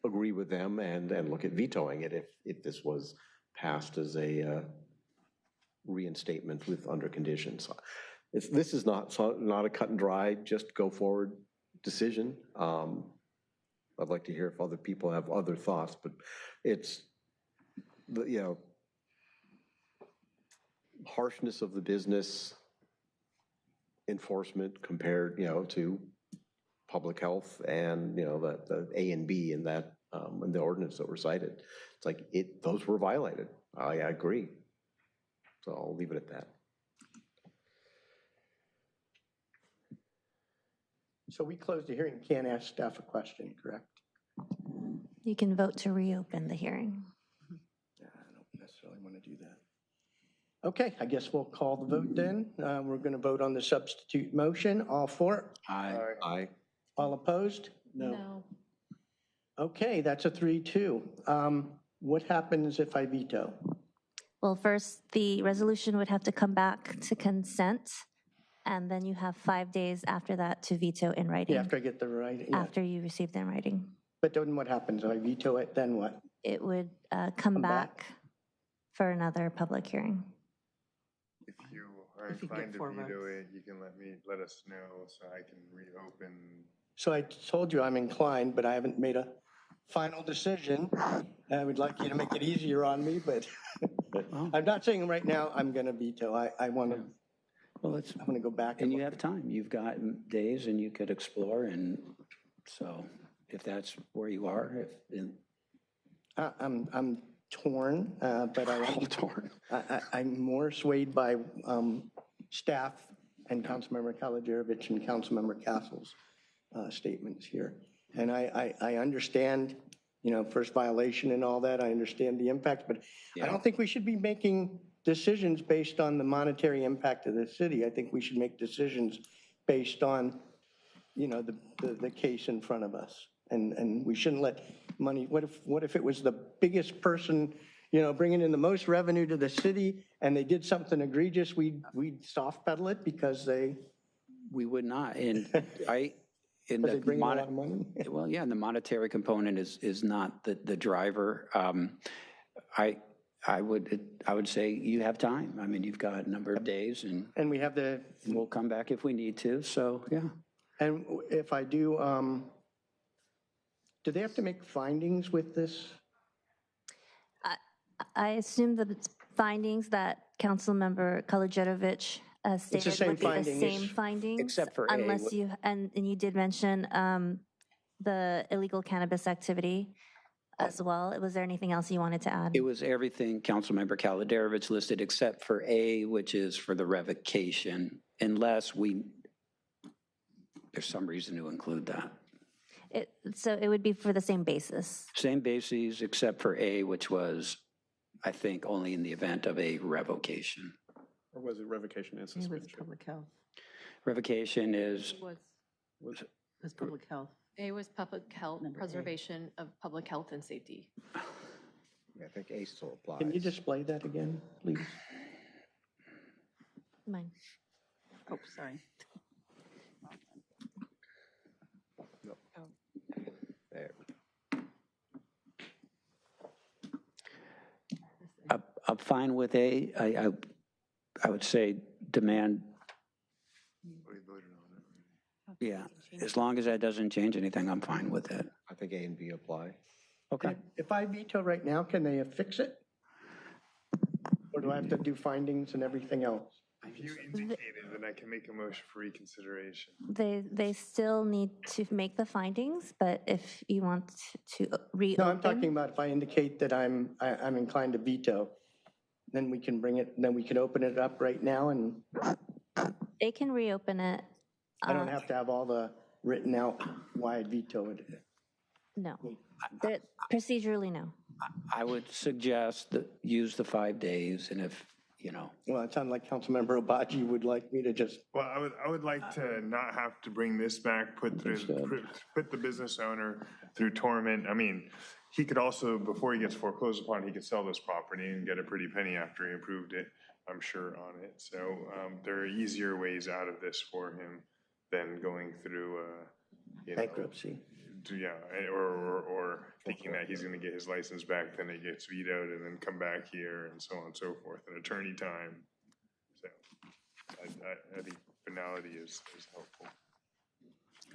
agree with them and look at vetoing it if this was passed as a reinstatement with under conditions. This is not a cut and dry, just go forward decision. I'd like to hear if other people have other thoughts, but it's the harshness of the business enforcement compared to public health and the A and B in that in the ordinance that were cited. It's like those were violated. I agree. So I'll leave it at that. So we closed the hearing, can't ask staff a question, correct? You can vote to reopen the hearing. I don't necessarily want to do that. Okay, I guess we'll call the vote then. We're going to vote on the substitute motion. All for? Aye. Aye. All opposed? No. Okay, that's a 3-2. What happens if I veto? Well, first, the resolution would have to come back to consent, and then you have 5 days after that to veto in writing. Yeah, after I get the writing. Yeah. After you receive the in writing. But then what happens? If I veto it, then what? It would come back for another public hearing. If you are inclined to veto it, you can let us know so I can reopen. So I told you I'm inclined, but I haven't made a final decision. I would like you to make it easier on me, but I'm not saying right now I'm going to veto. I want to. Well, I want to go back. And you have time. You've got days, and you could explore. And so, if that's where you are, I'm torn, but I'm more swayed by staff and Councilmember Kalajetovic and Councilmember Castle's statements here. And I understand, first violation and all that. I understand the impact, but I don't think we should be making decisions based on the monetary impact of the city. I think we should make decisions based on, the case in front of us. And we shouldn't let money, what if it was the biggest person, bringing in the most revenue to the city and they did something egregious, we'd soft pedal it because we would not. And they bring a lot of money. Well, yeah, and the monetary component is not the driver. I would say you have time. I mean, you've got a number of days, and we have we'll come back if we need to. So yeah. And if I do they have to make findings with this? I assume that it's findings that Councilmember Kalajetovic stated would be the same findings. Except for unless and you did mention the illegal cannabis activity as well. Was there anything else you wanted to add? It was everything Councilmember Kalajetovic listed except for A, which is for the revocation, unless there's some reason to include that. So it would be for the same basis. Same bases except for A, which was, I think, only in the event of a revocation. Or was it revocation and It was suspension? public health. Revocation is, It was public health. A was public health, Number A. preservation of public health and safety. I think A still applies. Can you display that again, please? Mine. Oh, sorry. There. I'm fine with A. I would say demand, yeah, as long as that doesn't change anything, I'm fine with it. I think A and B apply. Okay. If I veto right now, can they fix it? Or do I have to do findings and everything else? If you indicated, then I can make a motion for reconsideration. They still need to make the findings, but if you want to reopen. No, I'm talking about if I indicate that I'm inclined to veto, then we can bring it, then we can open it up right now and They can reopen it. I don't have to have all the written out why I'd veto it. No. Procedurally, no. I would suggest that use the 5 days, and if, you know. Well, it sounded like Councilmember Obaji would like me to just. Well, I would like to not have to bring this back, put the business owner through torment. I mean, he could also, before he gets foreclosed upon, he could sell this property and get a pretty penny after he approved it, I'm sure, on it. So there are easier ways out of this for him than going through, bankruptcy. Yeah, or thinking that he's gonna get his license back, then it gets vetoed, and then come back here, and so on and so forth, and attorney time. So I think finality is helpful.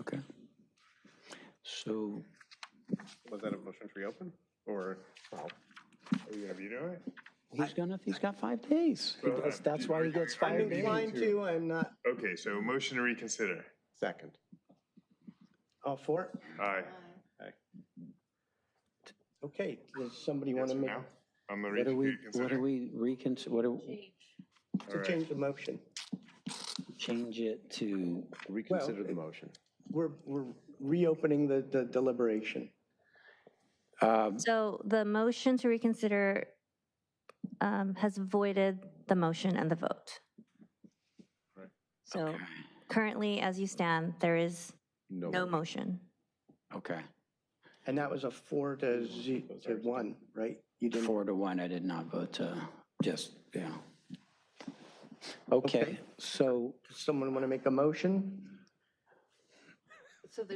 Okay. So. Was that a motion to reopen? Or, are you gonna veto it? He's got 5 days. That's why he gets 5 days. I'm inclined to, I'm not. Okay, so motion to reconsider. Second. All for it? Aye. Okay, does somebody want to make, Now, on the What do reconsider. we to change the motion? change it to? Reconsider the motion. We're reopening the deliberation. So the motion to reconsider has voided the motion and the vote. Right. So currently, as you stand, there is no motion. Okay. And that was a 4-1, right? You didn't. 4-1, I did not vote to just, yeah. Okay, so. Does someone want to make a motion? So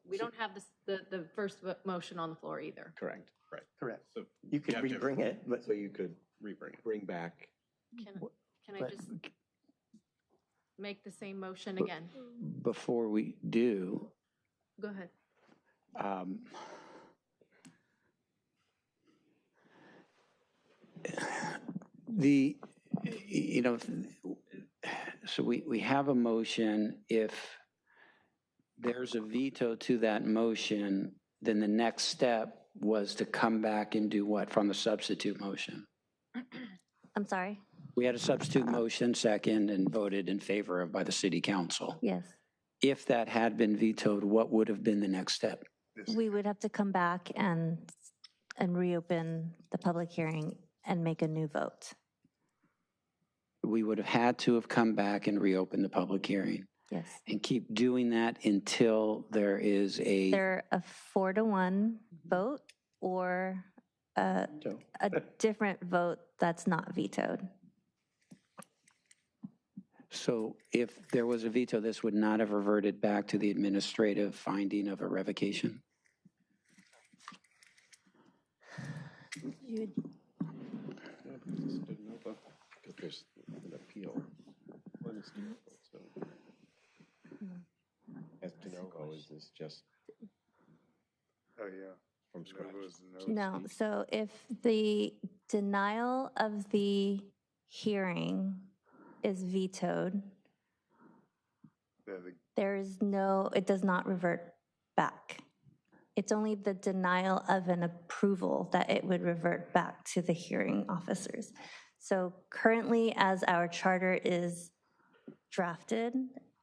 we don't have the first motion on the floor either. Correct. Correct. So you could rebring it, but. So you could bring back. Can I just make the same motion again? Before we do, Go ahead. So we have a motion. If there's a veto to that motion, then the next step was to come back and do what from the substitute motion? I'm sorry? We had a substitute motion second and voted in favor of by the city council. Yes. If that had been vetoed, what would have been the next step? We would have to come back and reopen the public hearing and make a new vote. We would have had to have come back and reopened the public hearing. Yes. And keep doing that until there is a. Either a 4-1 vote or a different vote that's not vetoed. So if there was a veto, this would not have reverted back to the administrative finding of a revocation? You'd Because there's an appeal. As de novo, is this just Oh, yeah. from scratch? No, so if the denial of the hearing is vetoed, there is no, it does not revert back. It's only the denial of an approval that it would revert back to the hearing officers. So currently, as our charter is drafted,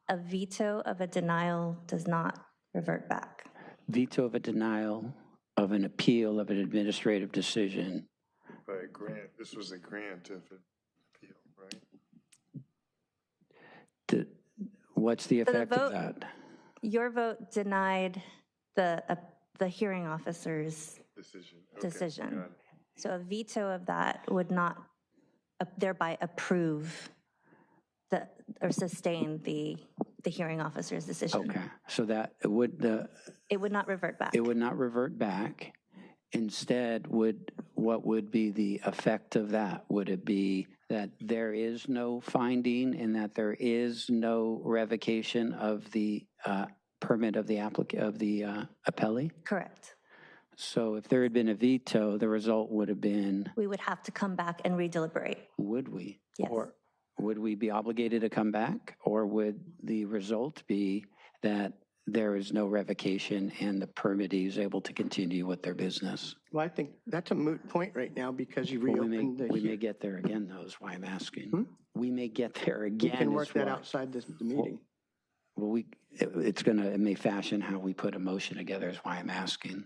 a veto of a denial does not revert back. Veto of a denial of an appeal of an administrative decision. By a grant, this was a grant of an appeal, right? What's the So the effect of vote- that? Your vote denied the hearing officer's Decision. decision. got it. So a veto of that would not thereby approve or sustain the hearing officer's decision. Okay, so that would It would not revert back. it would not revert back. Instead, what would be the effect of that? Would it be that there is no finding and that there is no revocation of the permit of the appellee? Correct. So if there had been a veto, the result would have been, We would have to come back and redeliberate. would we? Yes. Or would we be obligated to come back? Or would the result be that there is no revocation and the permittee is able to continue with their business? Well, I think that's a moot point right now because you Well, reopened the. we may get there again, though, is why I'm asking. We may get there We again. can is work that why. outside the meeting. Well, it may fashion how we put a motion together is why I'm asking.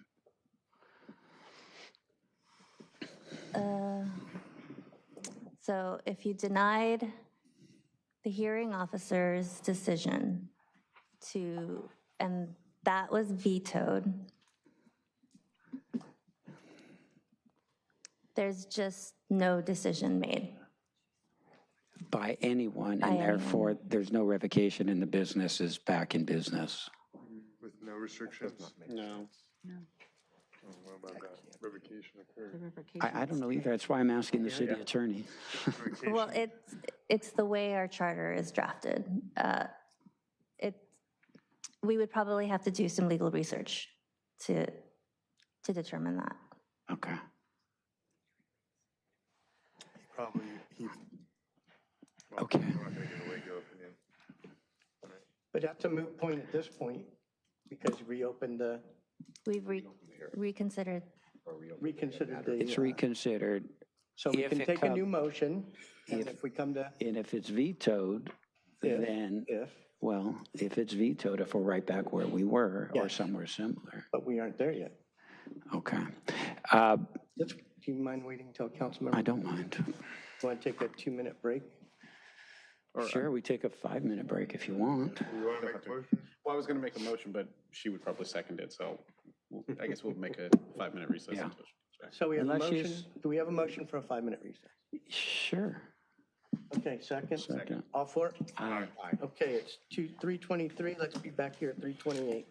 So if you denied the hearing officer's decision and that was vetoed, there's just no decision made. By anyone, By and anyone. therefore, there's no revocation and the business is back in business. With no restrictions? No. Oh, what about that? Revocation occurred. I don't know either. That's why I'm asking the city attorney. Well, it's the way our charter is drafted. We would probably have to do some legal research to determine that. Okay. Probably, Okay. I'm not going to give a legal opinion. But that's a moot point at this point because you reopened the, We've reconsidered. reconsidered the. It's reconsidered. So we if can it take a come- new motion, and if we come to, And if it's vetoed, then, well, if it's vetoed, if we're right back where we were or somewhere similar. but we aren't there yet. Okay. Do you mind waiting until Councilmember? I don't mind. Want to take a 2-minute break? Sure, we take a 5-minute break if you want. You want to make a motion? Well, I was going to make a motion, but she would probably second it, so I guess we'll make a 5-minute recess. Yeah. So we have a Unless motion, she's- do we have a motion for a 5-minute recess? Sure. Okay, second? Second. All for it? Aye. Okay, it's 3:23, let's be back here at 3:28.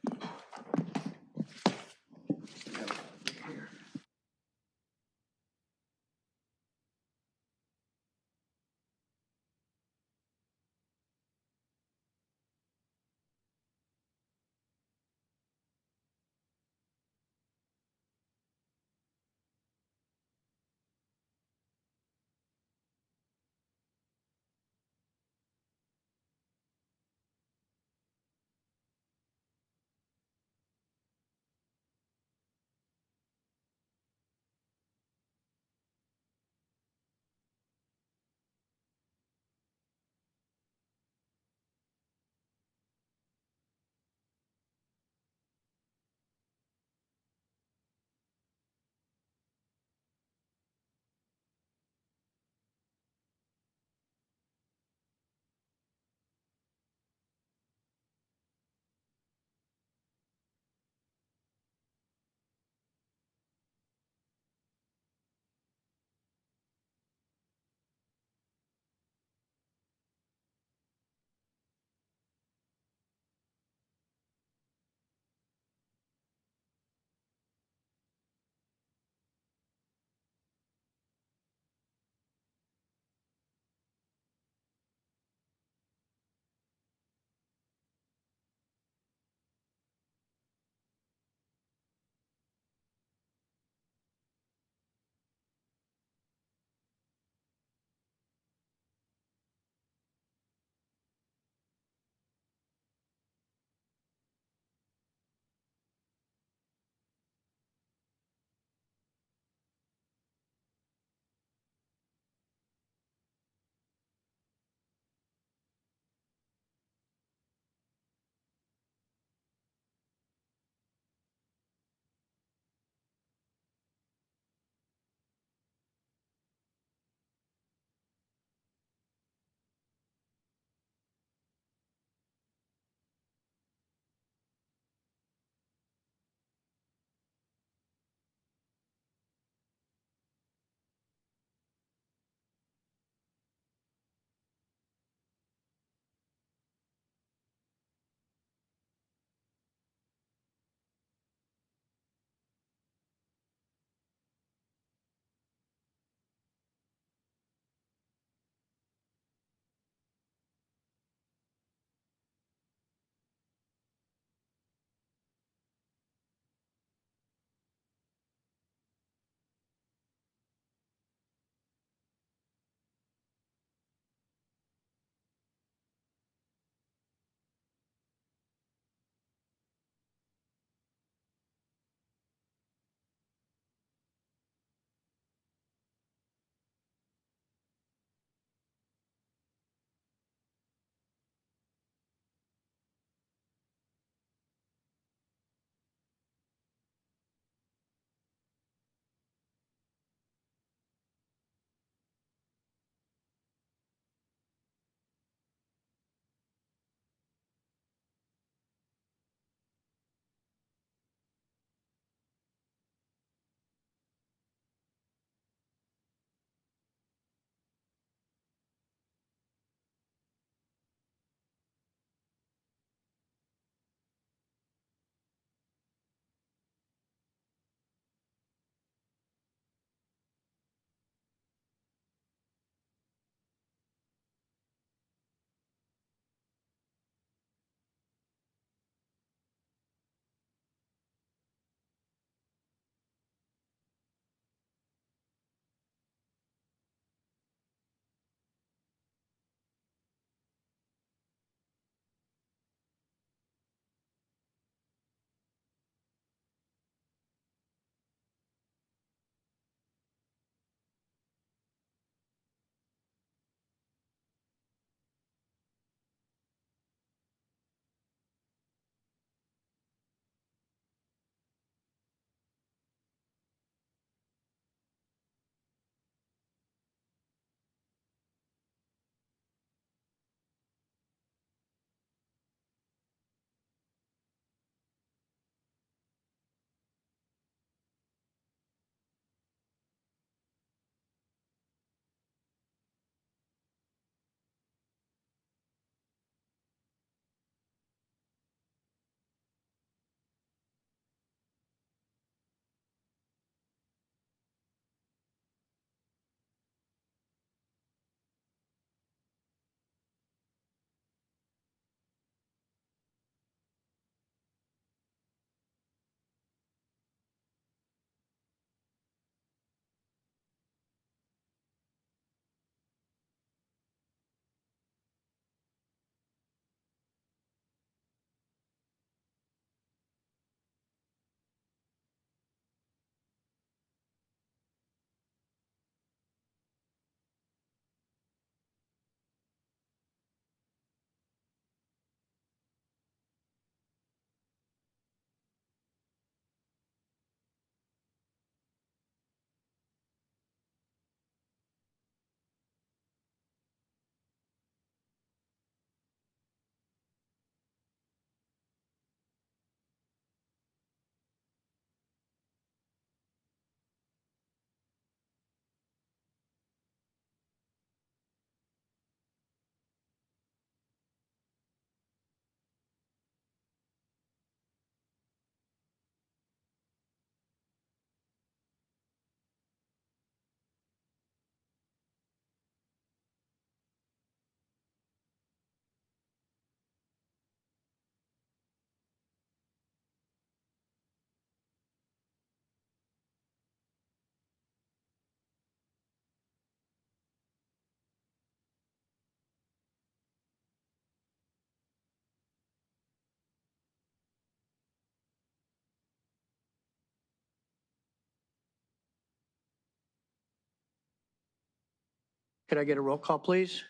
Could I get a roll call, please?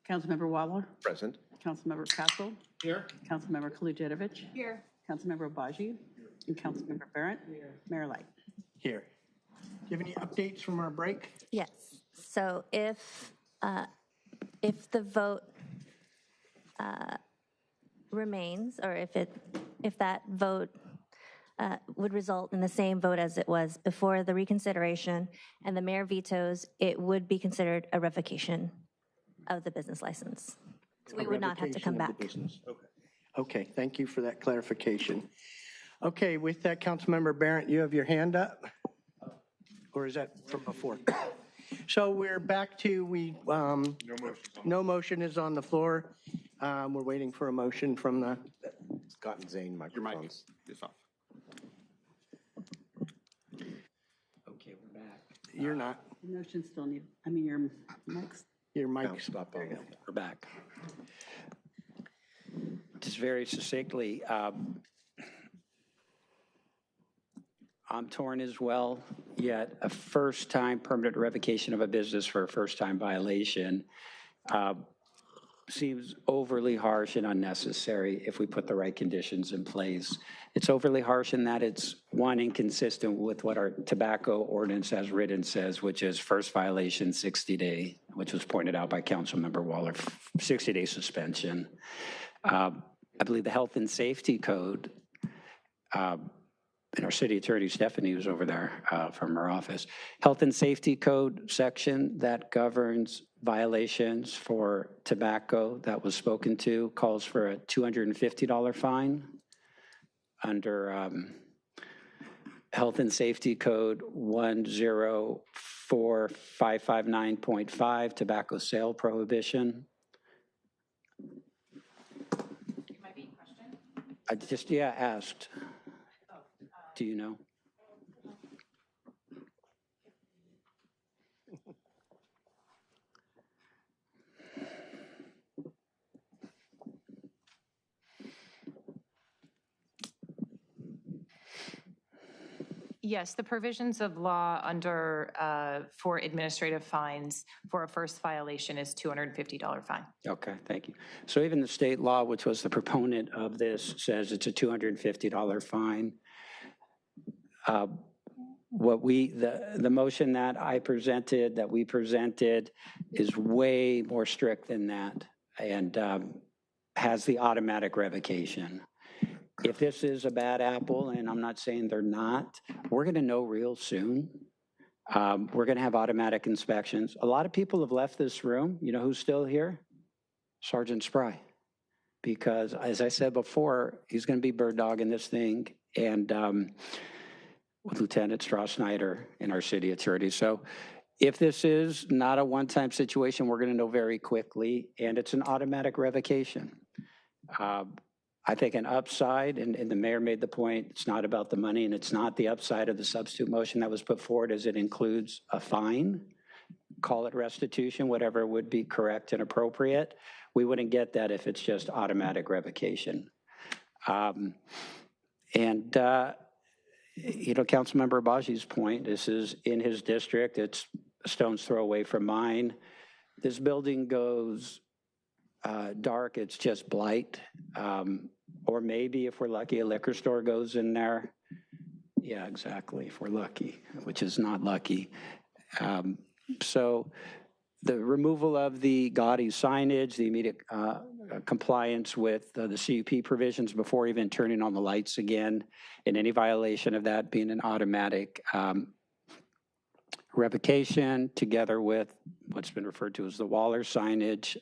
Councilmember Waller, Present. Councilmember Castle, Here. Councilmember Kolujanovich, Here. Councilmember Obaji, and Councilmember Barrett. Mayor Light. Here. Do you have any updates from our break? Yes. So if the vote remains, or if that vote would result in the same vote as it was before the reconsideration and the mayor vetoes, it would be considered a revocation of the business license. So we would not have to come back. Okay, thank you for that clarification. Okay, with that, Councilmember Barrett, you have your hand up? Or is that from before? So we're back to, no motion is on the floor. We're waiting for a motion from the. Scott and Zane, microphones. It's off. Okay, we're back. You're not. Your motion still need, I mean, your mic's. Your mic's up. We're back. Just very succinctly, I'm torn as well, yet a first-time permanent revocation of a business for a first-time violation seems overly harsh and unnecessary if we put the right conditions in place. It's overly harsh in that it's, one, inconsistent with what our tobacco ordinance as written says, which is first violation 60-day, which was pointed out by Councilmember Waller, 60-day suspension. I believe the health and safety code, and our city attorney, Stephanie, was over there from her office. Health and safety code section that governs violations for tobacco that was spoken to calls for a $250 fine. Under Health and Safety Code 104559.5, tobacco sale prohibition. I just, asked. Do you know? Yes, the provisions of law under, for administrative fines for a first violation is $250 fine. Okay, thank you. So even the state law, which was the proponent of this, says it's a $250 fine. The motion that we presented is way more strict than that and has the automatic revocation. If this is a bad apple, and I'm not saying they're not, we're going to know real soon. We're going to have automatic inspections. A lot of people have left this room. You know who's still here? Sergeant Spry. Because as I said before, he's going to be bird dogging this thing. And with Lieutenant Strauss-Snyder and our city attorney. So if this is not a one-time situation, we're going to know very quickly, and it's an automatic revocation. I think an upside, and the mayor made the point, it's not about the money, and it's not the upside of the substitute motion that was put forward, as it includes a fine, call it restitution, whatever would be correct and appropriate. We wouldn't get that if it's just automatic revocation. Councilmember Abaji's point, this is in his district. It's a stone's throw away from mine. This building goes dark, it's just blight. Or maybe if we're lucky, a liquor store goes in there. Yeah, exactly, if we're lucky, which is not lucky. So the removal of the gaudy signage, the immediate compliance with the CUP provisions before even turning on the lights again, and any violation of that being an automatic revocation, together with what's been referred to as the Waller signage.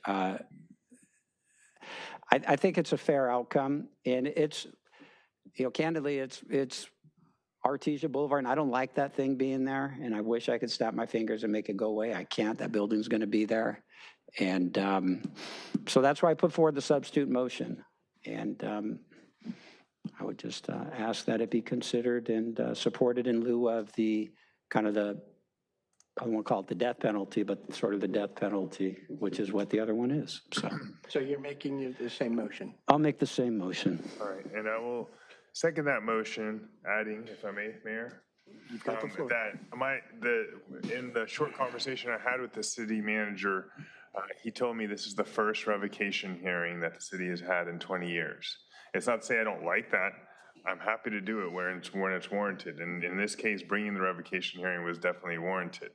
I think it's a fair outcome, and it's, candidly, it's Artesia Boulevard, and I don't like that thing being there, and I wish I could snap my fingers and make it go away. I can't. That building's going to be there. And so that's why I put forward the substitute motion. And I would just ask that it be considered and supported in lieu of the kind of the, I won't call it the death penalty, but sort of the death penalty, which is what the other one is. So you're making the same motion? I'll make the same motion. All right, and I will second that motion, adding, if I may, Mayor, You've got the floor. In the short conversation I had with the city manager, he told me this is the first revocation hearing that the city has had in 20 years. It's not to say I don't like that. I'm happy to do it when it's warranted. And in this case, bringing the revocation hearing was definitely warranted.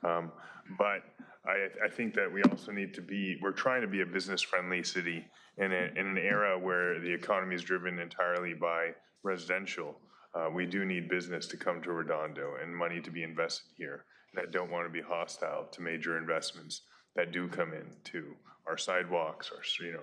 But I think that we also need to we're trying to be a business-friendly city in an era where the economy is driven entirely by residential. We do need business to come to Redondo and money to be invested here. And I don't want to be hostile to major investments that do come into our sidewalks,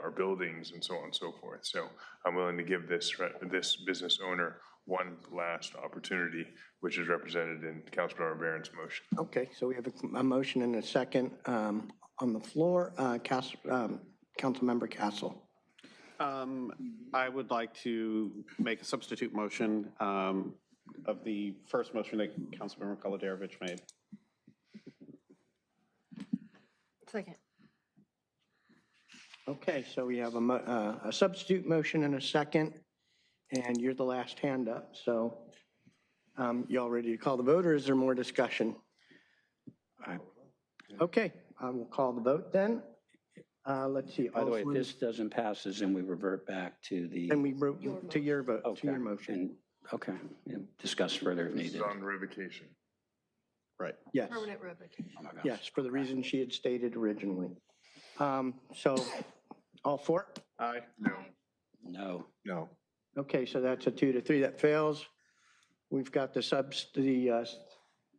our buildings, and so on and so forth. So I'm willing to give this business owner one last opportunity, which is represented in Councilmember Barron's motion. Okay, so we have a motion and a second on the floor. Councilmember Castle. I would like to make a substitute motion of the first motion that Councilmember Kolodarovich made. Second. Okay, so we have a substitute motion and a second, and you're the last hand up. So you all ready to call the vote, or is there more discussion? Okay, I will call the vote then. Let's see. By the way, if this doesn't pass, then we revert back to the. Then we wrote to your vote, to your motion. Okay, discuss further if This is needed. on revocation. Right. Yes. Permanent revocation. Oh my gosh. Yes, for the reason she had stated originally. So all for it? Aye. No. No. Okay, so that's a 2 to 3 that fails. We've got the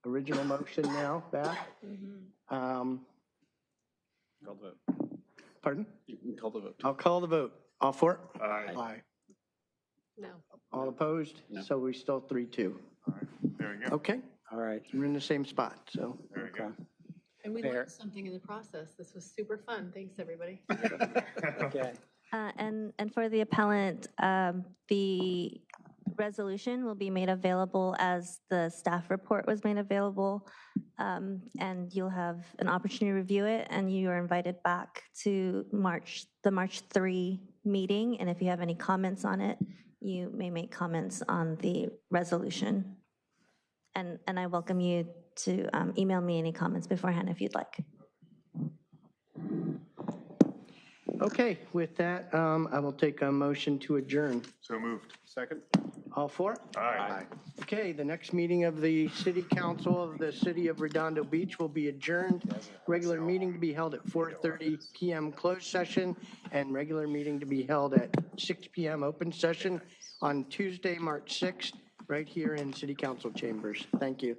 original motion now back. Call the vote. Pardon? You can call the vote. I'll call the vote. All for it? Aye. No. All opposed? No. So we still 3-2. There we go. Okay, All right. we're in the same spot, so. There we go. And we Fair. learned something in the process. This was super fun. Thanks, everybody. Okay. And for the appellant, the resolution will be made available as the staff report was made available, and you'll have an opportunity to review it, and you are invited back to the March 3 meeting, and if you have any comments on it, you may make comments on the resolution. And I welcome you to email me any comments beforehand if you'd like. Okay, with that, I will take a motion to adjourn. So moved. Second? All for it? Aye. Okay, the next meeting of the City Council of the City of Redondo Beach will be adjourned. Regular meeting to be held at 4:30 PM closed session, and regular meeting to be held at 6 PM open session on Tuesday, March 6th, right here in City Council chambers. Thank you.